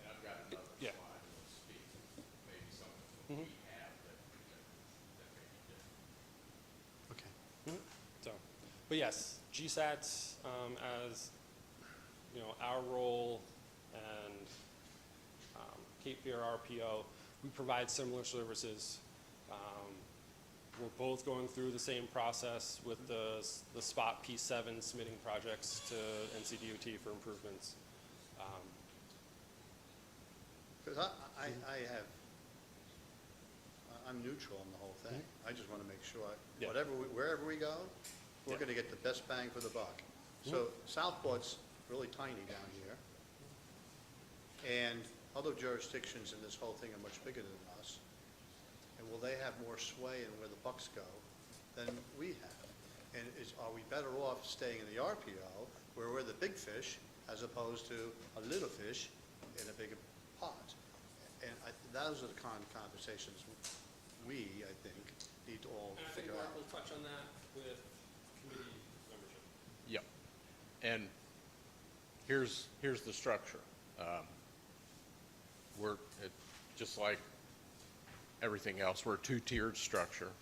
I've got another Yeah. slide that speaks to maybe some of what we have that may be different. Okay. So, but yes, GSATs as our role and Cape Fear RPO, we provide similar services. We're both going through the same process with the SPOT P7 submitting projects to NCDOT for improvements. Because I'm neutral on the whole thing. I just want to make sure, Yeah. wherever we go, we're Yeah. going to get the best bang for the buck. So Southport's really tiny down here. And other jurisdictions in this whole thing are much bigger than us. And will they have more sway in where the bucks go than we have? And are we better off staying in the RPO, where we're the big fish, as opposed to a little fish in a bigger pot? And those are the conversations we, I think, need to all And I think figure Mark out. will touch on that with committee membership. Yep. And here's the structure. Just like everything else, we're a two-tiered structure.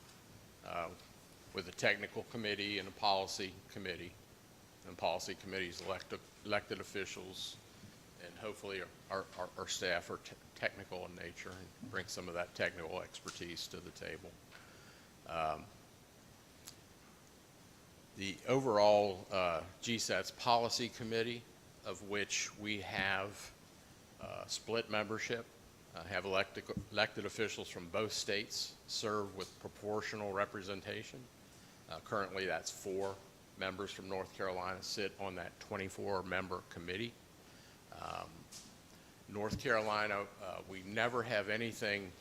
with a technical committee and a policy committee. And policy committees elected officials, and hopefully our staff are technical in nature and bring some of that technical expertise to the table. The overall GSAT's policy committee, of which we have split membership, have elected officials from both states serve with proportional representation. Currently, that's 4 members from North Carolina sit on that 24-member committee. North Carolina, we never have anything,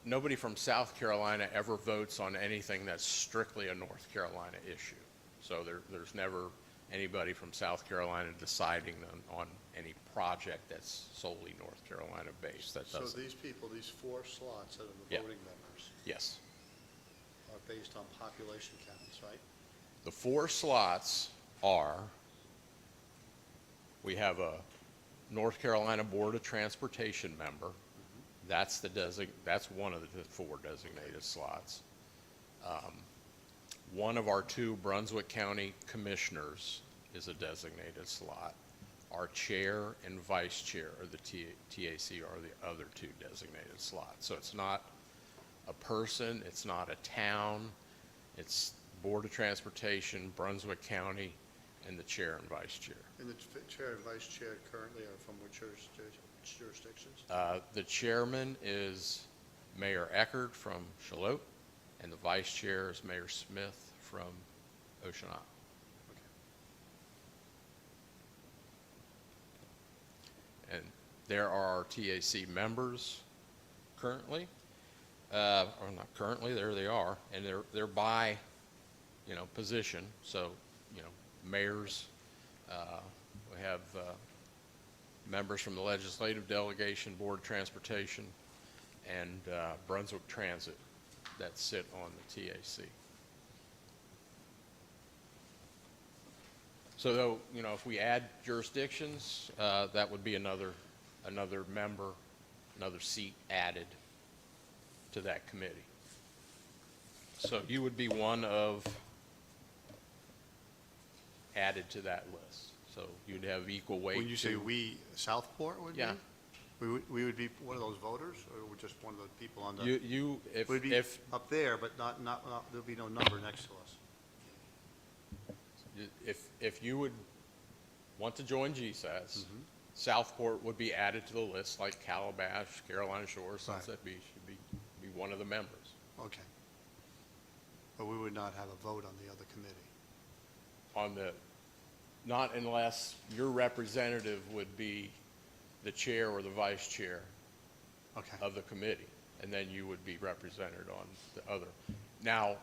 nobody from South Carolina ever votes on anything that's strictly a North Carolina issue. So there's never anybody from South Carolina deciding on any project that's solely North Carolina based. That So doesn't. these people, these 4 slots that are the Yeah. voting members Yes. are based on population counts, right? The 4 slots are, we have a North Carolina Board of Transportation member. That's that's one of the 4 designated slots. One of our 2 Brunswick County commissioners is a designated slot. Our chair and vice chair of the TAC are the other 2 designated slots. So it's not a person, it's not a town, it's Board of Transportation, Brunswick County, and the chair and vice chair. And the chair and vice chair currently are from which jurisdictions? The chairman is Mayor Eckert from Charlotte, and the vice chair is Mayor Smith from Ocean Isle. And there are TAC members currently, or not currently, there they are, and they're by, position. So, mayors, we have members from the legislative delegation, Board of Transportation, and Brunswick Transit that sit on the TAC. So though, if we add jurisdictions, that would be another member, another seat added to that committee. So you would be one of added to that list. So you'd have equal weight. When you say we, Southport would be? Yeah. We would be one of those voters, or we're just one of the people on the? If We'd be up there, but not, there'll be no number next to us. If you would want to join GSAS, Southport would be added to the list, like Calabash, Carolina Shores, Sunset Beach would be one of the members. Okay. But we would not have a vote on the other committee? Not unless your representative would be the chair or the vice chair Okay. of the committee, and then you would be represented on the other. Now,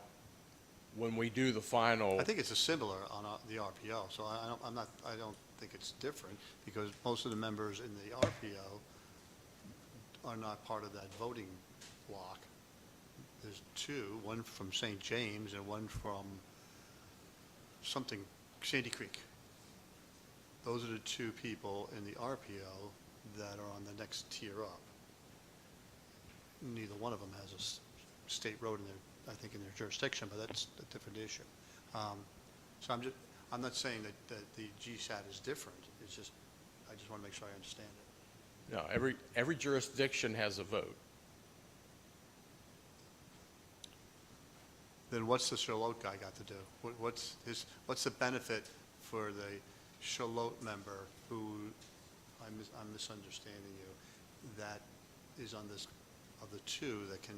when we do the final. I think it's a similar on the RPO, so I don't think it's different, because most of the members in the RPO are not part of that voting block. There's 2, one from St. James and one from Sandy Creek. Those are the 2 people in the RPO that are on the next tier up. Neither one of them has a state road in their, I think, in their jurisdiction, but that's a different issue. So I'm not saying that the GSAT is different. It's just, I just want to make sure I understand it. No, every jurisdiction has a vote. Then what's the Charlotte guy got to do? What's the benefit for the Charlotte member who, I'm misunderstanding you, that is on this, of the 2 that can,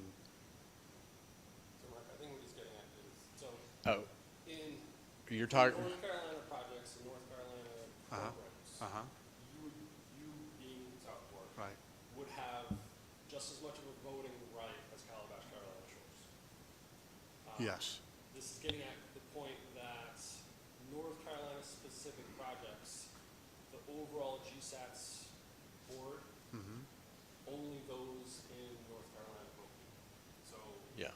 So Mark, I think what he's getting at is, so Oh, in you're talking. North Carolina projects and North Carolina programs, you being Southport, right. would have just as much of a voting right as Calabash, Carolina Shores. Yes. This is getting at the point that North Carolina-specific projects, the overall GSAT's board, only those in North Carolina vote. So Yeah.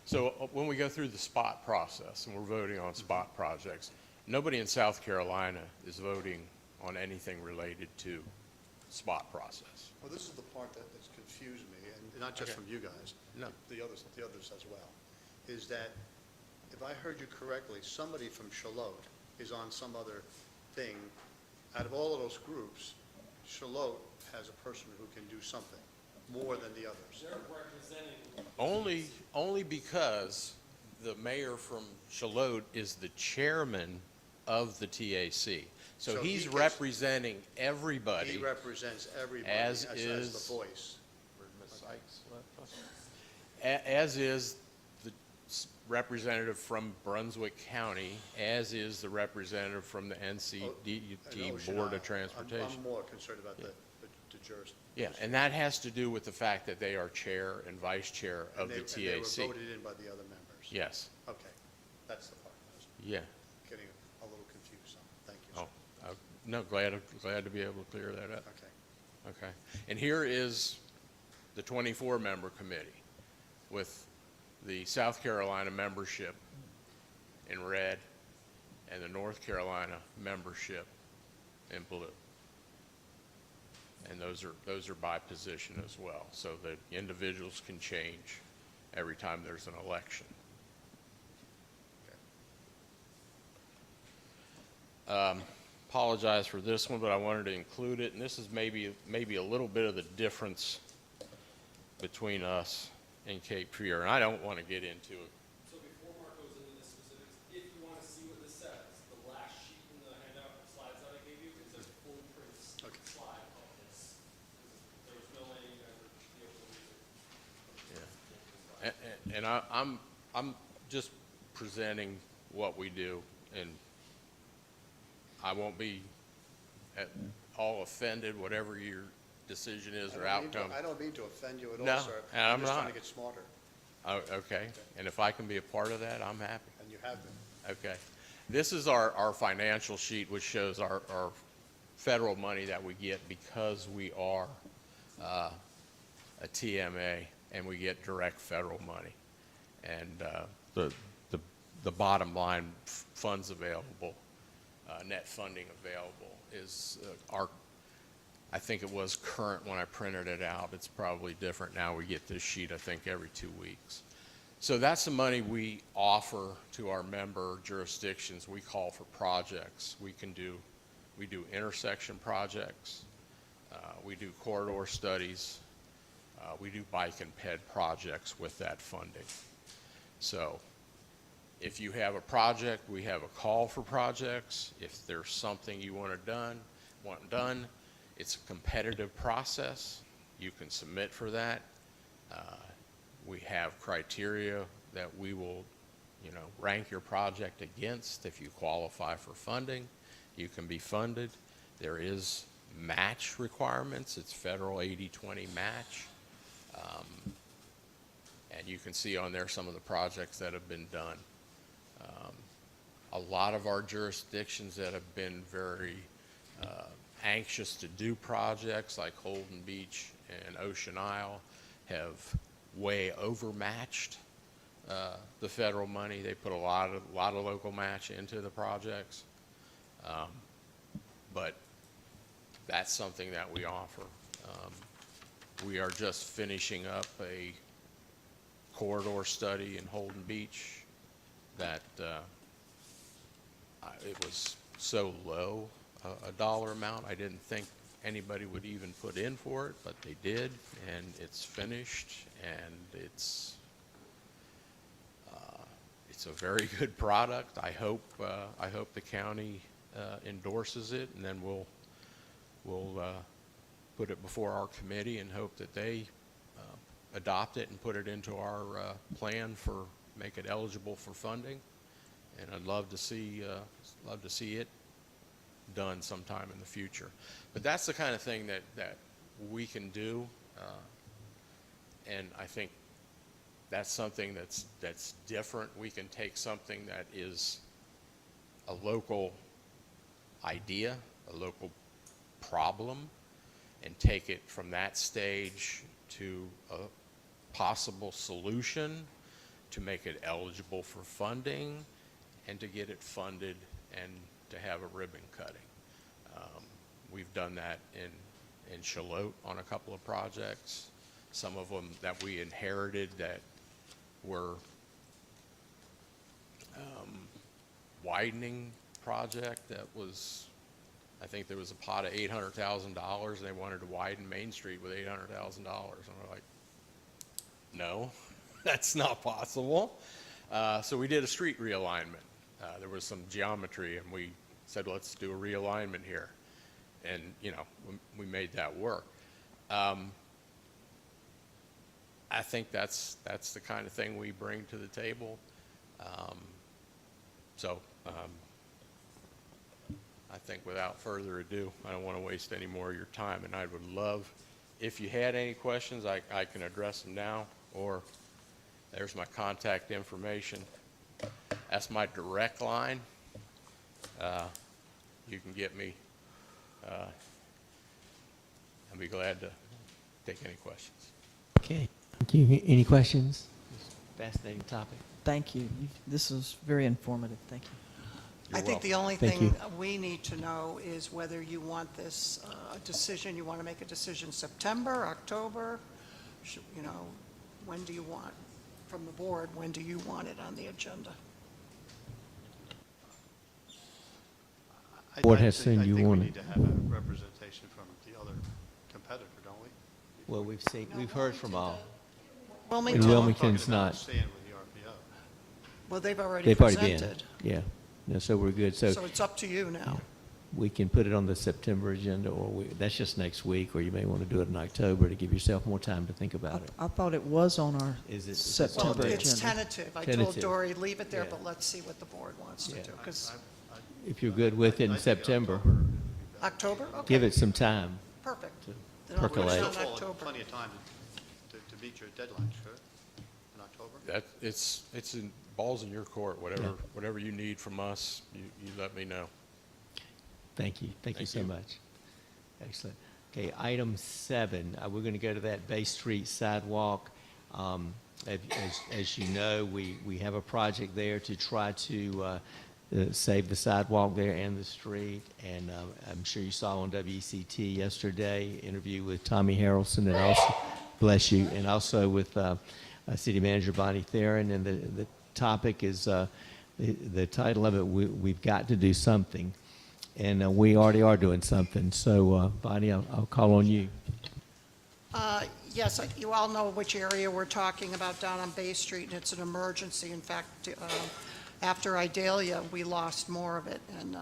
So when we go through the spot process and we're voting on spot projects, nobody in South Carolina is voting on anything related to spot process. Well, this is the part that's confused me, and not just Okay. from you guys. No. The others as well. is that, if I heard you correctly, somebody from Shalot is on some other thing. Out of all of those groups, Shalot has a person who can do something more than the others. Only because the mayor from Shalot is the chairman of the TAC. So So he he's gets- representing everybody. He represents everybody As as is- the voice. As is the representative from Brunswick County, as is the representative from the Oh, NCDT Ocean Board Isle. of Transportation. I'm more concerned about the jurisdiction. Yeah, and that has to do with the fact that they are chair and vice chair of the And they were TAC. voted in by the other members. Yes, Okay, that's the part I was yeah. getting a little confused on. Thank you, sir. Oh, no, glad to be able to clear that up. Okay. Okay. And here is the 24-member committee with the South Carolina membership in red and the North Carolina membership in blue. And those are by position as well, so that individuals can change every time there's an election. Apologize for this one, but I wanted to include it, and this is maybe a little bit of the difference between us and Cape Fear, and I don't want to get into it. So before Mark goes into the specifics, if you want to see what this says, the last sheet in the handout slides that I gave you is a full print slide of this. There was no way you guys would be able to read it. Yeah. And I'm just presenting what we do, and I won't be at all offended, whatever your decision is or outcome. I don't mean to offend you at all, No, sir. and I'm just trying not. to get smarter, Oh, okay, and if I can be a part of that, I'm happy. and you have been. Okay. This is our financial sheet, which shows our federal money that we get because we are a TMA, and we get direct federal money. And the bottom line, funds available, net funding available is I think it was current when I printed it out. It's probably different now. We get this sheet, I think, every 2 weeks. So that's the money we offer to our member jurisdictions. We call for projects. We do intersection projects. We do corridor studies. We do bike and ped projects with that funding. So if you have a project, we have a call for projects. If there's something you want done, it's a competitive process. You can submit for that. We have criteria that we will, rank your project against. If you qualify for funding, you can be funded. There is match requirements. It's federal 80-20 match. And you can see on there some of the projects that have been done. A lot of our jurisdictions that have been very anxious to do projects like Holden Beach and Ocean Isle have way overmatched the federal money. They put a lot of local match into the projects. But that's something that we offer. We are just finishing up a corridor study in Holden Beach that it was so low a dollar amount, I didn't think anybody would even put in for it, but they did, and it's finished, and it's a very good product. I hope the county endorses it, and then we'll put it before our committee and hope that they adopt it and put it into our plan for, make it eligible for funding. And I'd love to see it done sometime in the future. But that's the kind of thing that we can do, and I think that's something that's different. We can take something that is a local idea, a local problem, and take it from that stage to a possible solution, to make it eligible for funding, and to get it funded and to have a ribbon cutting. We've done that in Shalot on a couple of projects. Some of them that we inherited that were widening project that was, I think there was a pot of $800,000, and they wanted to widen Main Street with $800,000. And we're like, no, that's not possible. So we did a street realignment. There was some geometry, and we said, let's do a realignment here. And, you know, we made that work. I think that's the kind of thing we bring to the table. I think without further ado, I don't want to waste any more of your time, and I would love, if you had any questions, I can address them now, or there's my contact information. That's my direct line. You can get me. I'd be glad to take any questions. Okay, thank you. Any questions? Fascinating topic. Thank you. This is very informative. Thank you. I think the only Thank thing you. we need to know is whether you want this decision, you want to make a decision September, October, you know, when do you want, from the board, when do you want it on the agenda? Board has seen you I think on we it. need to have a representation from the other competitor, don't we? Well, we've heard from all. Wilmington, And I'm Wilmington's talking about not. staying with the RPO. well, they've already They've already been. presented. Yeah. No, so we're good. So it's up to you now. We can put it on the September agenda, or that's just next week, or you may want to do it in October to give yourself more time to think about it. I thought it was on our Is it- September Well, agenda. it's tentative. I told Tentative. Dory, leave it there, Yeah. but let's see what the board wants to Yeah. do, because If you're good with it I in think September, October would be better. October? Okay. give it some time. Perfect. to Then I'll put it percolate. on Still October. plenty of time to meet your deadline, sure, in October? That, it's in, balls in your court. Whatever you need from us, you let me know. Thank you. Thank you Thank so you. much. Excellent. Okay, item 7, we're going to go to that Bay Street sidewalk. As you know, we have a project there to try to save the sidewalk there and the street. And I'm sure you saw on WECT yesterday, interview with Tommy Harrelson, and also, bless you, and also with City Manager Bonnie Theron. And the topic is, the title of it, We've Got to Do Something. And we already are doing something. So, Bonnie, I'll call on you. Yes, you all know which area we're talking about down on Bay Street, and it's an emergency. In fact, after Idalia, we lost more of it, and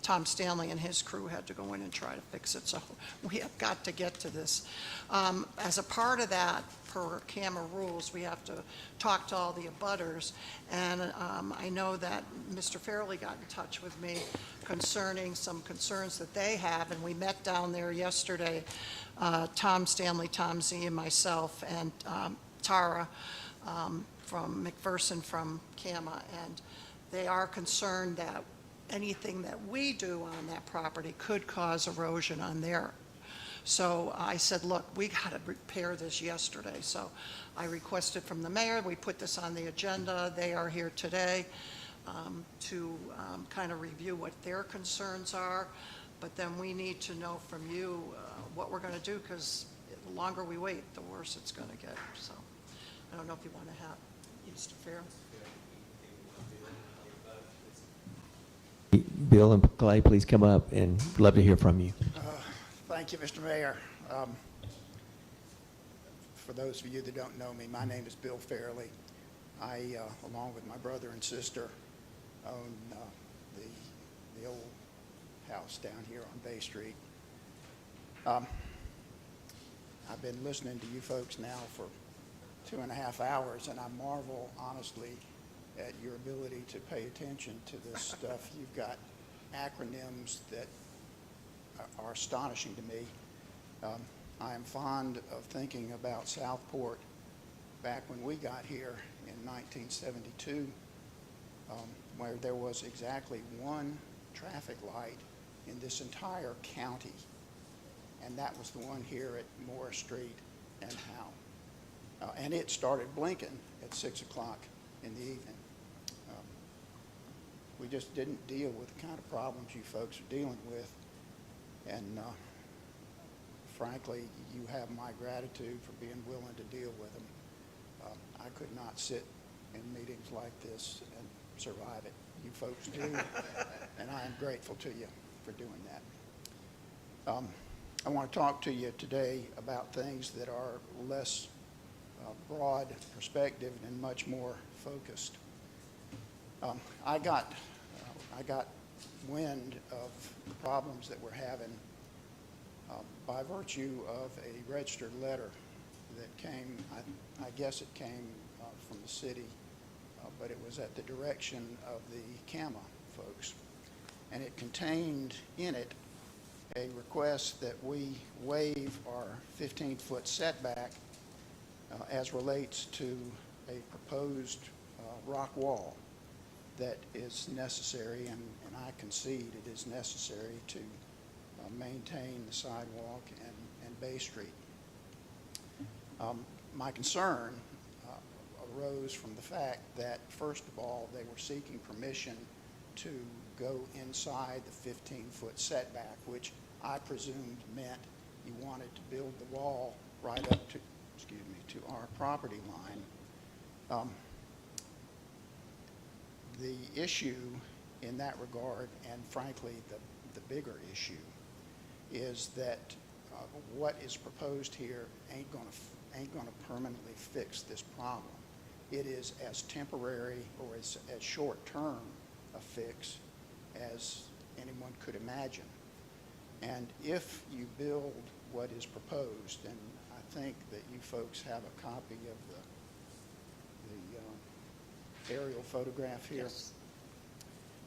Tom Stanley and his crew had to go in and try to fix it, so we have got to get to this. As a part of that, per CAMA rules, we have to talk to all the abutters, and I know that Mr. Fairley got in touch with me concerning some concerns that they have, and we met down there yesterday, Tom Stanley, Tom Z, and myself, and Tara from McPherson from CAMA, and they are concerned that anything that we do on that property could cause erosion on there. So I said, look, we got to repair this yesterday. So I requested from the mayor, we put this on the agenda. They are here today to kind of review what their concerns are. But then we need to know from you what we're going to do, because the longer we wait, the worse it's going to get. So I don't know if you want to have Mr. Farrell. Bill and Clay, please come up, and love to hear from you. Thank you, Mr. Mayor. For those of you that don't know me, my name is Bill Fairley. I, along with my brother and sister, own the old house down here on Bay Street. I've been listening to you folks now for 2.5 hours, and I marvel, honestly, at your ability to pay attention to this stuff. You've got acronyms that are astonishing to me. I am fond of thinking about Southport back when we got here in 1972, where there was exactly one traffic light in this entire county, and that was the one here at Morris Street and Howe. And it started blinking at 6 o'clock in the evening. We just didn't deal with the kind of problems you folks are dealing with. And frankly, you have my gratitude for being willing to deal with them. I could not sit in meetings like this and survive it. You folks do, and I am grateful to you for doing that. I want to talk to you today about things that are less broad perspective and much more focused. I got wind of the problems that we're having by virtue of a registered letter that came, I guess it came from the city, but it was at the direction of the CAMA folks. And it contained in it a request that we waive our 15-foot setback as relates to a proposed rock wall that is necessary, and I concede it is necessary to maintain the sidewalk and Bay Street. My concern arose from the fact that, first of all, they were seeking permission to go inside the 15-foot setback, which I presumed meant you wanted to build the wall right up to, to our property line. The issue in that regard, and frankly the bigger issue, is that what is proposed here ain't going to permanently fix this problem. It is as temporary or as short-term a fix as anyone could imagine. And if you build what is proposed, and I think that you folks have a copy of the aerial photograph here. Yes.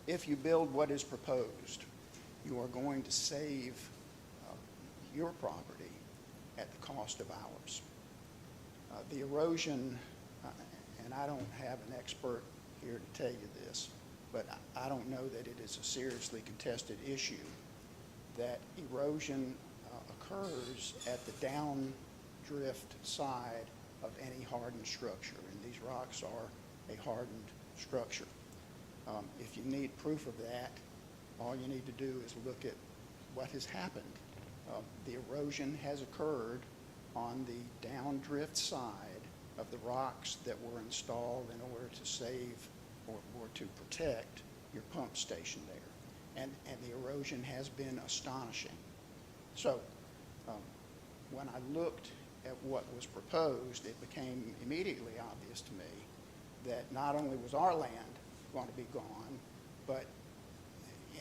If you build what is proposed, you are going to save your property at the cost of ours. The erosion, and I don't have an expert here to tell you this, but I don't know that it is a seriously contested issue, that erosion occurs at the down drift side of any hardened structure, and these rocks are a hardened structure. If you need proof of that, all you need to do is look at what has happened. The erosion has occurred on the down drift side of the rocks that were installed in order to save or to protect your pump station there. And the erosion has been astonishing. So when I looked at what was proposed, it became immediately obvious to me that not only was our land going to be gone, but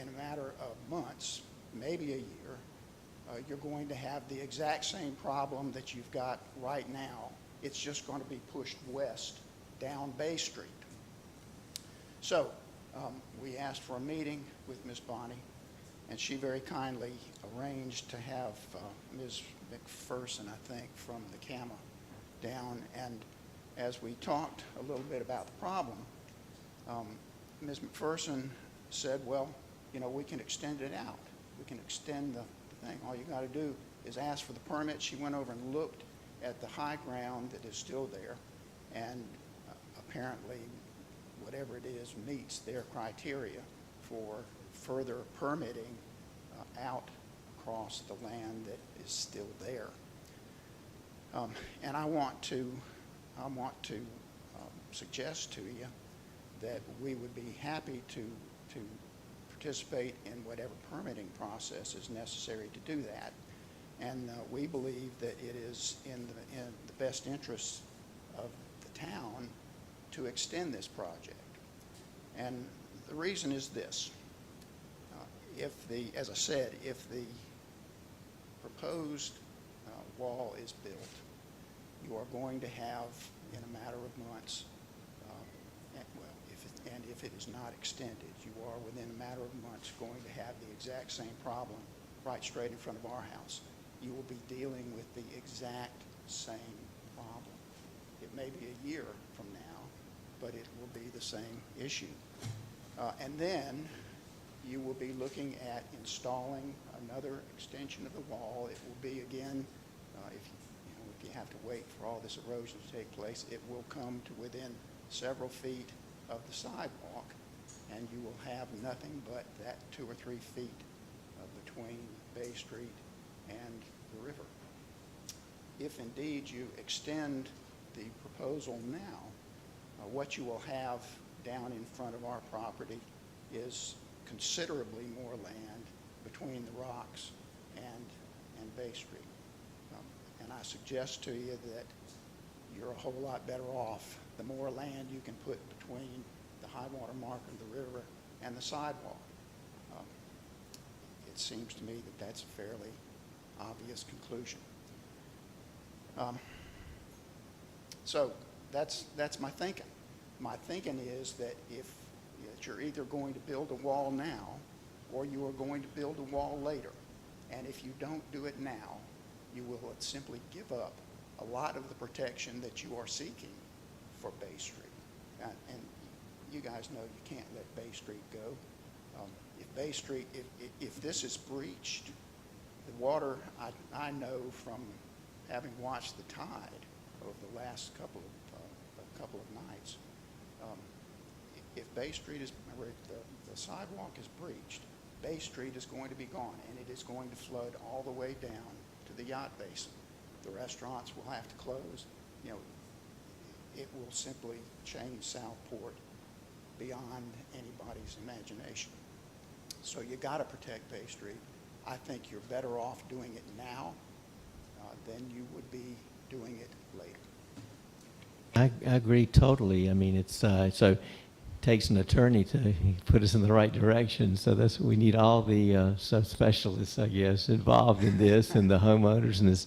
in a matter of months, maybe a year, you're going to have the exact same problem that you've got right now. It's just going to be pushed west down Bay Street. So we asked for a meeting with Ms. Bonnie, and she very kindly arranged to have Ms. McPherson, I think, from the CAMA down. And as we talked a little bit about the problem, Ms. McPherson said, well, you know, we can extend it out. We can extend the thing. All you got to do is ask for the permit. She went over and looked at the high ground that is still there, and apparently whatever it is meets their criteria for further permitting out across the land that is still there. And I want to suggest to you that we would be happy to participate in whatever permitting process is necessary to do that. And we believe that it is in the best interests of the town to extend this project. And the reason is this. As I said, if the proposed wall is built, you are going to have, in a matter of months, and if it is not extended, you are within a matter of months going to have the exact same problem right straight in front of our house. You will be dealing with the exact same problem. It may be a year from now, but it will be the same issue. And then you will be looking at installing another extension of the wall. It will be, again, if you have to wait for all this erosion to take place, it will come to within several feet of the sidewalk, and you will have nothing but that 2 or 3 feet between Bay Street and the river. If indeed you extend the proposal now, what you will have down in front of our property is considerably more land between the rocks and Bay Street. And I suggest to you that you're a whole lot better off the more land you can put between the high water mark of the river and the sidewalk. It seems to me that that's a fairly obvious conclusion. So that's my thinking. My thinking is that that you're either going to build a wall now or you are going to build a wall later. And if you don't do it now, you will simply give up a lot of the protection that you are seeking for Bay Street. And you guys know you can't let Bay Street go. If Bay Street, if this is breached, the water, I know from having watched the tide over the last couple of nights, if Bay Street is, remember, if the sidewalk is breached, Bay Street is going to be gone, and it is going to flood all the way down to the yacht basin. The restaurants will have to close. You know, it will simply change Southport beyond anybody's imagination. So you got to protect Bay Street. I think you're better off doing it now than you would be doing it later. I agree totally. I mean, it's so takes an attorney to put us in the right direction. So that's we need all the subspecialists, I guess, involved in this, and the homeowners and this.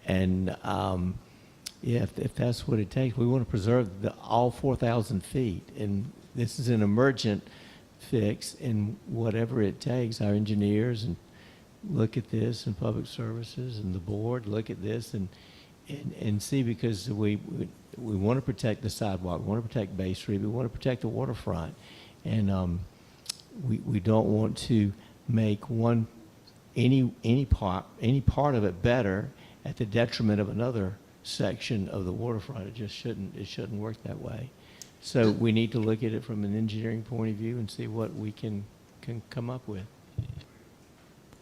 And yeah, if that's what it takes, we want to preserve all 4,000 feet. And this is an emergent fix, and whatever it takes, our engineers and look at this, and public services and the board look at this and see, because we want to protect the sidewalk, we want to protect Bay Street, we want to protect the waterfront, and we don't want to make any part of it better at the detriment of another section of the waterfront. It just shouldn't work that way. So we need to look at it from an engineering point of view and see what we can come up with.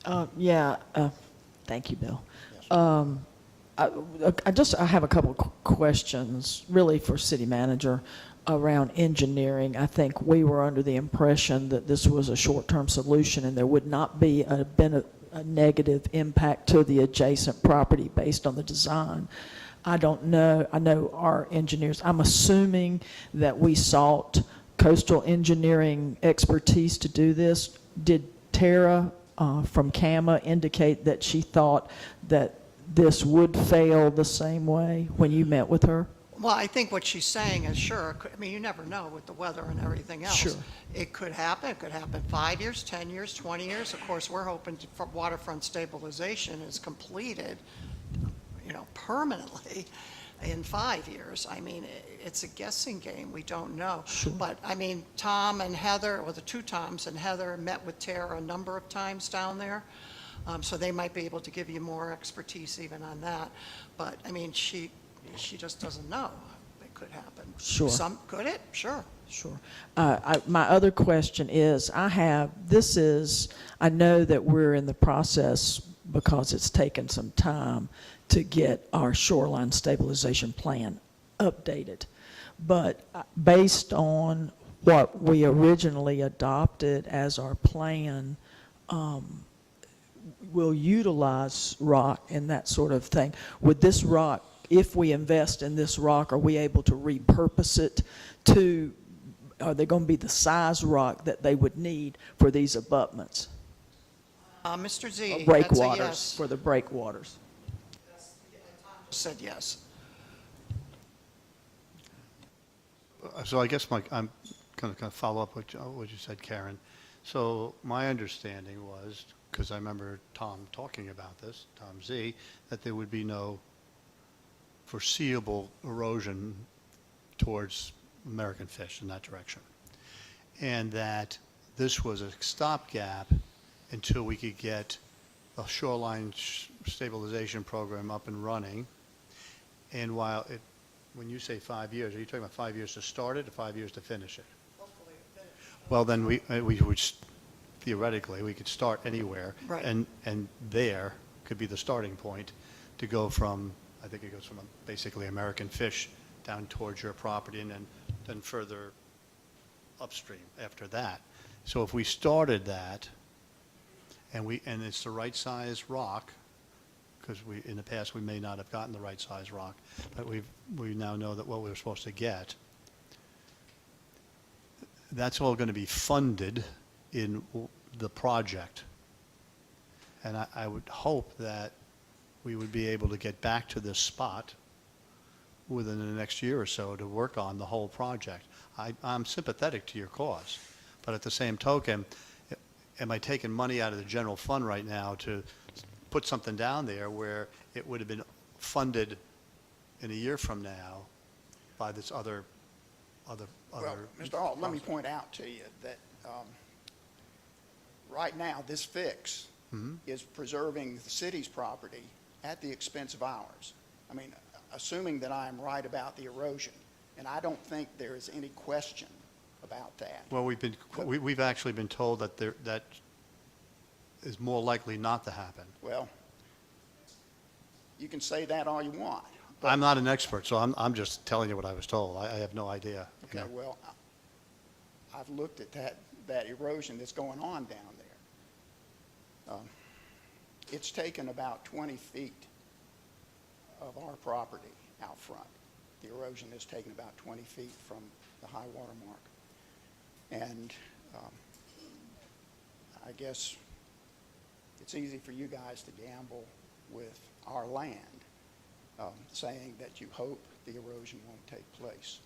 Thank you, Bill. I have a couple of questions, really, for city manager around engineering. I think we were under the impression that this was a short-term solution and there would not be a negative impact to the adjacent property based on the design. I don't know. I know our engineers, I'm assuming that we sought coastal engineering expertise to do this. Did Tara from CAMA indicate that she thought that this would fail the same way when you met with her? Well, I think what she's saying is, sure, I mean, you never know with the weather and everything else. Sure. It could happen. It could happen 5 years, 10 years, 20 years. Of course, we're hoping for waterfront stabilization is completed, permanently in 5 years. I mean, it's a guessing game. We don't know. Sure. But, I mean, Tom and Heather, or the two Toms and Heather, met with Tara a number of times down there. So they might be able to give you more expertise even on that. But, I mean, she just doesn't know. It could happen. Sure. Could it? Sure. Sure. My other question is, I know that we're in the process, because it's taken some time, to get our shoreline stabilization plan updated. But based on what we originally adopted as our plan, we'll utilize rock and that sort of thing. Would this rock, if we invest in this rock, are we able to repurpose it to, are they going to be the size rock that they would need for these abutments? Mr. Z, Breakwaters, that's a yes. for the breakwaters. Said yes. So I guess I'm going to follow up what you said, Karen. So my understanding was, because I remember Tom talking about this, Tom Z, that there would be no foreseeable erosion towards American fish in that direction. And that this was a stopgap until we could get a shoreline stabilization program up and running. And when you say 5 years, are you talking about 5 years to start it or 5 years to finish it? Hopefully finish. Well, then we would, theoretically, we could start anywhere. Right. And there could be the starting point to go from, I think it goes from basically American fish down towards your property, and then further upstream after that. So if we started that, and it's the right size rock, because in the past, we may not have gotten the right size rock, but we now know that what we were supposed to get, that's all going to be funded in the project. And I would hope that we would be able to get back to this spot within the next year or so to work on the whole project. I'm sympathetic to your cause, but at the same token, am I taking money out of the general fund right now to put something down there where it would have been funded in a year from now by this other? Well, Mr. Alt, let me point out to you that right now, this fix is preserving the city's property at the expense of ours. I mean, assuming that I'm right about the erosion, and I don't think there is any question about that. Well, we've actually been told that that is more likely not to happen. Well, you can say that all you want. but- I'm not an expert, so I'm just telling you what I was told. I have no idea. you Okay, know. well, I've looked at that erosion that's going on down there. It's taken about 20 feet of our property out front. The erosion has taken about 20 feet from the high water mark. And I guess it's easy for you guys to gamble with our land, saying that you hope the erosion won't take place.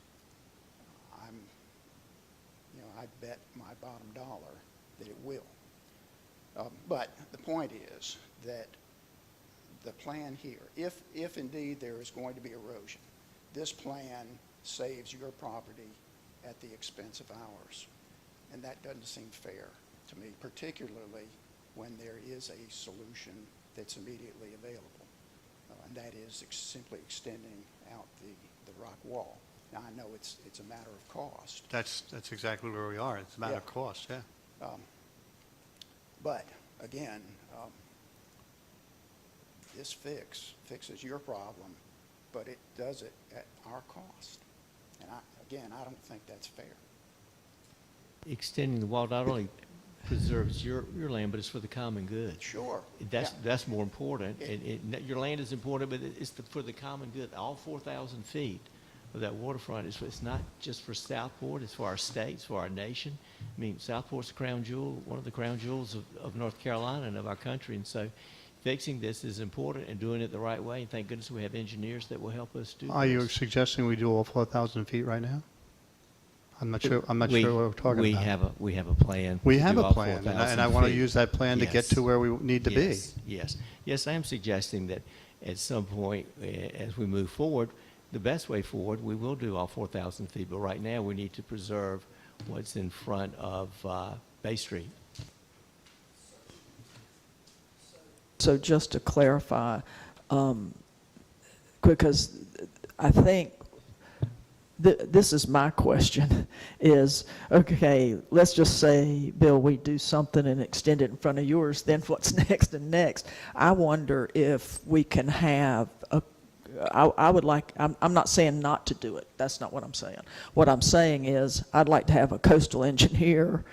I'd bet my bottom dollar that it will. But the point is that the plan here, if indeed there is going to be erosion, this plan saves your property at the expense of ours. And that doesn't seem fair to me, particularly when there is a solution that's immediately available. And that is simply extending out the rock wall. Now, I know it's a matter of cost. That's exactly where we are. It's a matter of cost, yeah. But again, this fixes your problem, but it does it at our cost. And I don't think that's fair. Extending the wall not only preserves your land, but it's for the common good. Sure. That's more important. Your land is important, but it's for the common good. All 4,000 feet of that waterfront, it's not just for Southport, it's for our state, it's for our nation. I mean, Southport's the crown jewel, one of the crown jewels of North Carolina and of our country. And so fixing this is important and doing it the right way. And thank goodness we have engineers that will help us do this. Are you suggesting we do all 4,000 feet right now? I'm not sure what we're talking about. We have a plan. We to have do a all plan, 4,000 and I want to feet. use that plan to get to where we need to be. Yes, I am suggesting that at some point, as we move forward, the best way forward, we will do all 4,000 feet, but right now we need to preserve what's in front of Bay Street. So just to clarify, because I think this is my question, is, okay, let's just say, Bill, we do something and extend it in front of yours, then what's next and next? I wonder if we can have I would like, I'm not saying not to do it. That's not what I'm saying. What I'm saying is I'd like to have a coastal engineer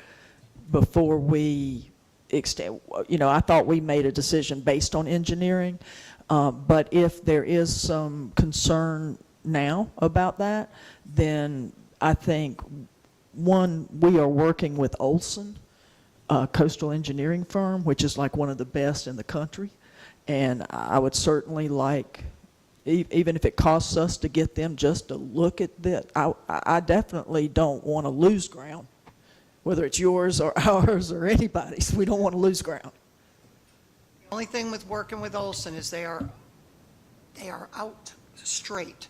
before we extend. I thought we made a decision based on engineering, but if there is some concern now about that, then I think, one, we are working with Olson, a coastal engineering firm, which is like one of the best in the country, and I would certainly like, even if it costs us to get them just to look at that, I definitely don't want to lose ground, whether it's yours or ours or anybody's. We don't want to lose ground. The only thing with working with Olson is they are out straight.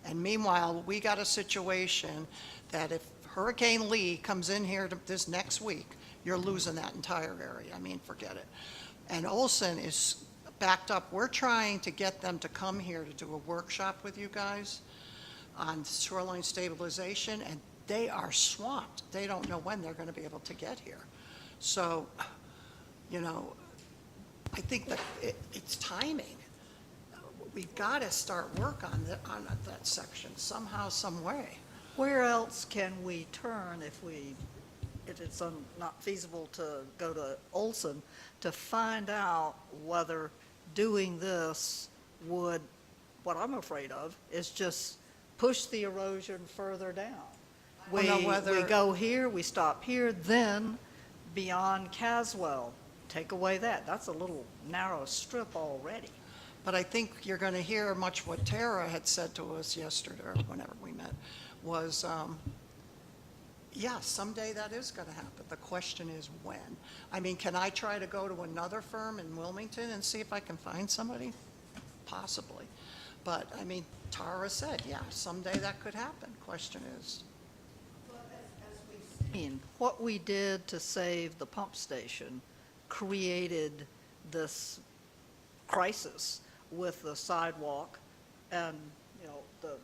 And meanwhile, we got a situation that if Hurricane Lee comes in here this next week, you're losing that entire area. I mean, forget it. And Olson is backed up. We're trying to get them to come here to do a workshop with you guys on shoreline stabilization, and they are swamped. They don't know when they're going to be able to get here. So, I think that it's timing. We've got to start work on that section somehow, some way. Where else can we turn if it's not feasible to go to Olson, to find out whether doing this would, what I'm afraid of, is just push the erosion further down. I don't know whether- We go here, we stop here, then beyond Caswell, take away that. That's a little narrow strip already. But I think you're going to hear much what Tara had said to us yesterday, or whenever we met, was, yeah, someday that is going to happen. The question is when. I mean, can I try to go to another firm in Wilmington and see if I can find somebody? Possibly. But, I mean, Tara said, yeah, someday that could happen. Question is, What we did to save the pump station created this crisis with the sidewalk and, the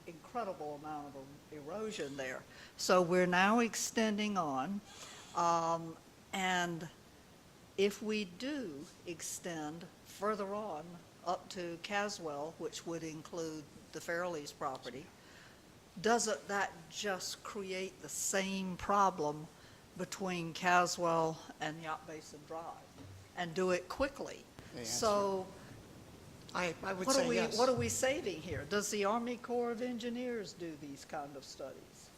incredible amount of erosion there. So we're now extending on, and if we do extend further on up to Caswell, which would include the Fairleys property, doesn't that just create the same problem between Caswell and Yacht Basin Drive, and do it quickly? The answer- So I would what say are yes. what are we saving here? Does the Army Corps of Engineers do these kind of studies?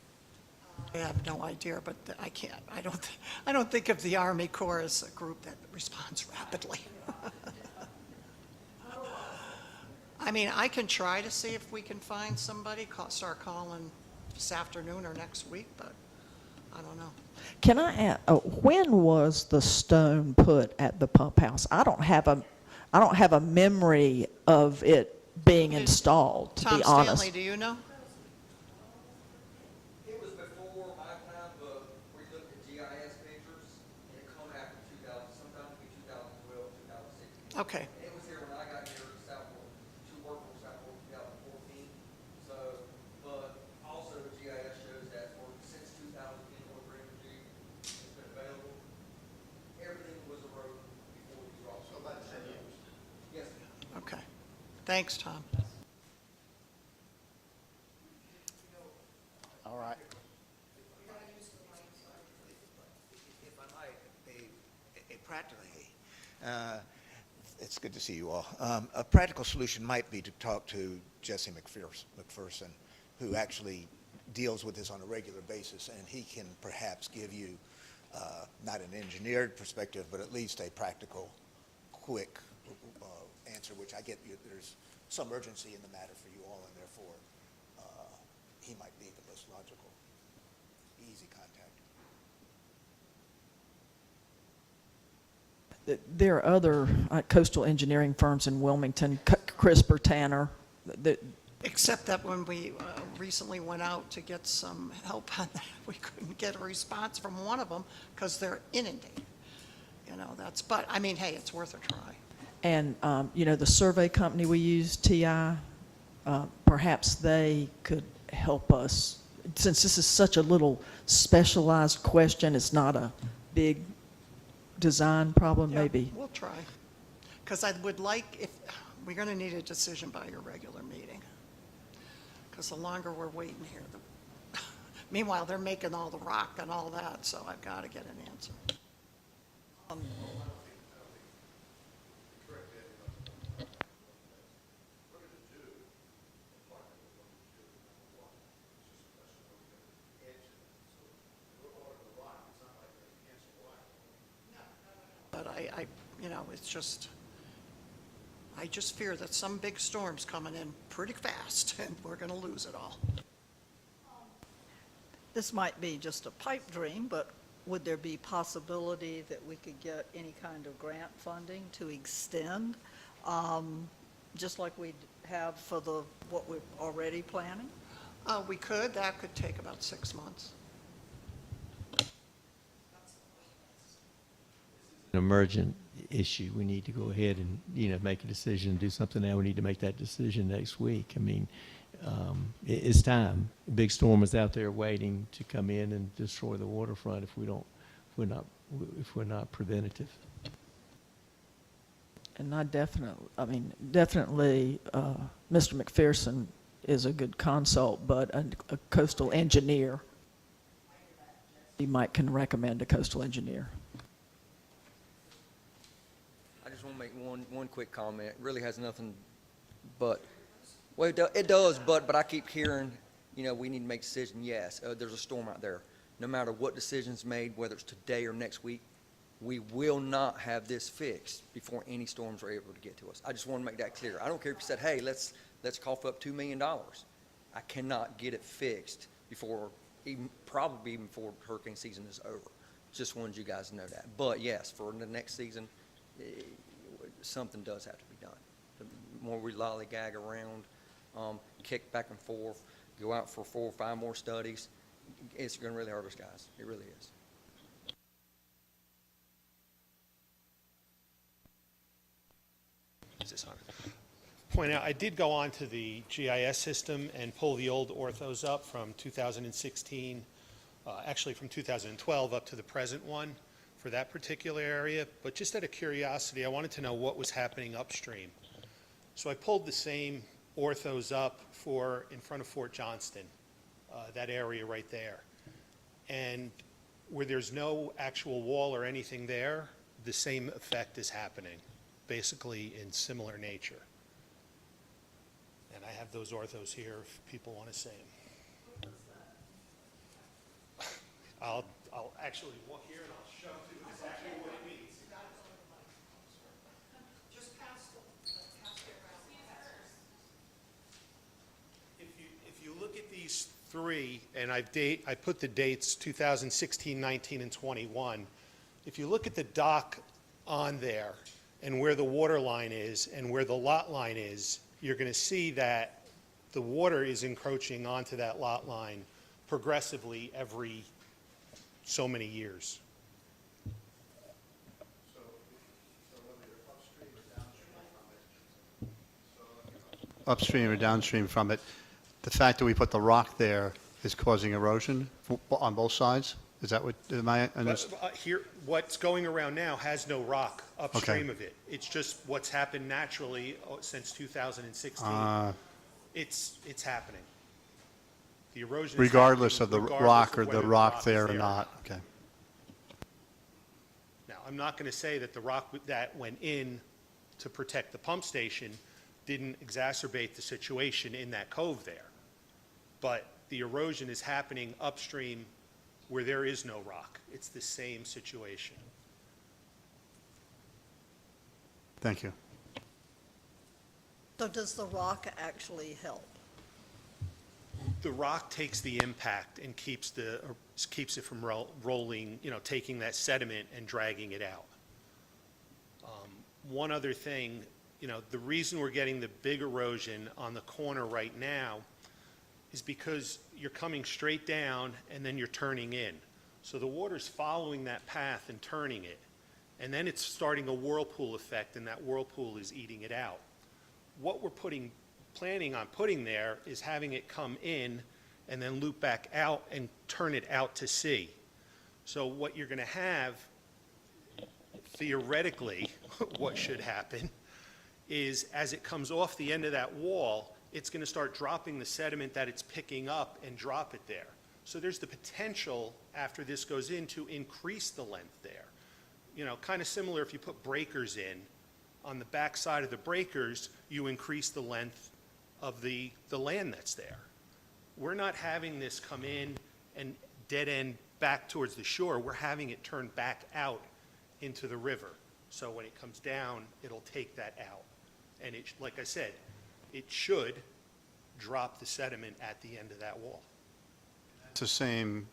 I have no idea, but I can't. I don't think of the Army Corps as a group that responds rapidly. I mean, I can try to see if we can find somebody, start calling this afternoon or next week, but I don't know. Can I ask, when was the stone put at the pump house? I don't have a memory of it being installed, to Tom be honest. Stanley, do you know? It was before my time, but we looked at GIS pictures, and it come after 2000, sometime between 2012 and 2016. Okay. And it was here when I got here to Southport, to work for Southport in 2014. So, but also the GIS shows that since 2010, when Green has been available, everything was eroded before these rocks. So about 10 years. Yes, ma'am. Okay. Thanks, Tom. All right. If I might, a practical, it's good to see you all. A practical solution might be to talk to Jesse McPherson, who actually deals with this on a regular basis, and he can perhaps give you not an engineered perspective, but at least a practical, quick answer, which I get there's some urgency in the matter for you all, and therefore he might be the most logical, easy contact. There are other coastal engineering firms in Wilmington, CRISPR, Tanner, that Except that when we recently went out to get some help on that, we couldn't get a response from one of them because they're inundated. But I mean, hey, it's worth a try. And, the survey company we use, TI, perhaps they could help us. Since this is such a little specialized question, it's not a big design problem, Yeah, maybe. we'll try. Because I would like, we're going to need a decision by your regular meeting. Because the longer we're waiting here, meanwhile, they're making all the rock and all that, so I've got to get an answer. But it's just, I just fear that some big storm's coming in pretty fast, and we're going to lose it all. This might be just a pipe dream, but would there be possibility that we could get any kind of grant funding to extend, just like we have for what we're already planning? We could, that could take about 6 months. An emergent issue. We need to go ahead and, make a decision, do something now. We need to make that decision next week. I mean, it's time. A big storm is out there waiting to come in and destroy the waterfront if we're not preventative. And definitely, Mr. McPherson is a good consult, but a coastal engineer, you might can recommend a coastal engineer. I just want to make one quick comment. It really has nothing but, well, it does, but I keep hearing, we need to make a decision. Yes, there's a storm out there. No matter what decision's made, whether it's today or next week, we will not have this fixed before any storms are able to get to us. I just want to make that clear. I don't care if you said, hey, let's cough up $2 million. I cannot get it fixed probably even before hurricane season is over. Just wanted you guys to know that. But yes, for the next season, something does have to be done. The more we lollygag around, kick back and forth, go out for 4 or 5 more studies, it's going to really hurt us, guys. It really is. Is this on? Point out, I did go on to the GIS system and pull the old orthos up from 2016, actually from 2012 up to the present one for that particular area. But just out of curiosity, I wanted to know what was happening upstream. So I pulled the same orthos up for in front of Fort Johnston, that area right there. And where there's no actual wall or anything there, the same effect is happening, basically in similar nature. And I have those orthos here if people want to see them. I'll actually walk here and I'll show you exactly what it means. If you look at these three, and I put the dates 2016, 19, and 21. If you look at the dock on there and where the water line is and where the lot line is, you're going to see that the water is encroaching onto that lot line progressively every so many years. Upstream or downstream from it, the fact that we put the rock there is causing erosion on both sides? Is that what, am I understanding? Here, what's going around now has no rock upstream of it. It's just what's happened naturally since 2016. It's happening. The erosion Regardless is of the happening rock or whether the rock is there or not? Okay. Now, I'm not going to say that the rock that went in to protect the pump station didn't exacerbate the situation in that cove there. But the erosion is happening upstream where there is no rock. It's the same situation. Thank you. So does the rock actually help? The rock takes the impact and keeps it from rolling, taking that sediment and dragging it out. One other thing, the reason we're getting the big erosion on the corner right now is because you're coming straight down and then you're turning in. So the water's following that path and turning it. And then it's starting a whirlpool effect, and that whirlpool is eating it out. What we're planning on putting there is having it come in and then loop back out and turn it out to sea. So what you're going to have, theoretically, what should happen is as it comes off the end of that wall, it's going to start dropping the sediment that it's picking up and drop it there. So there's the potential, after this goes in, to increase the length there. Kind of similar if you put breakers in. On the back side of the breakers, you increase the length of the land that's there. We're not having this come in and dead end back towards the shore. We're having it turn back out into the river. So when it comes down, it'll take that out. And it, like I said, it should drop the sediment at the end of that wall. It's the same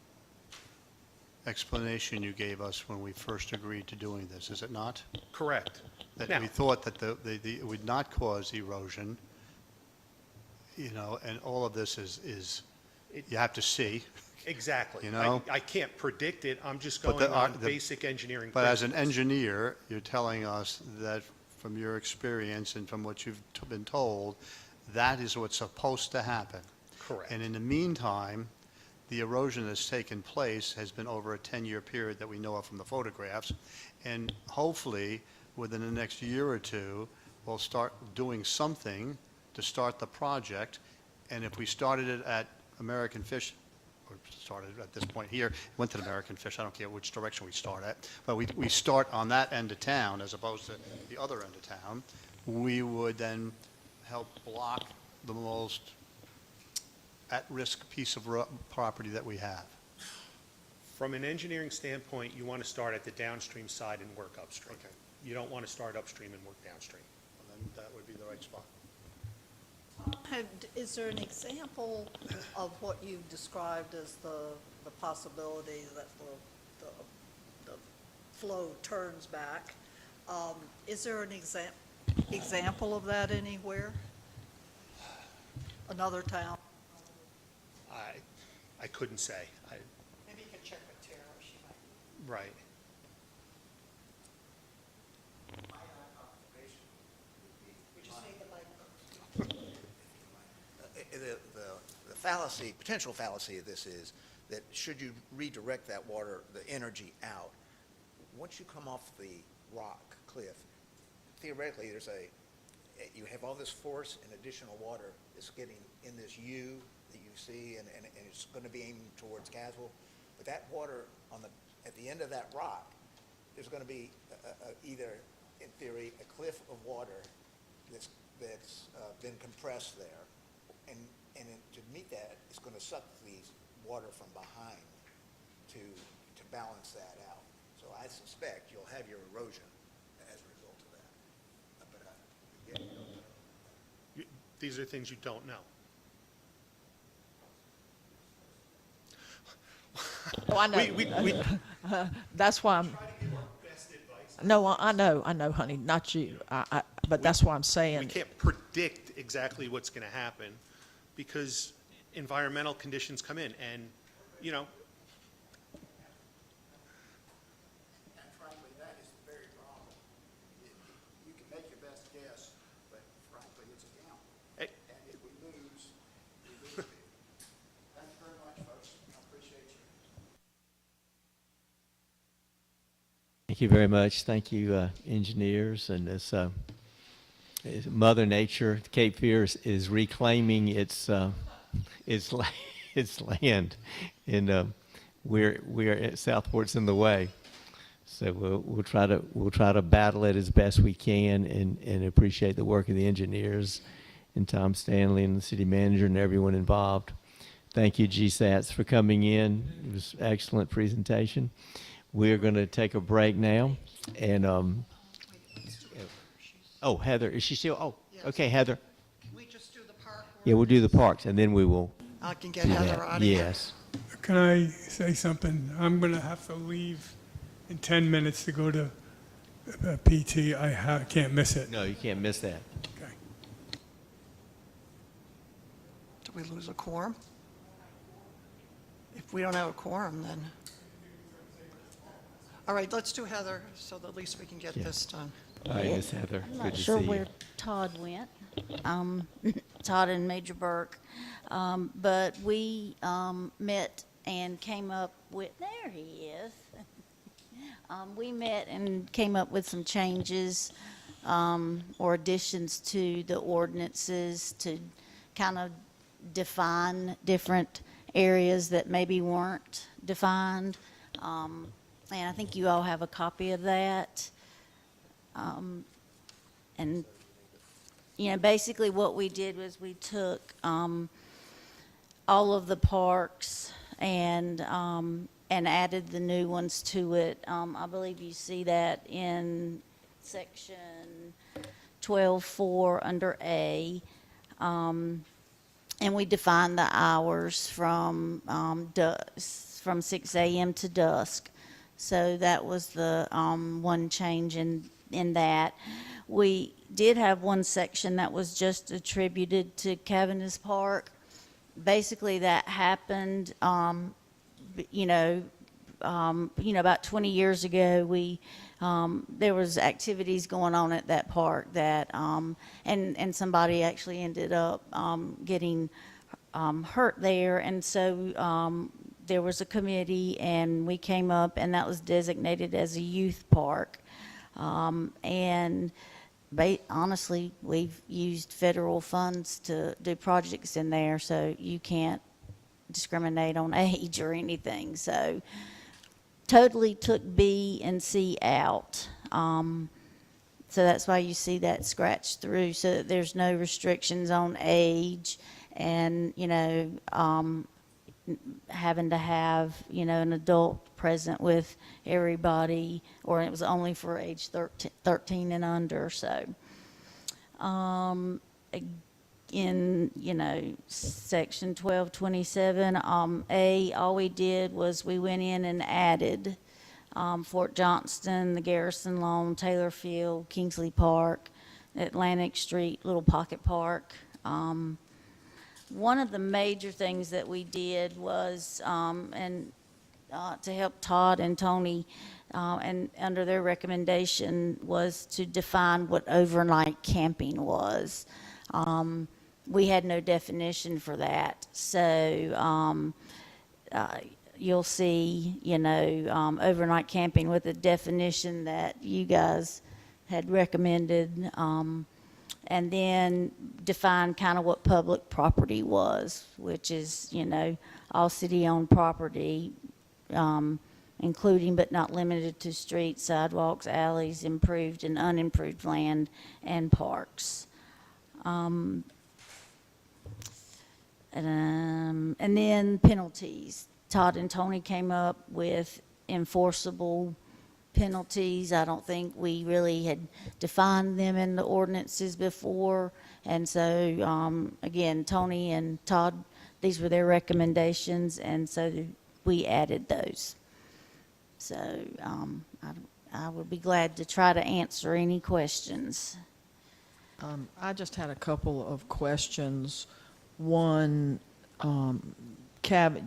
explanation you gave us when we first agreed to doing this, is it not? Correct. That Now- we thought that it would not cause erosion, and all of this is you have to see. Exactly. You I can't predict it. I'm just But going on basic engineering But as an principles. engineer, you're telling us that from your experience and from what you've been told, that is what's supposed to happen. Correct. And in the meantime, the erosion that's taken place has been over a 10-year period that we know of from the photographs. And hopefully, within the next year or two, we'll start doing something to start the project And if we started it at American Fish, or started at this point here, went to the American Fish, I don't care which direction we start at, but we start on that end of town as opposed to the other end of town, we would then help block the most at-risk piece of property that we have. From an engineering standpoint, you want to start at the downstream side and work upstream. Okay. You don't want to start upstream and work downstream. Well, then that would be the right spot. Is there an example of what you've described as the possibility that the flow turns back? Is there an example of that anywhere? Another town? I couldn't say. Maybe you could check with Tara, she might. Right. We just need the mic. The fallacy, potential fallacy of this is that should you redirect that water, the energy out, once you come off the rock cliff, theoretically, you have all this force and additional water that's getting in this U that you see, and it's going to be aimed towards Caswell. But that water at the end of that rock, there's going to be either, in theory, a cliff of water that's been compressed there, and to meet that, it's going to suck the water from behind to balance that out. So I suspect you'll have your erosion as a result of that. But again, you don't know. These are things you don't know. Oh, I know. That's why I'm. No, I know, honey, not you. But that's why I'm saying. We can't predict exactly what's going to happen because environmental conditions come in, and, you know, And frankly, that is the very problem. You can make your best guess, but frankly, it's a gamble. Hey. And if we lose, we lose big. Thank you very much, folks. I appreciate you. Thank you very much. Thank you, engineers. And this Mother Nature, Cape Fear is reclaiming its its land, and we're at Southport's in the way. So we'll try to battle it as best we can, and appreciate the work of the engineers and Tom Stanley and the city manager and everyone involved. Thank you, GSATs, for coming in. It was an excellent presentation. We're going to take a break now, and oh, Heather, is she still? Oh, okay, Heather. Can we just do the park? Yeah, we'll do the parks, and then we will. I can get do Heather that. out of here. Yes. Can I say something? I'm going to have to leave in 10 minutes to go to PT. I can't miss it. No, you can't miss that. Okay. Do we lose a quorum? If we don't have a quorum, then. All right, let's do Heather, so that at least we can get this done. All right, Miss Heather. I'm Good not to sure see you. where Todd went. Todd and Major Burke. But we met and came up with, there he is. We met and came up with some changes or additions to the ordinances to kind of define different areas that maybe weren't defined. And I think you all have a copy of that. And, you know, basically what we did was we took all of the parks and added the new ones to it. I believe you see that in section 12.4 under A. And we defined the hours from 6 a.m. to dusk. So that was the one change in that. We did have one section that was just attributed to Cavendish Park. Basically, that happened, about 20 years ago. There was activities going on at that park that, and somebody actually ended up getting hurt there, and so there was a committee, and we came up, and that was designated as a youth park. And honestly, we've used federal funds to do projects in there, so you can't discriminate on age or anything. So totally took B and C out. So that's why you see that scratched through, so that there's no restrictions on age and, having to have, an adult present with everybody, or it was only for age 13 and under. So, in, section 1227, A, all we did was we went in and added Fort Johnston, the Garrison Lawn, Taylor Field, Kingsley Park, Atlantic Street, Little Pocket Park. One of the major things that we did was, to help Todd and Tony, and under their recommendation, was to define what overnight camping was. We had no definition for that, so you'll see, overnight camping with a definition that you guys had recommended, and then define kind of what public property was, which is, all city-owned property, including but not limited to streets, sidewalks, alleys, improved and unimproved land, and parks. And then penalties. Todd and Tony came up with enforceable penalties. I don't think we really had defined them in the ordinances before. And so, again, Tony and Todd, these were their recommendations, and so we added those. So I would be glad to try to answer any questions. I just had a couple of questions. One,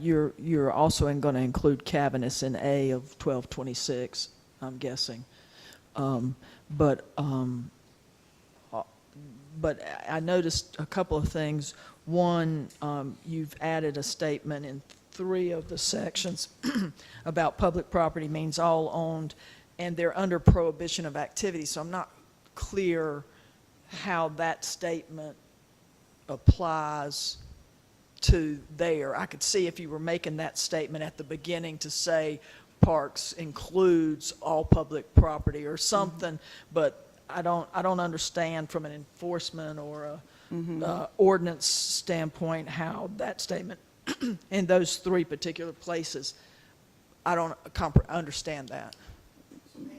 you're also going to include cabinets in A of 1226, I'm guessing. But I noticed a couple of things. One, you've added a statement in 3 of the sections about public property means all owned, and they're under prohibition of activity. So I'm not clear how that statement applies to there. I could see if you were making that statement at the beginning to say parks includes all public property or something, but I don't understand from an enforcement or a ordinance standpoint how that statement in those 3 particular places, I don't understand that.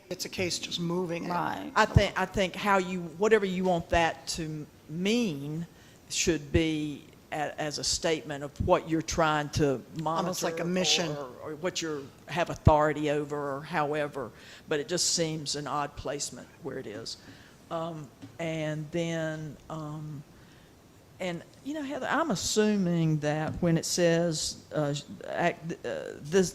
It's a case just moving it. Right. I think whatever you want that to mean should be as a statement of what you're trying to monitor. Almost like a mission. Or what you have authority over, or however. But it just seems an odd placement where it is. And then, Heather, I'm assuming that when it says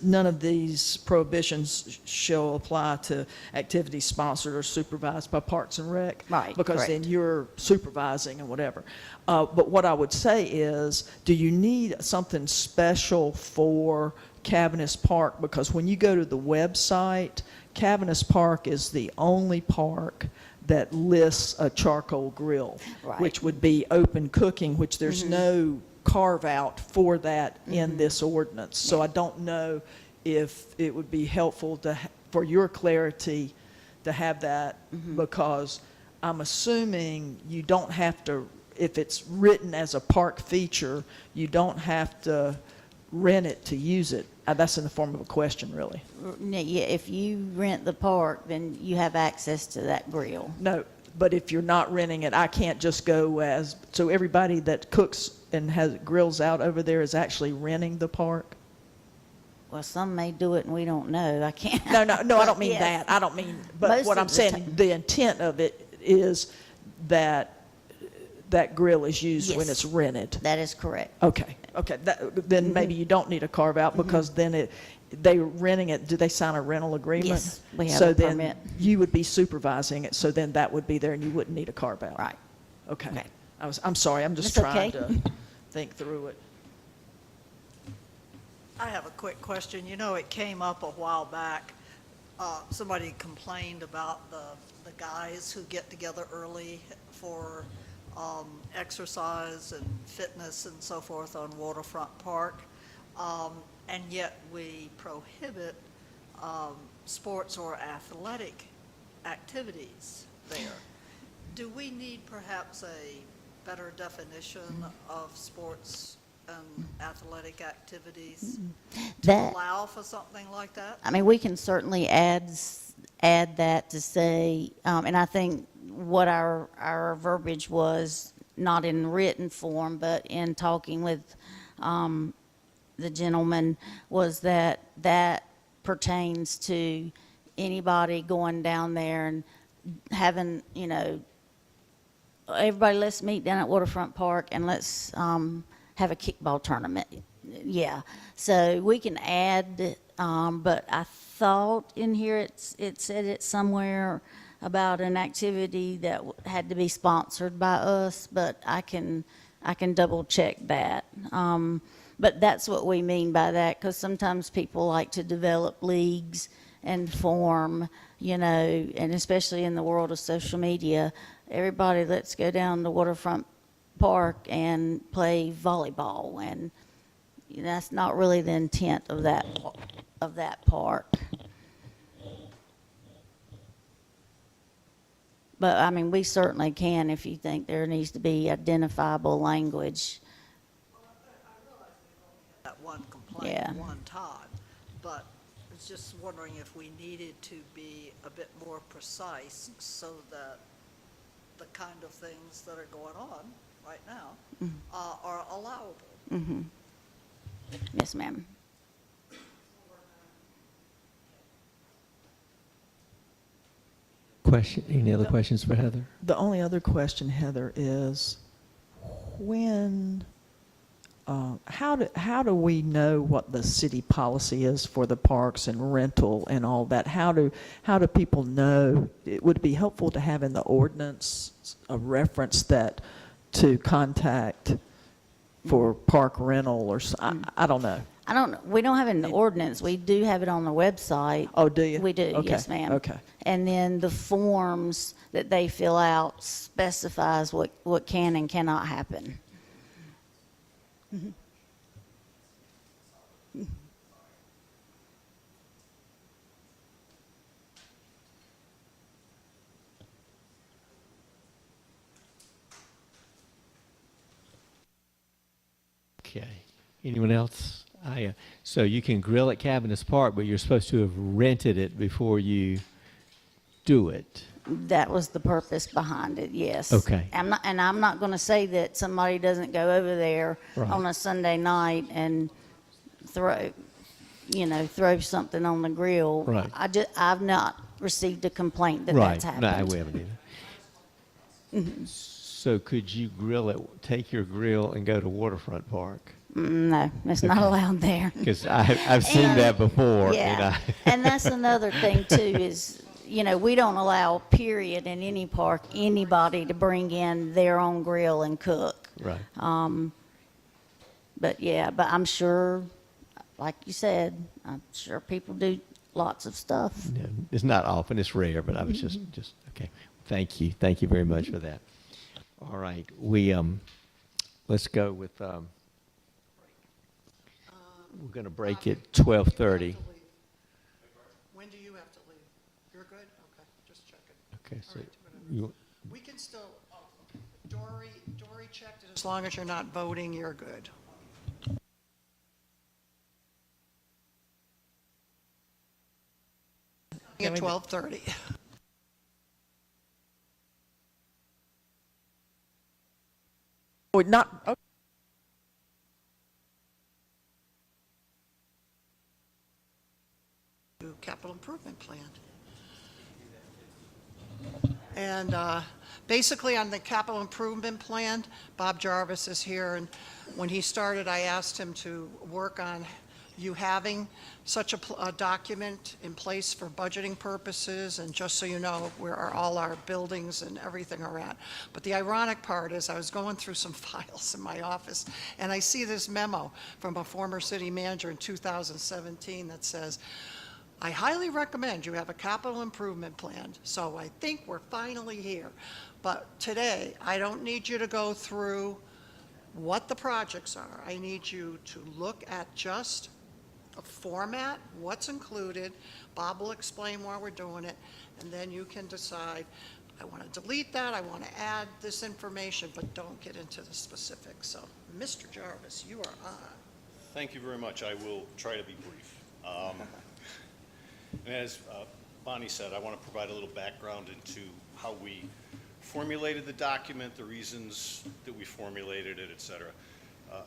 none of these prohibitions shall apply to activities sponsored or supervised by Parks and Rec. Right, Because correct. then you're supervising and whatever. But what I would say is, do you need something special for Cavernous Park? Because when you go to the website, Cavernous Park is the only park that lists a charcoal grill, Right. which would be open cooking, which there's no carve out for that in this ordinance. So I don't know if it would be helpful for your clarity to have that, because I'm assuming you don't have to, if it's written as a park feature, you don't have to rent it to use it. That's in the form of a question, really. Yeah, if you rent the park, then you have access to that grill. No, but if you're not renting it, I can't just go so everybody that cooks and has grills out over there is actually renting the park? Well, some may do it and we don't know. I can't. No, I don't mean Yes. that. I don't mean, but Most what of I'm the saying, time. the intent of it is that that grill is used when Yes. it's rented. That is correct. Okay. Then maybe you don't need a carve out, because then they renting it, do they sign a rental agreement? Yes, we have So a then permit. you would be supervising it, so then that would be there and you wouldn't need a carve out. Right. Okay. Okay. I'm sorry, I'm just That's trying okay. to think through it. I have a quick question. It came up a while back. Somebody complained about the guys who get together early for exercise and fitness and so forth on Waterfront Park, and yet we prohibit sports or athletic activities there. Do we need perhaps a better definition of sports and athletic activities to That- allow for something like that? I mean, we can certainly add that to say, and I think what our verbiage was, not in written form, but in talking with the gentleman, was that pertains to anybody going down there and having, everybody, let's meet down at Waterfront Park and let's have a kickball tournament. Yeah, so we can add, but I thought in here it said it somewhere about an activity that had to be sponsored by us, but I can double check that. But that's what we mean by that, because sometimes people like to develop leagues and form, and especially in the world of social media, everybody, let's go down to Waterfront Park and play volleyball, and that's not really the intent of that park. But I mean, we certainly can if you think there needs to be identifiable language. That one complaint Yeah. one time, but I was just wondering if we needed to be a bit more precise so that the kind of things that are going on right now are allowable. Mm-hmm. Yes, ma'am. Question, any other questions for Heather? The only other question, Heather, is how do we know what the city policy is for the parks and rental and all that? How do people know? It would be helpful to have in the ordinance a reference that to contact for park rental or I don't know. We don't have it in the ordinance. We do have it on the website. Oh, do you? We do, Okay, yes, ma'am. okay. And then the forms that they fill out specifies what can and cannot happen. Mhm. Okay. Anyone else? So you can grill at Cabinets Park, but you're supposed to have rented it before you do it. That was the purpose behind it, yes. Okay. I'm not going to say that somebody doesn't go over there Right. on a Sunday night and throw something on the grill. Right. I've not received a complaint that Right. that's happened. No, we haven't either. So could you take your grill and go to Waterfront Park? No, it's not Okay. allowed there. Because I've seen And- that before. Yeah, and that's another thing too is, we don't allow, period, in any park, anybody to bring in their own grill and cook. Right. But I'm sure, like you said, I'm sure people do lots of stuff. Yeah, it's not often, it's rare, but I was just okay. Thank you very much for that. All right, let's go with. We're going to break at 12:30. When do you have to leave? You're good? Okay, just checking. Okay, All so right, whatever. you, We can still, Dory checked it. As long as you're not voting, you're good. At 12:30. Or not. Okay. Capital improvement plan. And basically on the capital improvement plan, Bob Jarvis is here, and when he started, I asked him to work on you having such a document in place for budgeting purposes, and just so you know where all our buildings and everything are at. But the ironic part is I was going through some files in my office, and I see this memo from a former city manager in 2017 that says, I highly recommend you have a capital improvement plan, so I think we're finally here. But today, I don't need you to go through what the projects are. I need you to look at just a format, what's included. Bob will explain why we're doing it, and then you can decide, I want to delete that, I want to add this information, but don't get into the specifics. So, Mr. Jarvis, you are on. Thank you very much. I will try to be brief. And as Bonnie said, I want to provide a little background into how we formulated the document, the reasons that we formulated it, et cetera.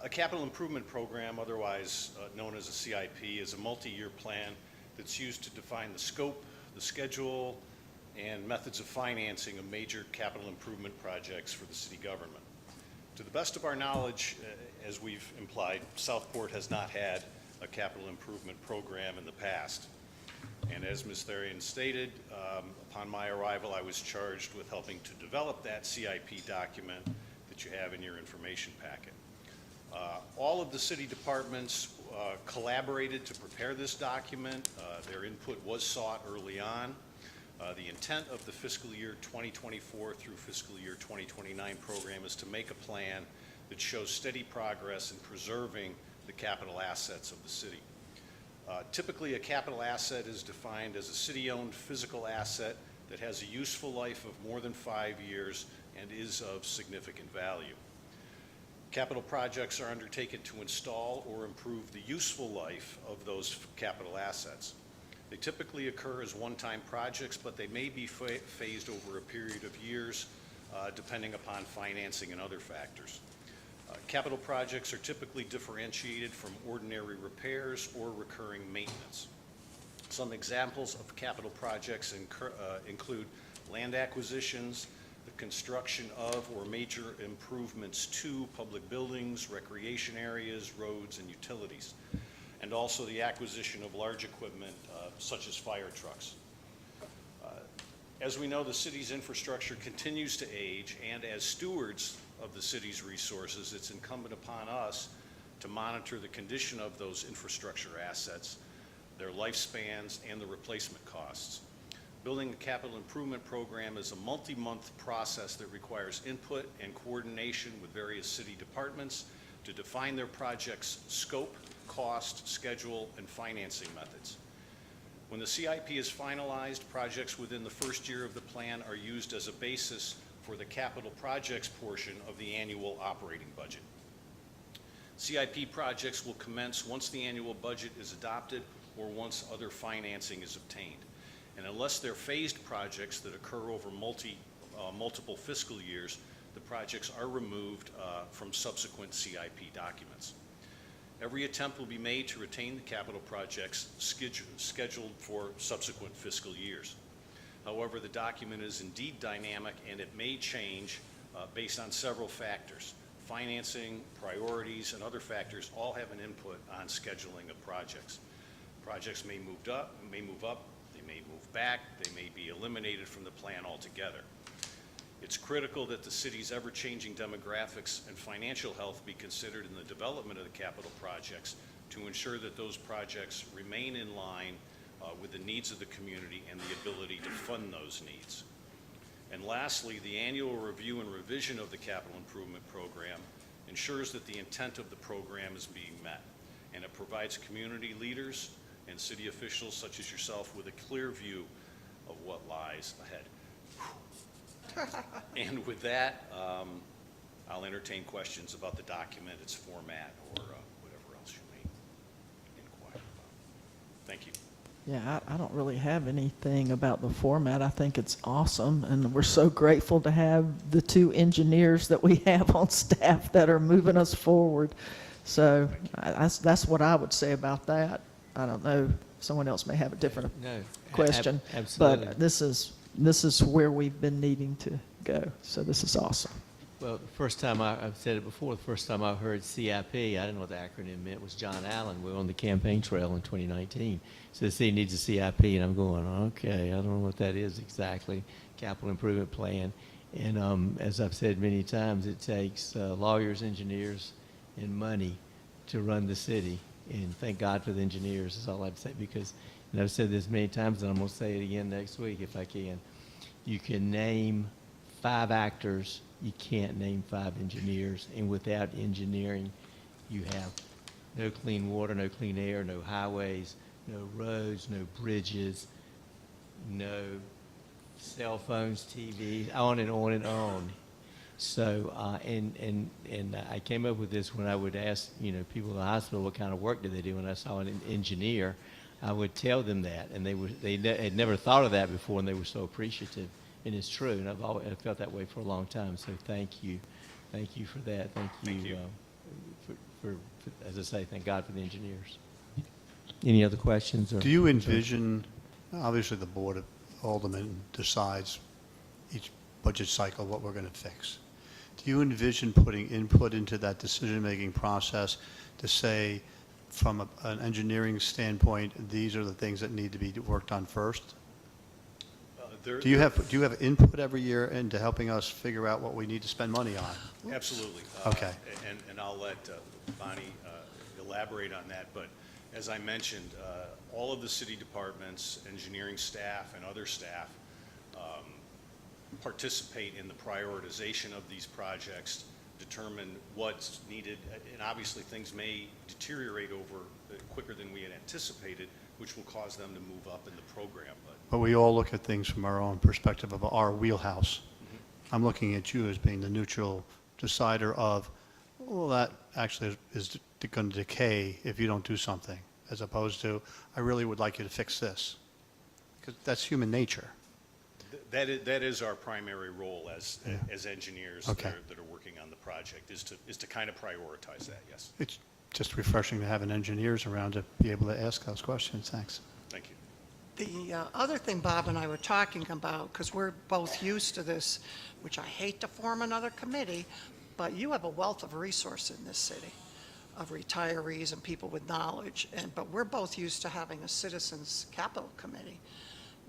A capital improvement program, otherwise known as a CIP, is a multi-year plan that's used to define the scope, the schedule, and methods of financing of major capital improvement projects for the city government. To the best of our knowledge, as we've implied, Southport has not had a capital improvement program in the past. And as Ms. Therian stated, upon my arrival, I was charged with helping to develop that CIP document that you have in your information packet. All of the city departments collaborated to prepare this document. Their input was sought early on. The intent of the fiscal year 2024 through fiscal year 2029 program is to make a plan that shows steady progress in preserving the capital assets of the city. Typically, a capital asset is defined as a city-owned physical asset that has a useful life of more than 5 years and is of significant value. Capital projects are undertaken to install or improve the useful life of those capital assets. They typically occur as one-time projects, but they may be phased over a period of years, depending upon financing and other factors. Capital projects are typically differentiated from ordinary repairs or recurring maintenance. Some examples of capital projects include land acquisitions, the construction of or major improvements to public buildings, recreation areas, roads, and utilities, and also the acquisition of large equipment such as fire trucks. As we know, the city's infrastructure continues to age, and as stewards of the city's resources, it's incumbent upon us to monitor the condition of those infrastructure assets, their lifespans, and the replacement costs. Building a capital improvement program is a multi-month process that requires input and coordination with various city departments to define their project's scope, cost, schedule, and financing methods. When the CIP is finalized, projects within the first year of the plan are used as a basis for the capital projects portion of the annual operating budget. CIP projects will commence once the annual budget is adopted or once other financing is obtained. And unless they're phased projects that occur over multiple fiscal years, the projects are removed from subsequent CIP documents. Every attempt will be made to retain the capital projects scheduled for subsequent fiscal years. However, the document is indeed dynamic, and it may change based on several factors. Financing, priorities, and other factors all have an input on scheduling of projects. Projects may move up, they may move back, they may be eliminated from the plan altogether. It's critical that the city's ever-changing demographics and financial health be considered in the development of the capital projects to ensure that those projects remain in line with the needs of the community and the ability to fund those needs. And lastly, the annual review and revision of the capital improvement program ensures that the intent of the program is being met, and it provides community leaders and city officials such as yourself with a clear view of what lies ahead. And with that, I'll entertain questions about the document, its format, or whatever else you may inquire about. Thank you. Yeah, I don't really have anything about the format. I think it's awesome, and we're so grateful to have the two engineers that we have on staff that are moving us forward. So that's what I would say about that. I don't know, someone else may have a different question, absolutely. but this is where we've been needing to go. So this is awesome. Well, the first time I've said it before, the first time I heard CIP, I didn't know what the acronym meant, was John Allen. We were on the campaign trail in 2019. So the city needs a CIP, and I'm going, okay, I don't know what that is exactly, capital improvement plan. And as I've said many times, it takes lawyers, engineers, and money to run the city. And thank God for the engineers is all I'd say, because and I've said this many times, and I'm going to say it again next week if I can. You can name 5 actors, you can't name 5 engineers, and without engineering, you have no clean water, no clean air, no highways, no roads, no bridges, no cell phones, TVs, on and on and on. So, and I came up with this when I would ask, people in the hospital what kind of work do they do. When I saw an engineer, I would tell them that, and they had never thought of that before, and they were so appreciative. And it's true, and I've felt that way for a long time. So thank you for that. Thank you. For, as I say, thank God for the engineers. Any other questions? Or Do you envision, obviously the Board of Aldermen decides each budget cycle what we're going to fix. Do you envision putting input into that decision-making process to say, from an engineering standpoint, these are the things that need to be worked on first? Do you have input every year into helping us figure out what we need to spend money on? Absolutely. Okay. And I'll let Bonnie elaborate on that, but as I mentioned, all of the city departments, engineering staff, and other staff participate in the prioritization of these projects, determine what's needed, and obviously things may deteriorate over quicker than we had anticipated, which will cause them to move up in the program. But we all look at things from our own perspective of our wheelhouse. I'm looking at you as being the neutral decider of, well, that actually is going to decay if you don't do something, as opposed to, I really would like you to fix this. Because that's human nature. That is our primary role as engineers that are working on the project, is to kind of prioritize that, yes. It's just refreshing to have an engineers around to be able to ask those questions. Thanks. Thank you. The other thing Bob and I were talking about, because we're both used to this, which I hate to form another committee, but you have a wealth of resource in this city of retirees and people with knowledge, but we're both used to having a citizens capital committee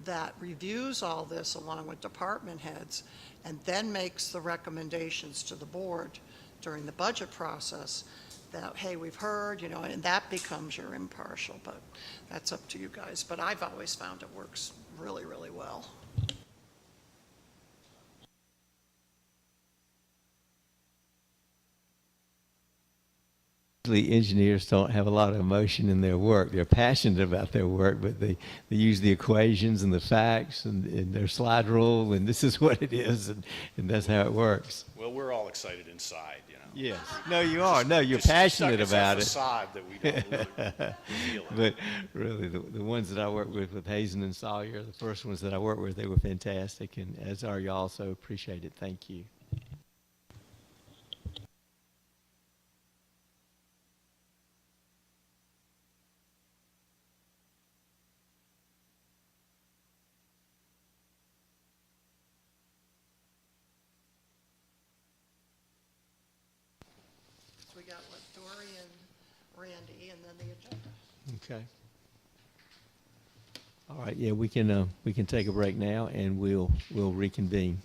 that reviews all this along with department heads and then makes the recommendations to the board during the budget process that, hey, we've heard, and that becomes your impartial, but that's up to you guys. But I've always found it works really, really well. Usually engineers don't have a lot of emotion in their work. They're passionate about their work, but they use the equations and the facts and their slide rule, and this is what it is, and that's how it works. Well, we're all excited inside, Yes. No, you are. No, you're passionate about it. It's a facade that we don't really feel it. But really, the ones that I work with Hazen and Sawyer, the first ones that I worked with, they were fantastic, and as are y'all, so appreciate it. Thank you. We got Dory and Randy, and then the agenda. Okay. All right. Yeah, we can take a break now, and we'll reconvene.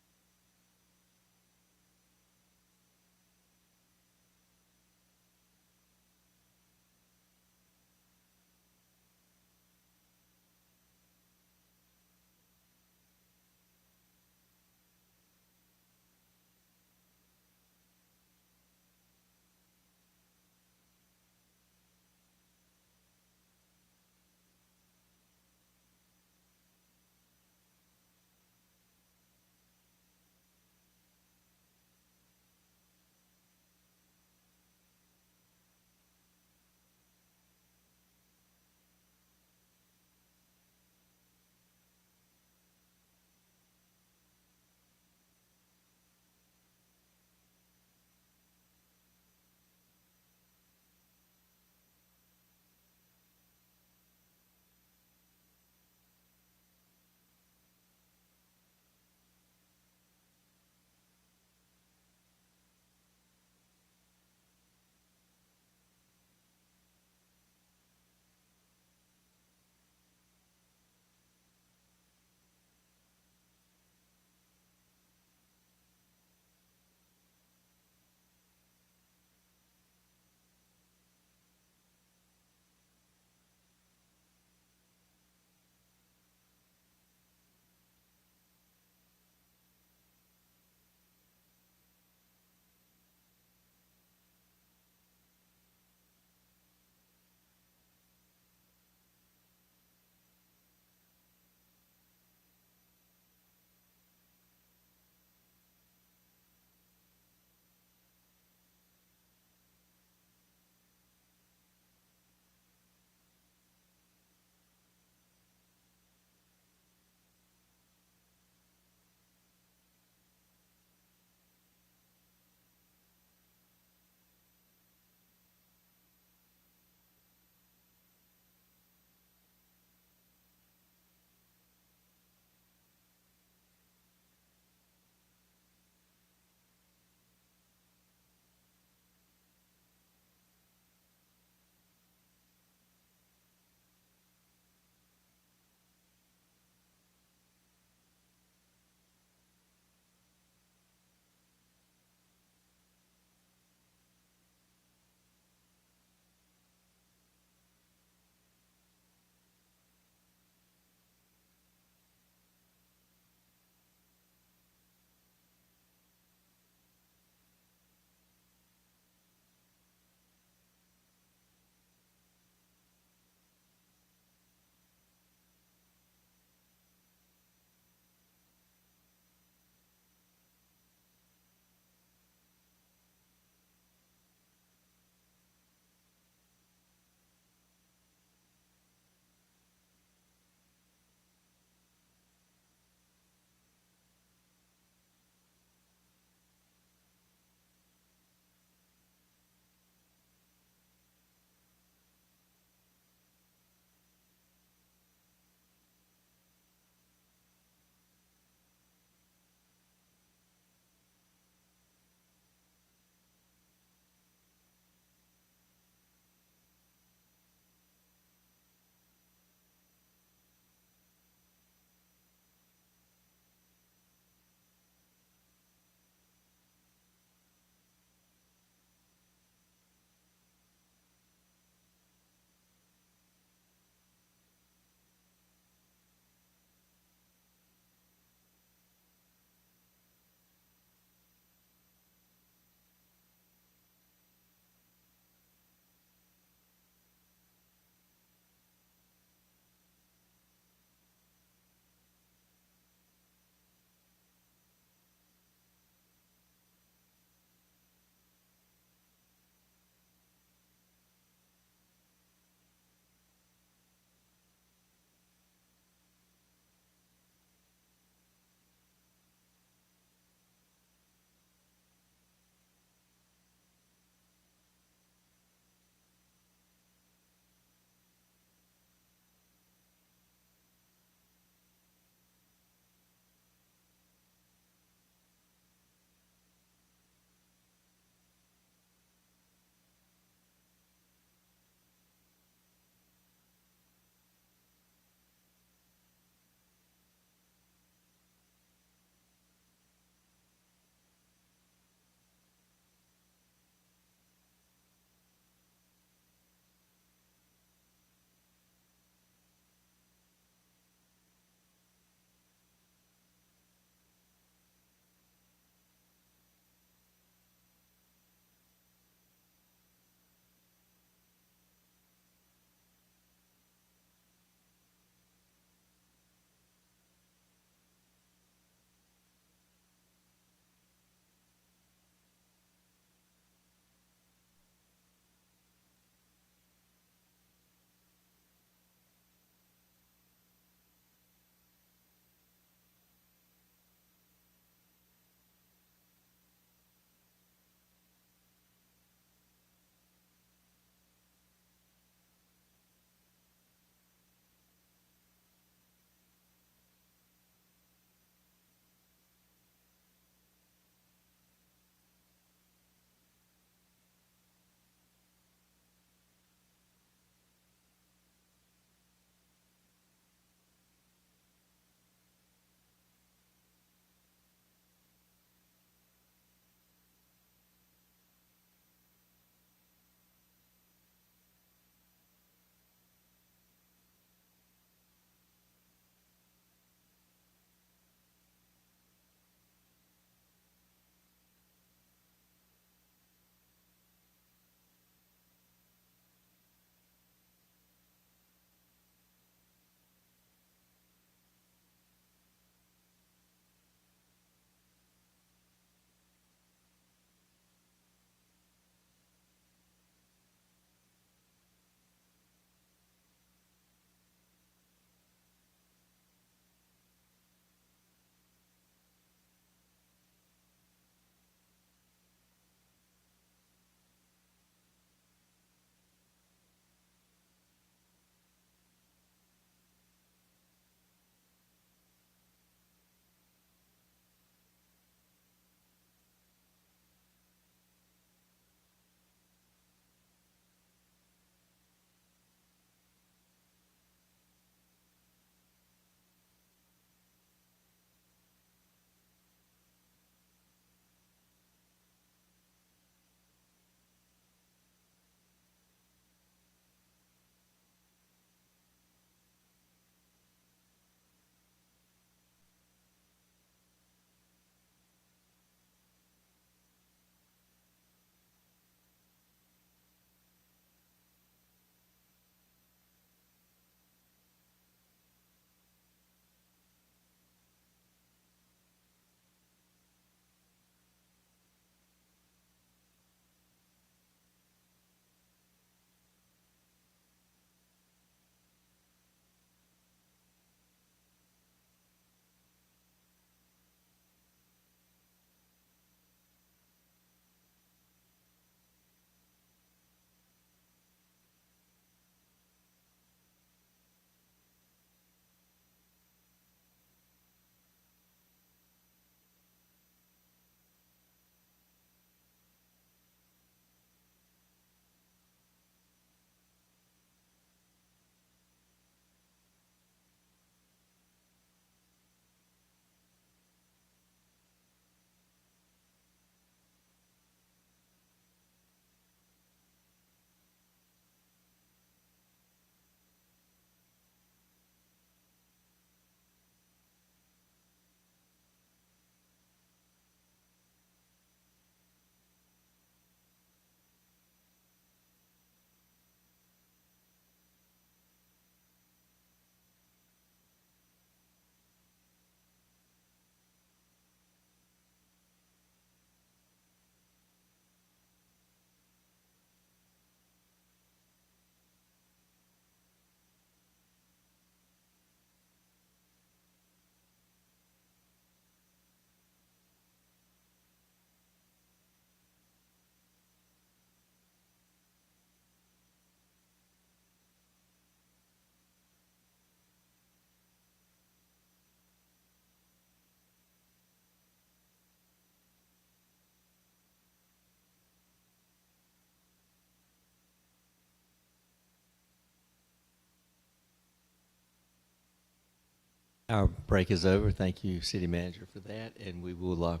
Our break is over. Thank you, City Manager, for that. And we will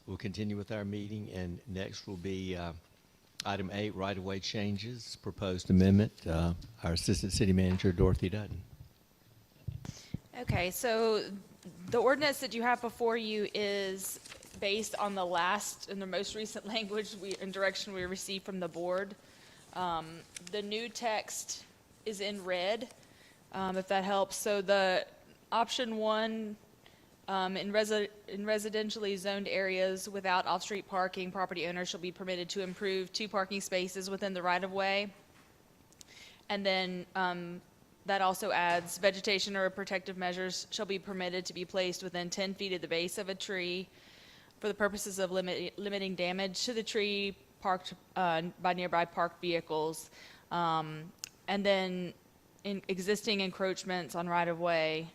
we'll continue with our meeting. And next will be item 8, right-of-way changes, proposed amendment. Our Assistant City Manager, Dorothy Dutton. Okay, so the ordinance that you have before you is based on the last and the most recent language and direction we received from the board. The new text is in red, if that helps. So the option 1, in residentially zoned areas without off-street parking, property owners shall be permitted to improve 2 parking spaces within the right-of-way. And then that also adds vegetation or protective measures shall be permitted to be placed within 10 feet of the base of a tree for the purposes of limiting damage to the tree parked by nearby parked vehicles. And then in existing encroachments on right-of-way,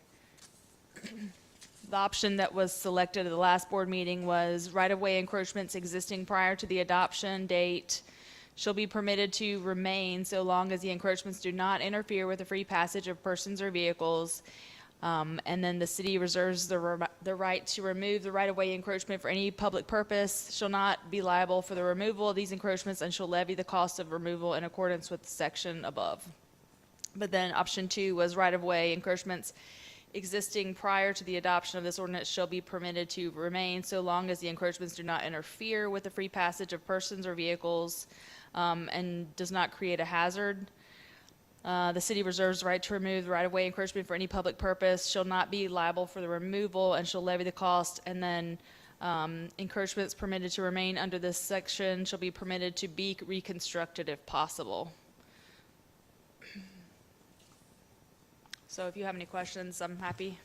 the option that was selected at the last board meeting was right-of-way encroachments existing prior to the adoption date shall be permitted to remain so long as the encroachments do not interfere with the free passage of persons or vehicles. And then the city reserves the right to remove the right-of-way encroachment for any public purpose, shall not be liable for the removal of these encroachments, and shall levy the cost of removal in accordance with the section above. But then option 2 was right-of-way encroachments existing prior to the adoption of this ordinance shall be permitted to remain so long as the encroachments do not interfere with the free passage of persons or vehicles, and does not create a hazard. The city reserves the right to remove the right-of-way encroachment for any public purpose, shall not be liable for the removal, and shall levy the cost. And then encroachments permitted to remain under this section shall be permitted to be reconstructed if possible. So if you have any questions, I'm happy.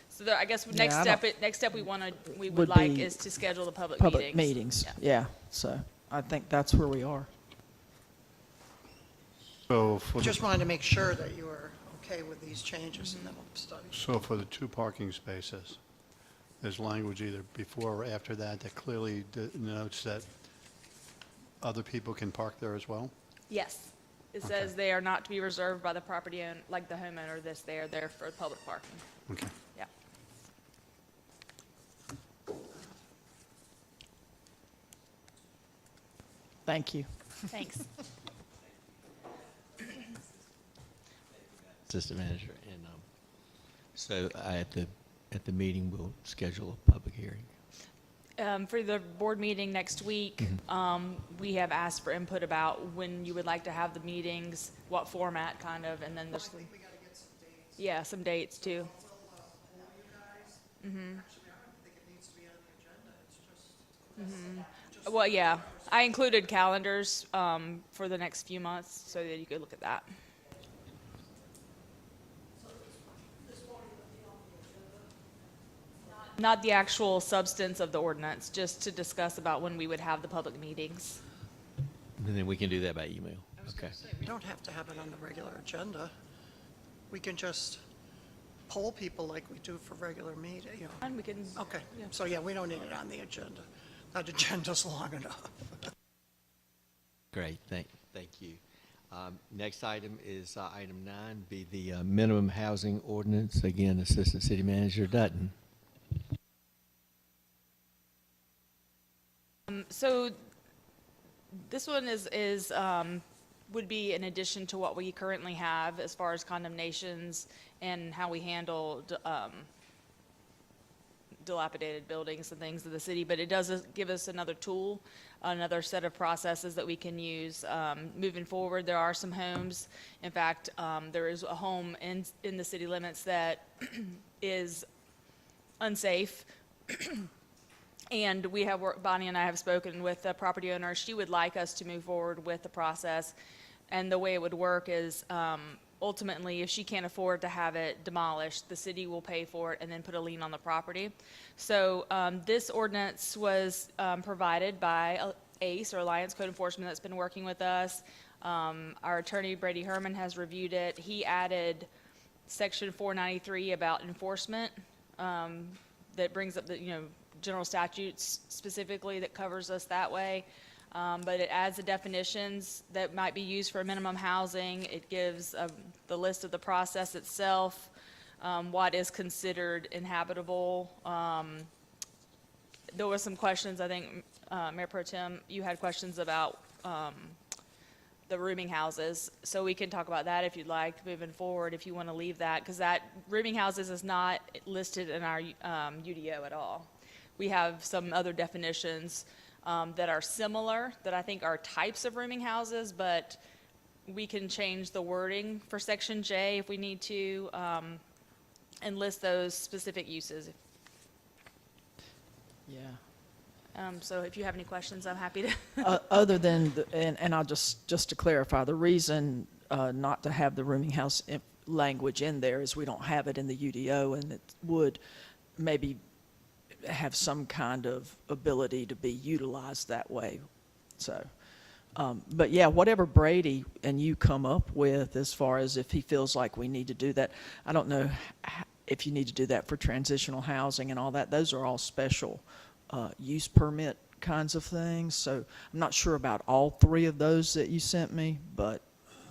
So I guess next step we would like be is to schedule the public Public meetings. meetings, yeah. So I think that's where we are. So for Just wanted to make sure that you were okay with these changes and then we'll study. So for the 2 parking spaces, there's language either before or after that that clearly denotes that other people can park there as well? Yes. It says they are not to be reserved by the property owner, like the homeowner, they are there for public parking. Okay. Yeah. Thank you. Thanks. Assistant Manager. And so at the meeting, we'll schedule a public hearing. For the board meeting next week, we have asked for input about when you would like to have the meetings, what format kind of, and then there's, yeah, some dates too. Well, yeah, I included calendars for the next few months so that you could look at that. Not the actual substance of the ordinance, just to discuss about when we would have the public meetings. And then we can do that by email. Okay. We don't have to have it on the regular agenda. We can just poll people like we do for regular meeting, you know. And we can. Okay, Yeah. so yeah, we don't need it on the agenda. That agenda's long enough. Great, thank you. Next item is item 9, be the minimum housing ordinance. Again, Assistant City Manager Dutton. So this one is would be in addition to what we currently have as far as condemnations and how we handle dilapidated buildings and things of the city, but it does give us another tool, another set of processes that we can use moving forward. There are some homes, in fact, there is a home in the city limits that is unsafe. And we have, Bonnie and I have spoken with the property owner. She would like us to move forward with the process. And the way it would work is ultimately, if she can't afford to have it demolished, the city will pay for it and then put a lien on the property. So this ordinance was provided by ACE, or Alliance Code Enforcement, that's been working with us. Our attorney, Brady Herman, has reviewed it. He added section 493 about enforcement that brings up the, general statutes specifically that covers us that way. But it adds the definitions that might be used for minimum housing. It gives the list of the process itself. what is considered inhabitable. There were some questions, I think, Mayor Pro Tem, you had questions about the rooming houses. So we can talk about that if you'd like, moving forward, if you want to leave that, because that rooming houses is not listed in our UDO at all. We have some other definitions that are similar, that I think are types of rooming houses, but we can change the wording for Section J if we need to, and list those specific uses. Yeah. So if you have any questions, I'm happy to. Other than, and I'll just to clarify, the reason not to have the rooming house language in there is we don't have it in the UDO, and it would maybe have some kind of ability to be utilized that way. So, but yeah, whatever Brady and you come up with as far as if he feels like we need to do that, I don't know if you need to do that for transitional housing and all that. Those are all special use permit kinds of things. So I'm not sure about all three of those that you sent me, but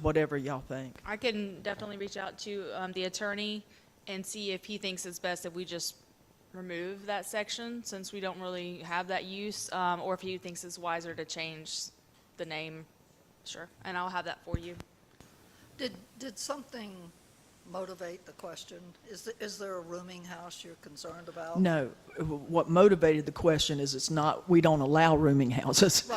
whatever y'all think. I can definitely reach out to the attorney and see if he thinks it's best if we just remove that section, since we don't really have that use, or if he thinks it's wiser to change the name. Sure, and I'll have that for you. Did something motivate the question? Is there a rooming house you're concerned about? No, what motivated the question is it's not, we don't allow rooming houses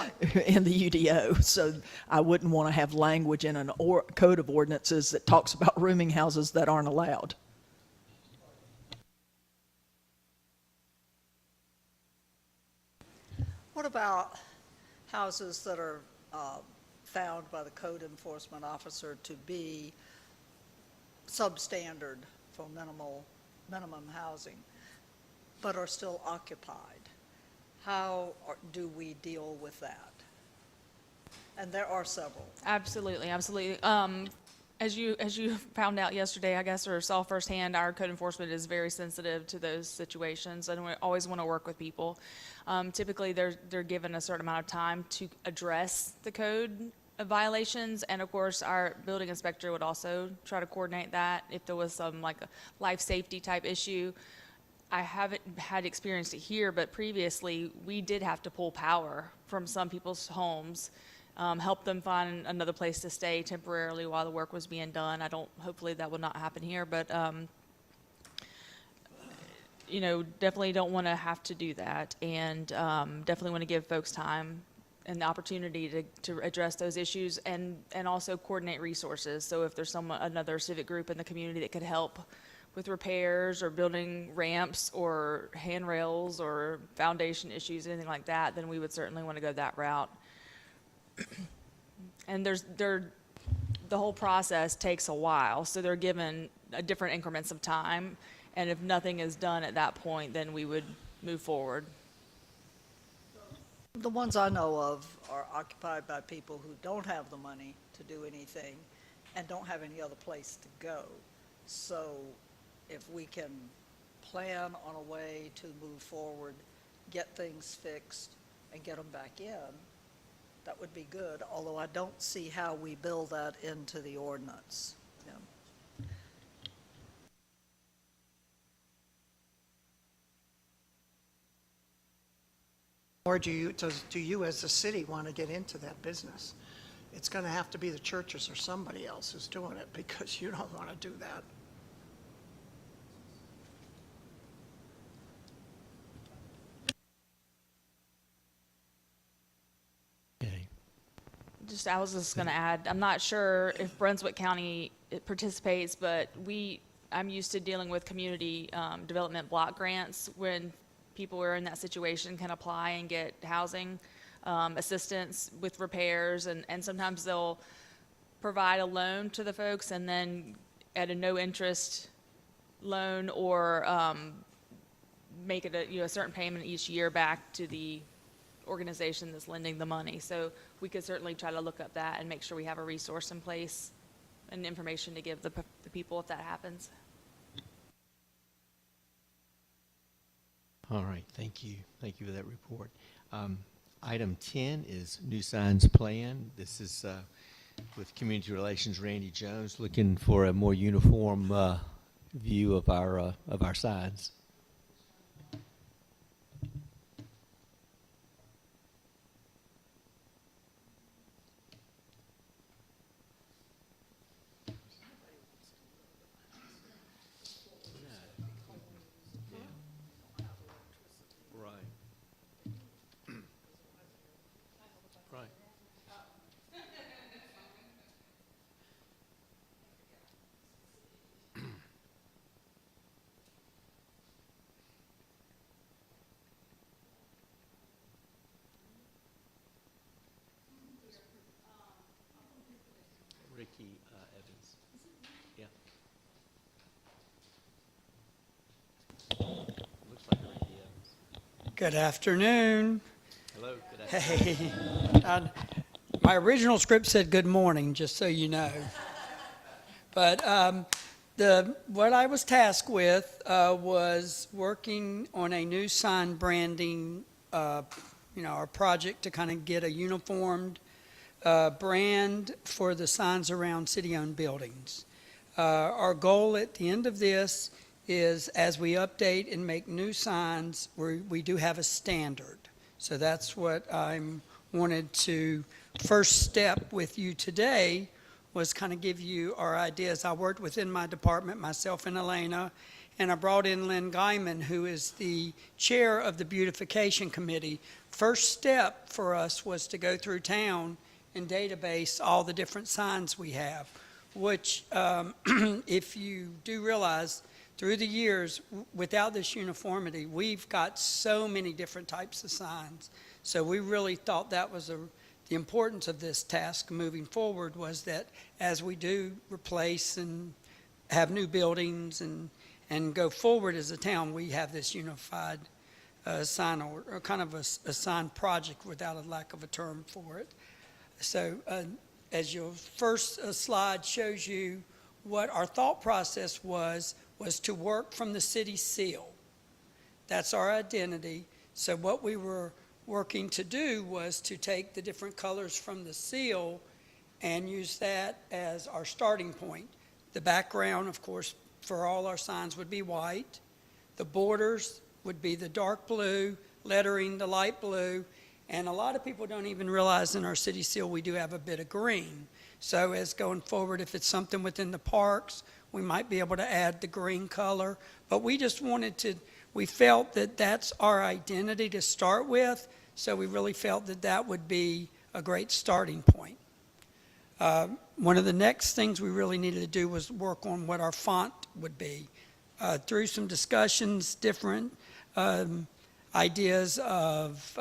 in the UDO. So I wouldn't want to have language in an code of ordinances that talks about rooming houses that aren't allowed. What about houses that are found by the code enforcement officer to be substandard for minimum housing, but are still occupied? How do we deal with that? And there are several. Absolutely, absolutely. As you found out yesterday, I guess, or saw firsthand, our code enforcement is very sensitive to those situations, and we always want to work with people. Typically, they're given a certain amount of time to address the code violations, and of course, our building inspector would also try to coordinate that if there was some like a life safety type issue. I haven't had experience here, but previously we did have to pull power from some people's homes. Help them find another place to stay temporarily while the work was being done. Hopefully that will not happen here, but, you know, definitely don't want to have to do that, and definitely want to give folks time and the opportunity to address those issues, and also coordinate resources. So if there's another civic group in the community that could help with repairs or building ramps or handrails or foundation issues, anything like that, then we would certainly want to go that route. And the whole process takes a while, so they're given different increments of time, and if nothing is done at that point, then we would move forward. The ones I know of are occupied by people who don't have the money to do anything and don't have any other place to go. So if we can plan on a way to move forward, get things fixed, and get them back in, that would be good, although I don't see how we build that into the ordinance. Yeah. Or do you as a city want to get into that business? It's going to have to be the churches or somebody else who's doing it, because you don't want to do that. I was just going to add, I'm not sure if Brunswick County participates, but I'm used to dealing with community development block grants when people are in that situation can apply and get housing assistance with repairs, and sometimes they'll provide a loan to the folks and then at a no interest loan, or make it a certain payment each year back to the organization that's lending the money. So we could certainly try to look up that and make sure we have a resource in place and information to give the people if that happens. All right, thank you. Thank you for that report. Item 10 is new signs plan. This is with Community Relations Randy Jones, looking for a more uniform view of our signs. Right. Ricky Evans. Yeah. Looks like Ricky Evans. Good afternoon. Hello. Good afternoon. Hey. My original script said good morning, just so you know. But what I was tasked with was working on a new sign branding, our project to kind of get a uniformed brand for the signs around city-owned buildings. Our goal at the end of this is, as we update and make new signs, we do have a standard. So that's what I wanted to first step with you today, was kind of give you our ideas. I worked within my department, myself and Elena, and I brought in Lynn Guyman, who is the chair of the beautification committee. First step for us was to go through town and database all the different signs we have, which if you do realize, through the years, without this uniformity, we've got so many different types of signs. So we really thought that was the importance of this task moving forward, was that as we do replace and have new buildings and go forward as a town, we have this unified sign, or kind of a sign project, without a lack of a term for it. So as your first slide shows you, what our thought process was to work from the city seal. That's our identity. So what we were working to do was to take the different colors from the seal and use that as our starting point. The background, of course, for all our signs would be white. The borders would be the dark blue, lettering the light blue, and a lot of people don't even realize in our city seal we do have a bit of green. So as going forward, if it's something within the parks, we might be able to add the green color. But we just we felt that that's our identity to start with, so we really felt that that would be a great starting point. One of the next things we really needed to do was work on what our font would be. Through some discussions, different ideas of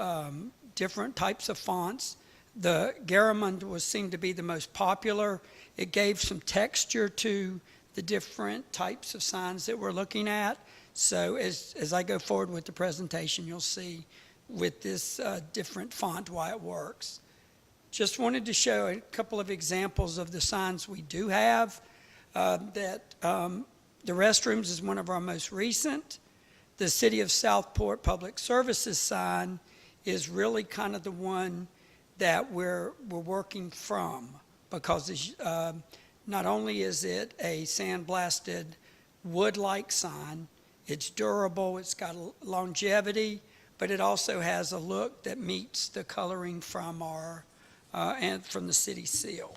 different types of fonts, the Garamond seemed to be the most popular. It gave some texture to the different types of signs that we're looking at. So as I go forward with the presentation, you'll see with this different font why it works. Just wanted to show a couple of examples of the signs we do have. The restrooms is one of our most recent. The City of Southport Public Services sign is really kind of the one that we're working from, because not only is it a sandblasted wood-like sign, it's durable, it's got longevity, but it also has a look that meets the coloring from our and from the city seal.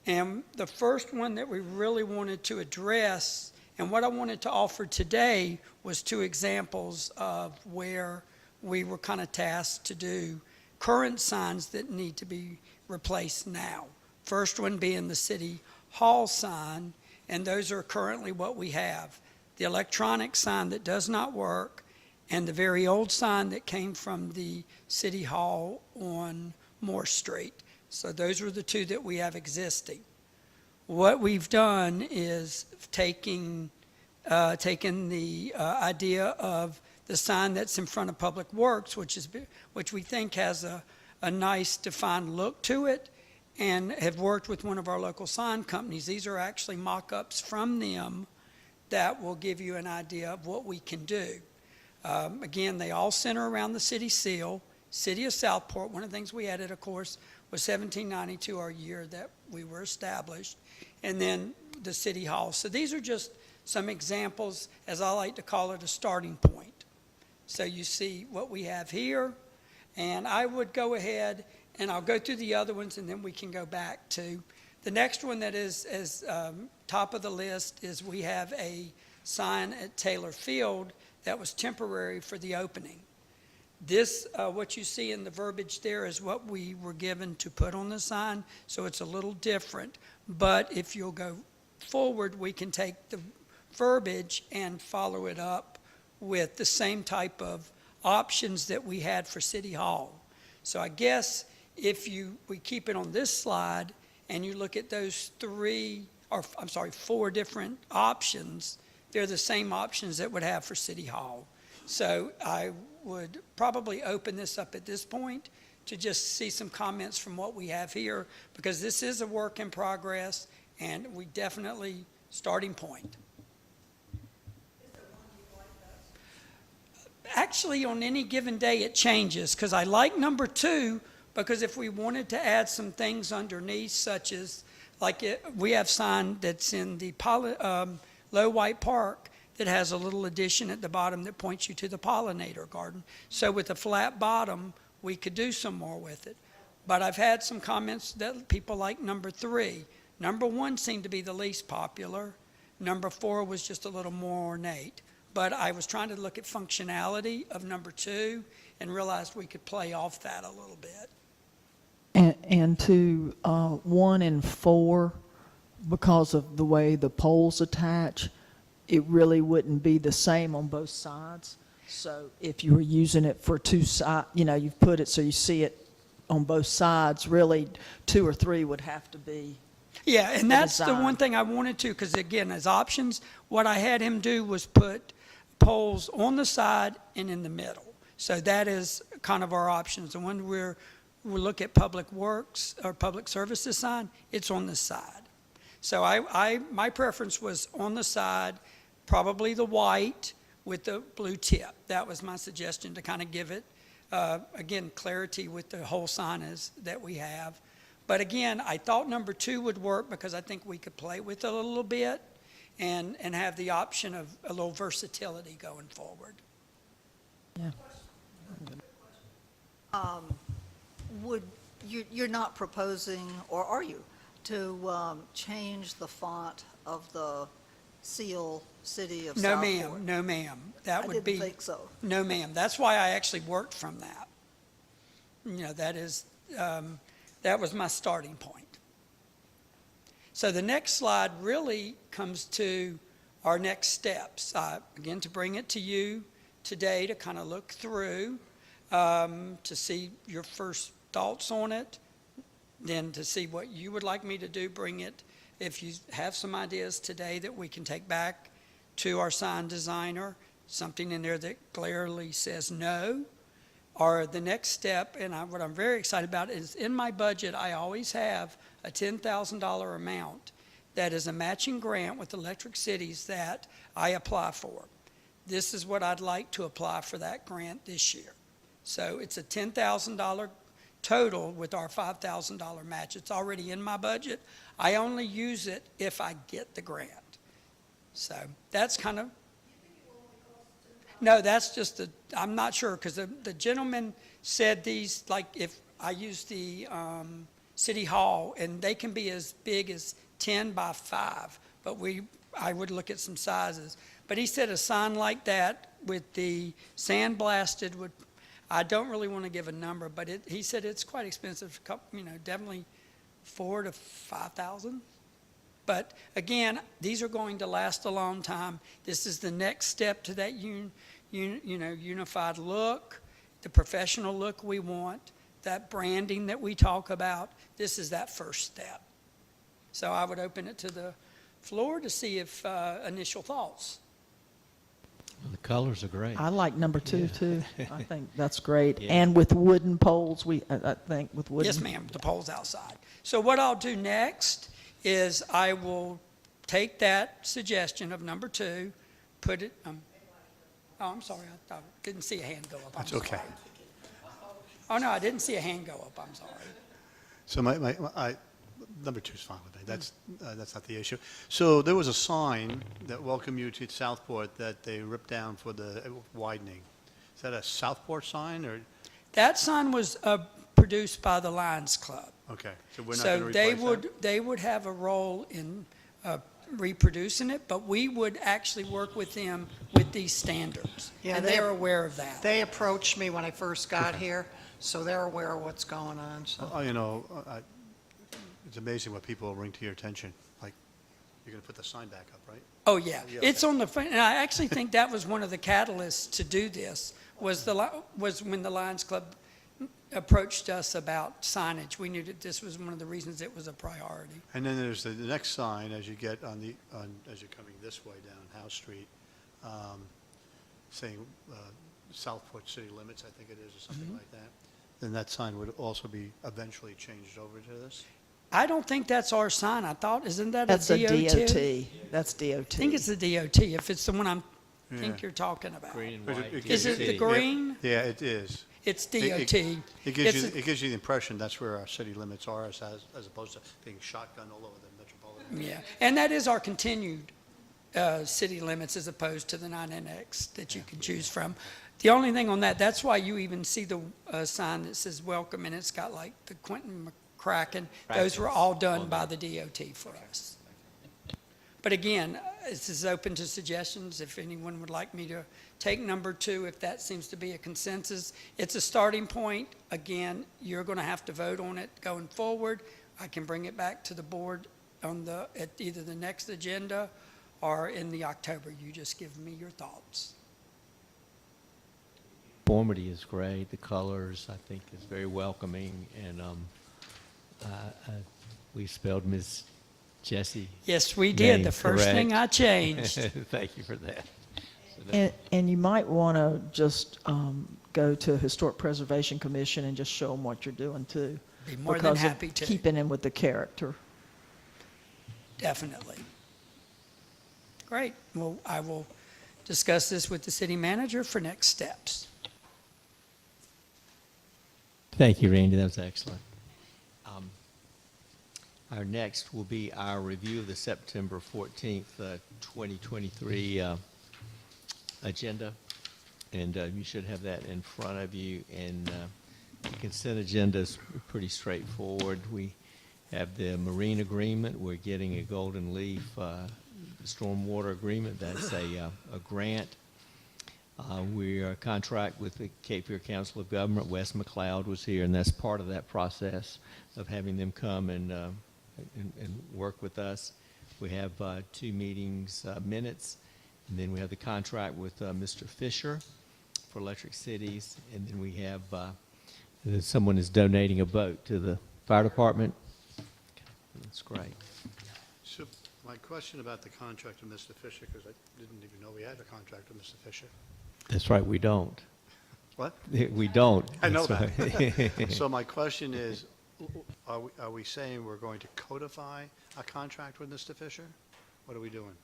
And the first one that we really wanted to address, and what I wanted to offer today, was two examples of where we were kind of tasked to do current signs that need to be replaced now. First one being the City Hall sign, and those are currently what we have. The electronic sign that does not work, and the very old sign that came from the City Hall on Moore Street. So those are the two that we have existing. What we've done is taken the idea of the sign that's in front of Public Works, which we think has a nice defined look to it, and have worked with one of our local sign companies. These are actually mock-ups from them that will give you an idea of what we can do. Again, they all center around the city seal. City of Southport, one of the things we added, of course, was 1792, our year that we were established. And then the city hall. So these are just some examples, as I like to call it, a starting point. So you see what we have here, and I would go ahead and I'll go through the other ones, and then we can go back to the next one that is top of the list is we have a sign at Taylor Field that was temporary for the opening. This, what you see in the verbiage there is what we were given to put on the sign, so it's a little different. But if you'll go forward, we can take the verbiage and follow it up with the same type of options that we had for City Hall. So I guess if we keep it on this slide and you look at those four different options, they're the same options that would have for City Hall. So I would probably open this up at this point to just see some comments from what we have here, because this is a work in progress and we definitely starting point. Actually, on any given day, it changes, because I like number 2, because if we wanted to add some things underneath, such as, we have sign that's in the Low White Park that has a little addition at the bottom that points you to the pollinator garden. So with a flat bottom, we could do some more with it. But I've had some comments that people like number 3. Number 1 seemed to be the least popular. Number 4 was just a little more ornate. But I was trying to look at functionality of number 2 and realized we could play off that a little bit. And to 1 and 4, because of the way the poles attach, it really wouldn't be the same on both sides. So if you were using it for two sides, you've put it so you see it on both sides, really 2 or 3 would have to be. Yeah, and that's the design. one thing I wanted to, because again, as options, what I had him do was put poles on the side and in the middle. So that is kind of our options. And when we look at public works or public services sign, it's on the side. So my preference was on the side, probably the white with the blue tip. That was my suggestion to kind of give it, again, clarity with the whole sign that we have. But again, I thought number 2 would work because I think we could play with it a little bit and have the option of a little versatility going forward. Yeah. You're not proposing, or are you, to change the font of the seal City of No, Southport? ma'am, no, ma'am. That I would didn't be. think so. No, ma'am. That's why I actually worked from that. That was my starting point. So the next slide really comes to our next steps. Again, to bring it to you today to kind of look through, to see your first thoughts on it, then to see what you would like me to do, bring it. If you have some ideas today that we can take back to our sign designer, something in there that clearly says no, or the next step, and what I'm very excited about is in my budget, I always have a $10,000 amount that is a matching grant with Electric Cities that I apply for. This is what I'd like to apply for that grant this year. So it's a $10,000 total with our $5,000 match. It's already in my budget. I only use it if I get the grant. So that's kind of, no, that's just I'm not sure, because the gentleman said these, like if I use the City Hall, and they can be as big as 10 by 5, but I would look at some sizes. But he said a sign like that with the sandblasted would, I don't really want to give a number, but he said it's quite expensive, definitely $4,000 to $5,000. But again, these are going to last a long time. This is the next step to that unified look, the professional look we want, that branding that we talk about. This is that first step. So I would open it to the floor to see if initial thoughts. The colors are great. I like number 2 too. I think that's great. Yeah. And with wooden poles, I think with wooden. Yes, ma'am, the poles outside. So what I'll do next is I will take that suggestion of number 2, put it, oh, I'm sorry, I didn't see a hand go up. That's okay. Oh, no, I didn't see a hand go up, I'm sorry. So number two is fine with me. That's not the issue. So there was a sign that welcomed you to Southport that they ripped down for the widening. Is that a Southport sign or? That sign was produced by the Lions Club. Okay, so we're not So going to they replace would, they would have a role in reproducing it, but we would actually work with them with these standards. Yeah, And they- they're aware of that. They approached me when I first got here, so they're aware of what's going on, so. You know, it's amazing what people bring to your attention. Like, you're going to put the sign back up, right? Oh, yeah. Yeah, It's okay. on the, and I actually think that was one of the catalysts to do this, was was when the Lions Club approached us about signage. We knew that this was one of the reasons it was a priority. And then there's the next sign as you get as you're coming this way down House Street, saying Southport city limits, I think it is, or something like that. Then that sign would also be eventually changed over to this? I don't think that's our sign. I thought, isn't that a That's a DOT? DOT. That's DOT. I think it's the DOT, if it's the one I think Yeah. you're talking about. Green and But white. Is it the green? Yeah, it is. It's It- DOT. It gives It's you, it gives you the impression that's where our city limits are as opposed to being shotgun all over the metropolitan. Yeah, and that is our continued city limits as opposed to the 9NX that you can choose from. The only thing on that, that's why you even see the sign that says welcome, and it's got like the Quentin McCracken. Those were all done by the DOT for us. But again, this is open to suggestions. If anyone would like me to take number two, if that seems to be a consensus. It's a starting point. Again, you're going to have to vote on it going forward. I can bring it back to the board at either the next agenda or in the October. You just give me your thoughts. Conformity is great. The colors, I think, is very welcoming, and we spelled Ms. Jessie. Yes, we did. name The first thing correct. I changed. Thank you for that. So that- And you might want to just go to Historic Preservation Commission and just show them what you're doing too. Be more than because of happy to. keeping in with the character. Definitely. Great. Well, I will discuss this with the city manager for next steps. Thank you, Randy. That was excellent. Our next will be our review of the September 14th, 2023 agenda. And you should have that in front of you. And the consent agenda is pretty straightforward. We have the marine agreement. We're getting a Golden Leaf stormwater agreement. That's a grant. We are a contract with the Cape Fear Council of Government. Wes McLeod was here, and that's part of that process of having them come and work with us. We have 2 meetings minutes, and then we have the contract with Mr. Fisher for Electric Cities, and then we have someone is donating a boat to the fire department. That's great. So my question about the contract with Mr. Fisher, because I didn't even know we had a contract with Mr. Fisher. That's right, we don't. What? We don't. I know That's that. right. So my question is, are we saying we're going to codify a contract with Mr. Fisher? What are we doing?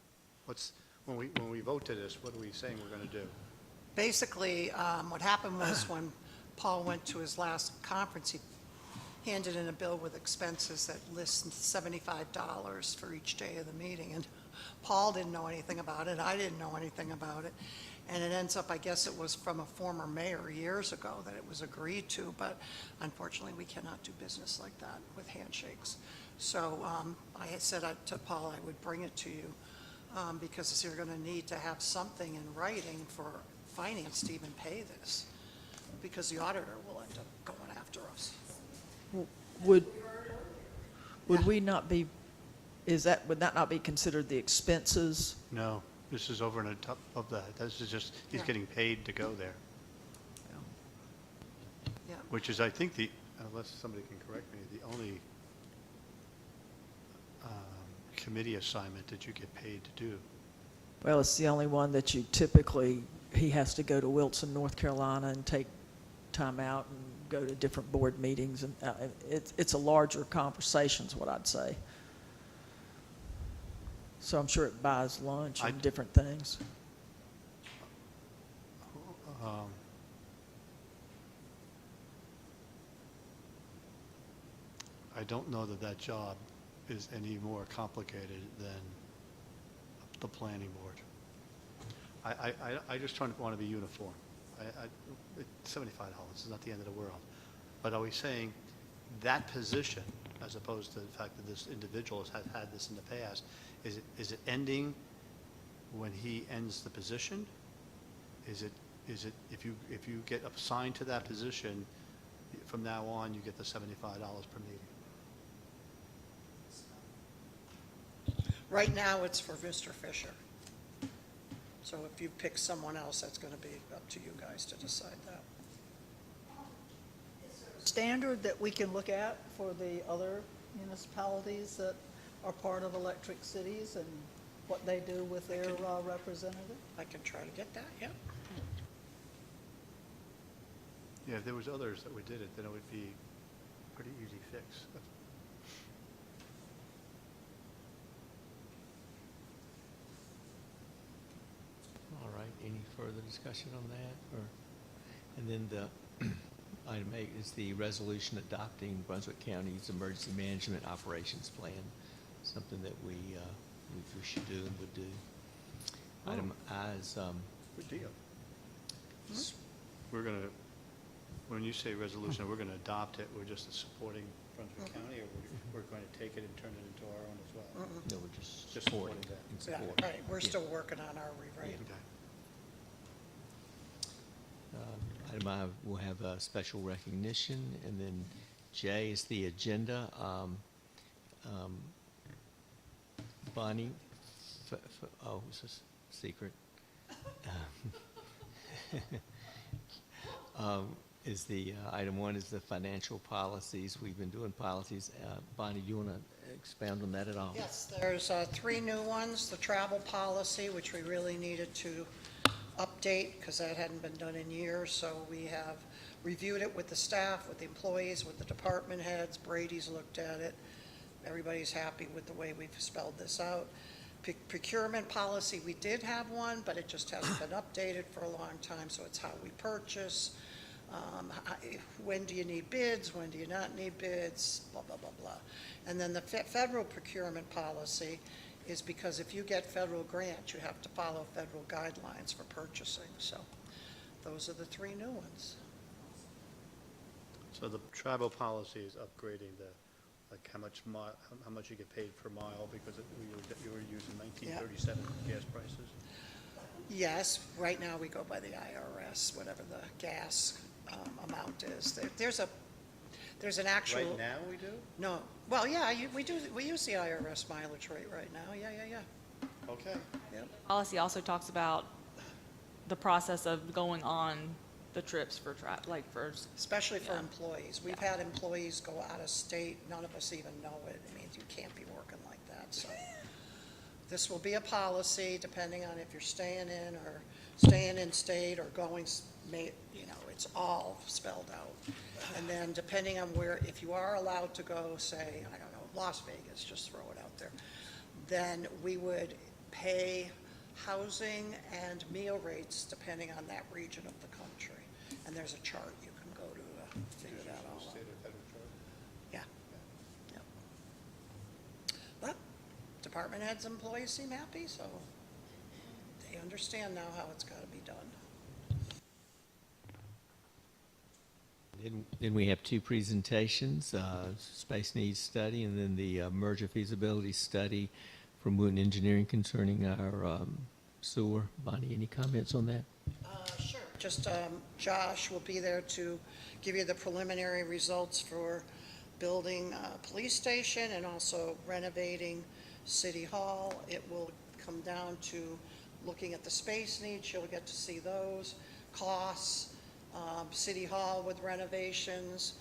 When we vote to this, what are we saying we're going to do? Basically, what happened was when Paul went to his last conference, he handed in a bill with expenses that lists $75 for each day of the meeting. And Paul didn't know anything about it. I didn't know anything about it. And it ends up, I guess it was from a former mayor years ago that it was agreed to, but unfortunately, we cannot do business like that with handshakes. So I had said to Paul I would bring it to you because you're going to need to have something in writing for finance to even pay this, because the auditor will end up going after us. Would we not be, would that not be considered the expenses? No, this is over and top of that. This is just, he's Yeah. getting paid to go there. Yeah. Which is, I think, unless somebody can correct me, the only committee assignment that you get paid to do. Well, it's the only one that you typically, he has to go to Wilson, North Carolina and take time out and go to different board meetings. And it's a larger conversation is what I'd say. So I'm sure it buys lunch and different things. I don't know that job is any more complicated than the planning board. I just want to be uniform. $75 is not the end of the world. But are we saying that position, as opposed to the fact that this individual has had this in the past, is it ending when he ends the position? Is it if you get assigned to that position, from now on you get the $75 per meeting? Right now, it's for Mr. Fisher. So if you pick someone else, that's going to be up to you guys to decide that. Standard that we can look at for the other municipalities that are part of electric cities and what they do with their representative? I can try to get that, yeah. Yeah, if there was others that we did it, then it would be a pretty easy fix. All right, any further discussion on that? And then the item 8 is the resolution adopting Brunswick County's Emergency Management Operations Plan, something that we should do and would do. Item I is, Good deal. We're going to, when you say resolution, we're going to adopt it, we're just supporting Brunswick County, or we're going to take it and turn it into our own as well? no, we're just Just supporting supporting and Yeah, support. right, we're still working on our rewrite. Okay. Item I will have a special recognition, and then J is the agenda. Bonnie, oh, it's a secret. Is the, item 1 is the financial policies. We've been doing policies. Bonnie, do you want to expound on that at all? Yes, there's 3 new ones. The travel policy, which we really needed to update because that hadn't been done in years. So we have reviewed it with the staff, with the employees, with the department heads. Brady's looked at it. Everybody's happy with the way we've spelled this out. Procurement policy, we did have one, but it just hasn't been updated for a long time. So it's how we purchase. When do you need bids? When do you not need bids? Blah, blah, blah, blah. And then the federal procurement policy is because if you get federal grants, you have to follow federal guidelines for purchasing. So those are the 3 new ones. So the travel policy is upgrading the, like how much you get paid per mile, because you were using 1937 gas prices? Yes, right now we go by the IRS, whatever the gas amount is. There's an actual. Right now we do? No, well, yeah, we use the IRS mileage rate right now, yeah. Okay. Yep. Policy also talks about the process of going on the trips for Especially for yeah. employees. We've had employees go out of state, none of us even know it. It means you can't be working like that, so. This will be a policy, depending on if you're staying in or staying in state or going, it's all spelled out. And then depending on where, if you are allowed to go, say, I don't know, Las Vegas, just throw it out there, then we would pay housing and meal rates depending on that region of the country. And there's a chart you can go to figure that all out. Yeah. Yep. But department heads, employees seem happy, so they understand now how it's got to be done. Then we have 2 presentations, space needs study and then the merger feasibility study from Wooten Engineering concerning our sewer. Bonnie, any comments on that? Sure. Just Josh will be there to give you the preliminary results for building a police station and also renovating City Hall. It will come down to looking at the space needs. You'll get to see those costs. City Hall with renovations.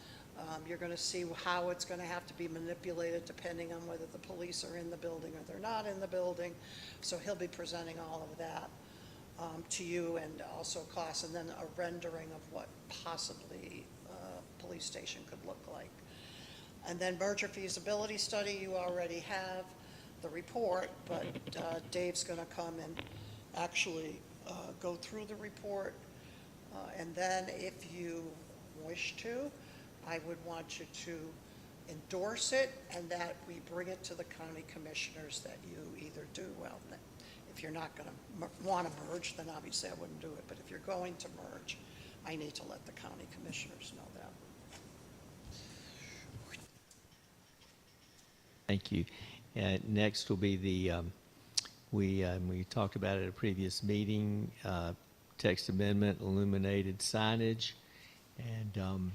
You're going to see how it's going to have to be manipulated depending on whether the police are in the building or they're not in the building. So he'll be presenting all of that to you, and also costs, and then a rendering of what possibly a police station could look like. And then merger feasibility study, you already have the report, but Dave's going to come and actually go through the report. And then if you wish to, I would want you to endorse it and that we bring it to the county commissioners that you either do, well, if you're not going to want to merge, then obviously I wouldn't do it. But if you're going to merge, I need to let the county commissioners know that. Thank you. Next will be we talked about it at a previous meeting, text amendment, illuminated signage, and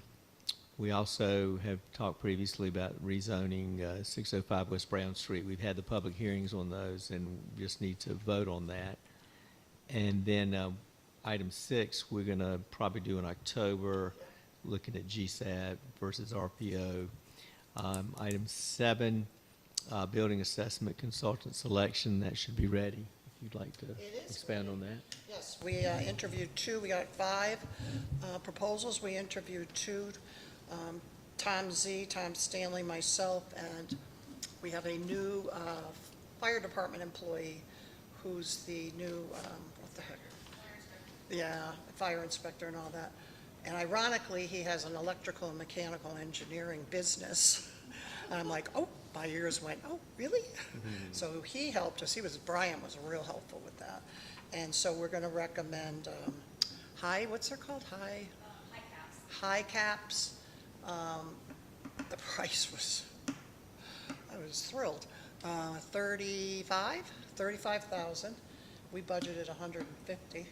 we also have talked previously about rezoning 605 West Brown Street. We've had the public hearings on those and just need to vote on that. And then item 6, we're going to probably do in October, looking at GSAT versus RPO. Item 7, building assessment consultant selection, that should be ready. If you'd like to expand on that. Yes, we interviewed 2. We got 5 proposals. We interviewed 2. Tom Stanley, myself, and we have a new fire department employee who's the new, what the heck? Yeah, fire inspector and all that. And ironically, he has an electrical and mechanical engineering business. And I'm like, oh, my ears went, oh, really? So he helped us. Brian was real helpful with that. And so we're going to recommend what's it called? High Caps. The price was, I was thrilled. 35,000. We budgeted 150.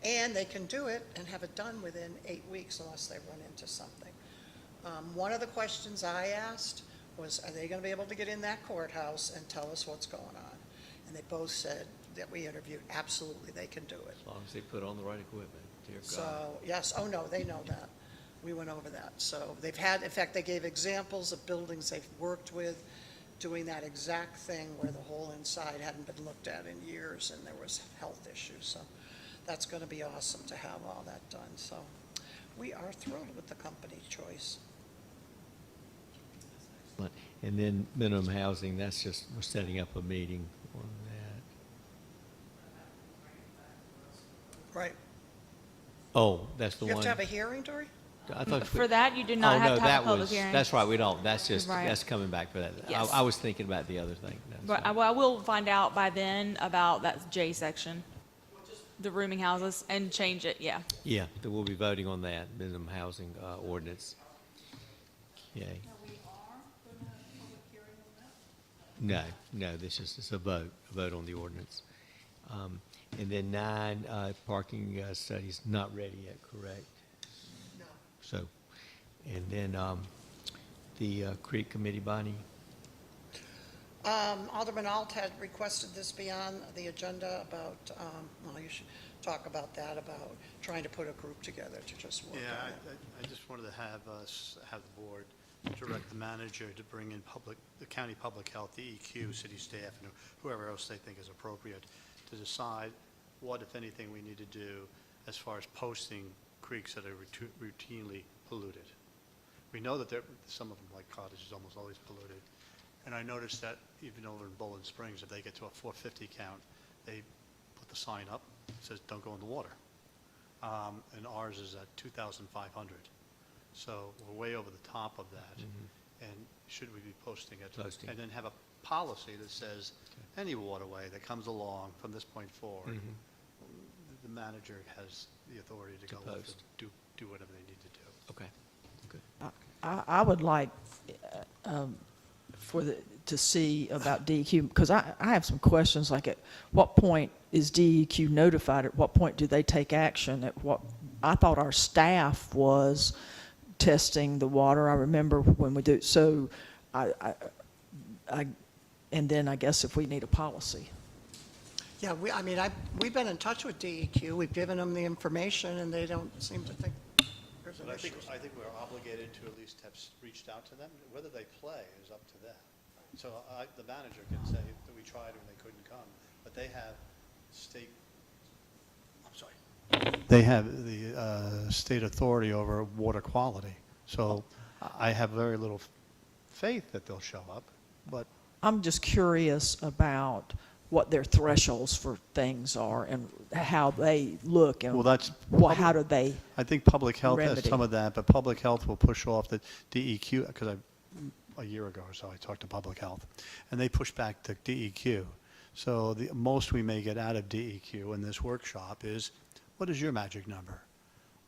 And they can do it and have it done within 8 weeks unless they run into something. One of the questions I asked was, are they going to be able to get in that courthouse and tell us what's going on? And they both said that we interviewed, absolutely, they can do it. As long as they put on the right equipment, dear God. So, yes, oh no, they know that. We went over that. So they've had, in fact, they gave examples of buildings they've worked with doing that exact thing where the whole inside hadn't been looked at in years and there was health issues. So that's going to be awesome to have all that done. So we are thrilled with the company choice. And then minimum housing, that's just, we're setting up a meeting on that. Right. Oh, that's the You one. have to have a hearing, Dory? I thought For that, you do not have to have a public hearing. That's right, we don't. That's just, Right. that's coming back for that. Yes. I was thinking about the other thing. That's But right. I will find out by then about that J section, the rooming houses, and change it, yeah. Yeah, then we'll be voting on that minimum housing ordinance. Okay. No, this is just a vote on the ordinance. And then 9, parking studies not ready yet, correct? No. So, and then the Creek Committee, Bonnie? Alderman Alt had requested this be on the agenda about, well, you should talk about that, about trying to put a group together to just work on it. I just wanted to have the board direct the manager to bring in the county public health, the EQ, city staff, and whoever else they think is appropriate to decide what, if anything, we need to do as far as posting creeks that are routinely polluted. We know that some of them, like Cottage, is almost always polluted. And I noticed that even over in Bowling Springs, if they get to a 450 count, they put the sign up, that says, don't go in the water. And ours is at 2,500. So we're way over the top of that. And should we be posting it? Posting. And then have a policy that says any waterway that comes along from this point forward, the manager has the authority to go with post. it, do whatever they need to do. Okay, good. I would like to see about DEQ, because I have some questions, like at what point is DEQ notified? At what point do they take action? I thought our staff was testing the water. I remember when we do, so and then I guess if we need a policy. Yeah, we've been in touch with DEQ. We've given them the information and they don't seem to think there's an But issue. I think we're obligated to at least have reached out to them. Whether they play is up to them. So the manager can say that we tried and they couldn't come, but they have They have the state authority over water quality. So I have very little faith that they'll show up, but. I'm just curious about what their thresholds for things are and how they look and how do they I think public health has remedy. some of that, but public health will push off the DEQ, because a year ago or so, I talked to Public Health, and they pushed back to DEQ. So the most we may get out of DEQ in this workshop is, what is your magic number?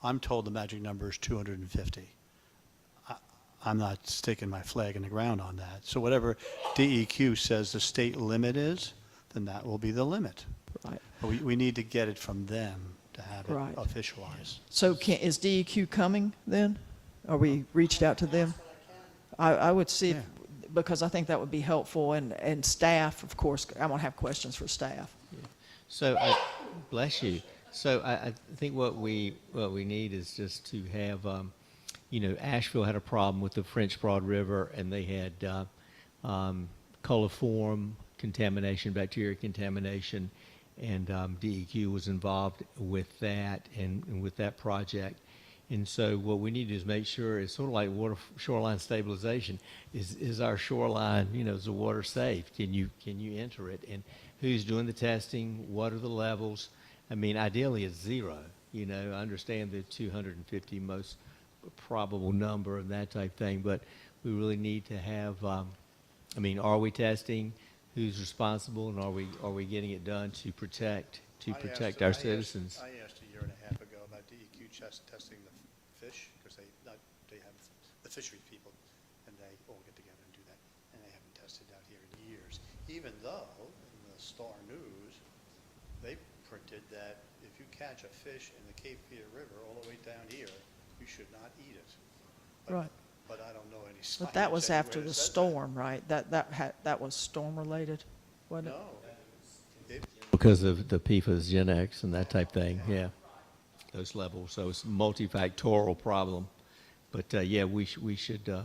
I'm told the magic number is 250. I'm not sticking my flag in the ground on that. So whatever DEQ says the state limit is, then that will be the limit. Right. But we need to get it from them to have it Right. officialized. So is DEQ coming then? Are we reached out to them? I would see, Yeah. because I think that would be helpful, and staff, of course, I'm going to have questions for staff. So, bless you. So I think what we need is just to have, Asheville had a problem with the French Broad River, and they had coliform contamination, bacteria contamination, and DEQ was involved with that and with that project. And so what we need to do is make sure it's sort of like shoreline stabilization. Is our shoreline, is the water safe? Can you enter it? And who's doing the testing? What are the levels? I mean, ideally it's zero. I understand the 250 most probable number and that type thing, but we really need to have, are we testing? Who's responsible, and are we getting it done to protect our citizens? I asked a year and a half ago about DEQ testing the fish, because they have the fishery people, and they all get together and do that, and they haven't tested out here in years. Even though in the Star News, they printed that if you catch a fish in the Cape Fear River all the way down here, you should not eat it. Right. But I don't know any signage But that was anywhere after that the says that. storm, right? That was storm related, wasn't it? No. Because of the PFAS, Gen X, and that type thing, yeah, those levels. So it's a multifactorial problem. But we should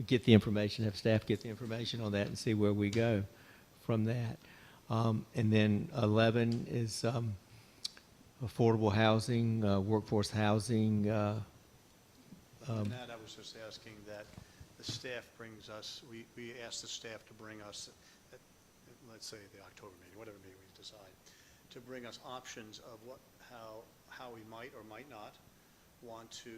get the information, have staff get the information on that, and see where we go from that. And then 11 is affordable housing, workforce housing. And that, I was just asking that the staff brings us, we asked the staff to bring us, let's say the October meeting, whatever meeting we decide, to bring us options of how we might or might not want to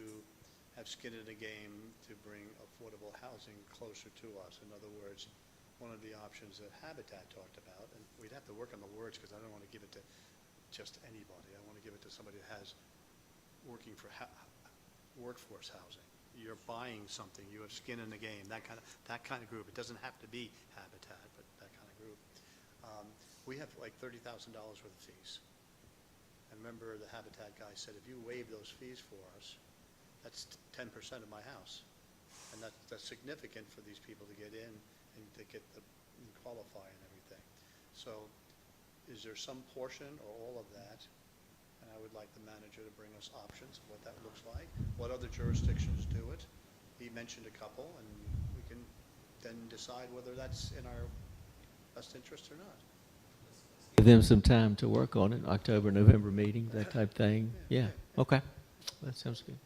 have skin in the game to bring affordable housing closer to us. In other words, one of the options that Habitat talked about, and we'd have to work on the words because I don't want to give it to just anybody. I want to give it to somebody that has working for workforce housing. You're buying something, you have skin in the game, that kind of group. It doesn't have to be Habitat, but that kind of group. We have like $30,000 worth of fees. And remember, the Habitat guy said, if you waive those fees for us, that's 10% of my house. And that's significant for these people to get in and to get and qualify and everything. So is there some portion or all of that? And I would like the manager to bring us options of what that looks like, what other jurisdictions do it. He mentioned a couple, and we can then decide whether that's in our best interest or not. Give them some time to work on it, October, November meeting, that type thing. Yeah, okay, that sounds good.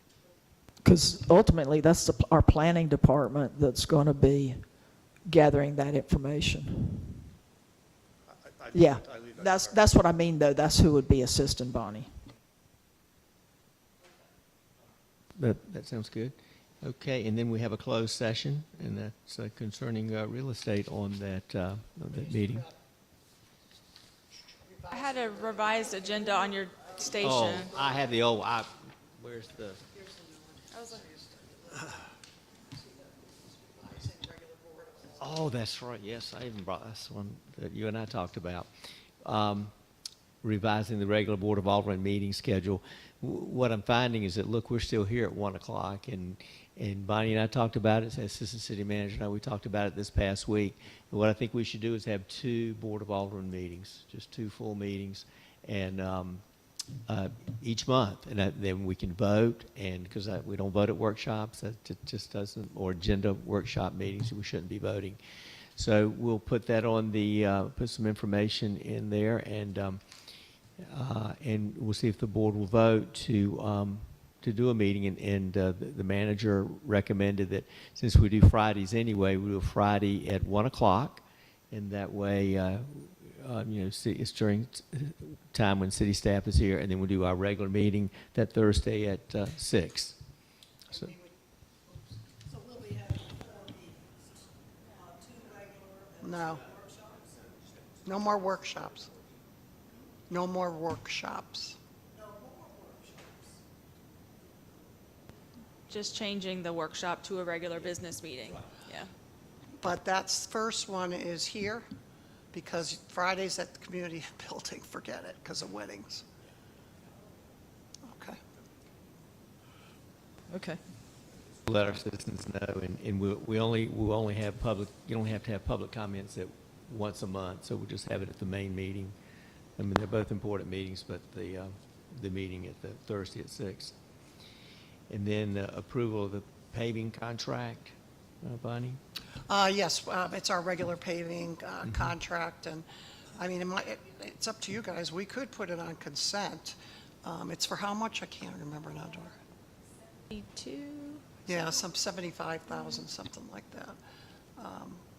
Because ultimately, that's our planning department that's going to be gathering that information. Yeah, that's what I mean, though. That's who would be assisting Bonnie. That sounds good. Okay, and then we have a closed session, and that's concerning real estate on that meeting. I had a revised agenda on your station. Oh, I have the old, where's the? I was like, Oh, that's right. Yes, I even brought this one that you and I talked about. Revising the regular Board of Aldermen meeting schedule. What I'm finding is that, look, we're still here at 1 o'clock, and Bonnie and I talked about it, Assistant City Manager and I, we talked about it this past week. And what I think we should do is have 2 Board of Aldermen meetings, just 2 full meetings, and each month, and then we can vote, and because we don't vote at workshops, that just doesn't, or agenda workshop meetings, we shouldn't be voting. So we'll put that on put some information in there, and we'll see if the board will vote to do a meeting, and the manager recommended that since we do Fridays anyway, we do a Friday at 1 o'clock, and that way, it's during time when city staff is here, and then we'll do our regular meeting that Thursday at 6. So So will we have 4 meetings? No. No more workshops. No more workshops. Just changing the workshop to a regular business meeting, yeah. But that first one is here, because Friday's at the community building, forget it, because of weddings. Okay. Okay. Let our citizens know, and we'll only have public, you don't have to have public comments at once a month, so we'll just have it at the main meeting. I mean, they're both important meetings, but the meeting at the Thursday at 6. And then approval of the paving contract, Bonnie? Yes, it's our regular paving contract, and, I mean, it's up to you guys. We could put it on consent. It's for how much? I can't remember now, Dora. 2. Yeah, some 75,000, something like that.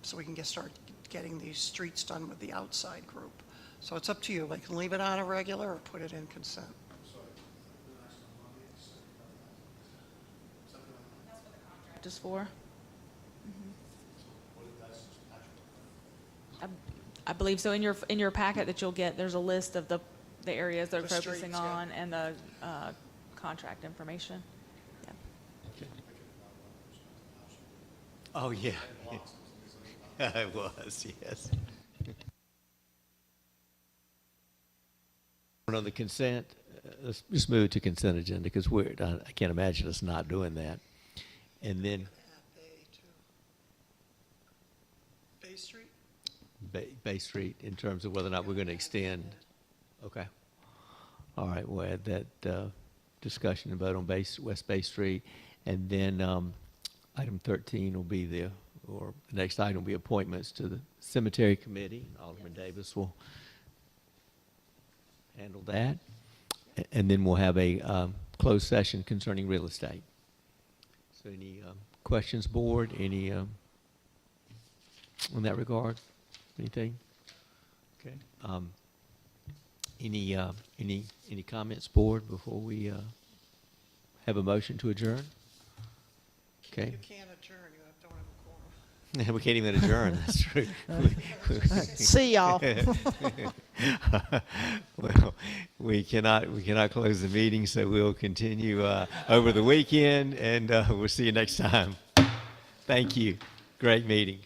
So we can start getting these streets done with the outside group. So it's up to you. I can leave it on a regular or put it in consent. Just 4. I believe so. In your packet that you'll get, there's a list of the areas they're The focusing streets, yeah. on and the contract information. Yeah. Oh, yeah. It was, yes. On the consent, let's just move to consent agenda, because I can't imagine us not doing that. And then Bay Street? Bay Street, in terms of whether or not we're going to extend. Okay. All right, we'll add that discussion and vote on West Bay Street. And then item 13 will be the next item will be appointments to the Cemetery Committee. Alderman Davis will handle that. And then we'll have a closed session concerning real estate. So any questions, board? Any in that regard? Anything? Okay. Any comments, board, before we have a motion to adjourn? Okay. You can't adjourn, you don't have a quorum. We can't even adjourn, that's true. See y'all. Well, we cannot close the meeting, so we'll continue over the weekend, and we'll see you next time. Thank you. Great meeting.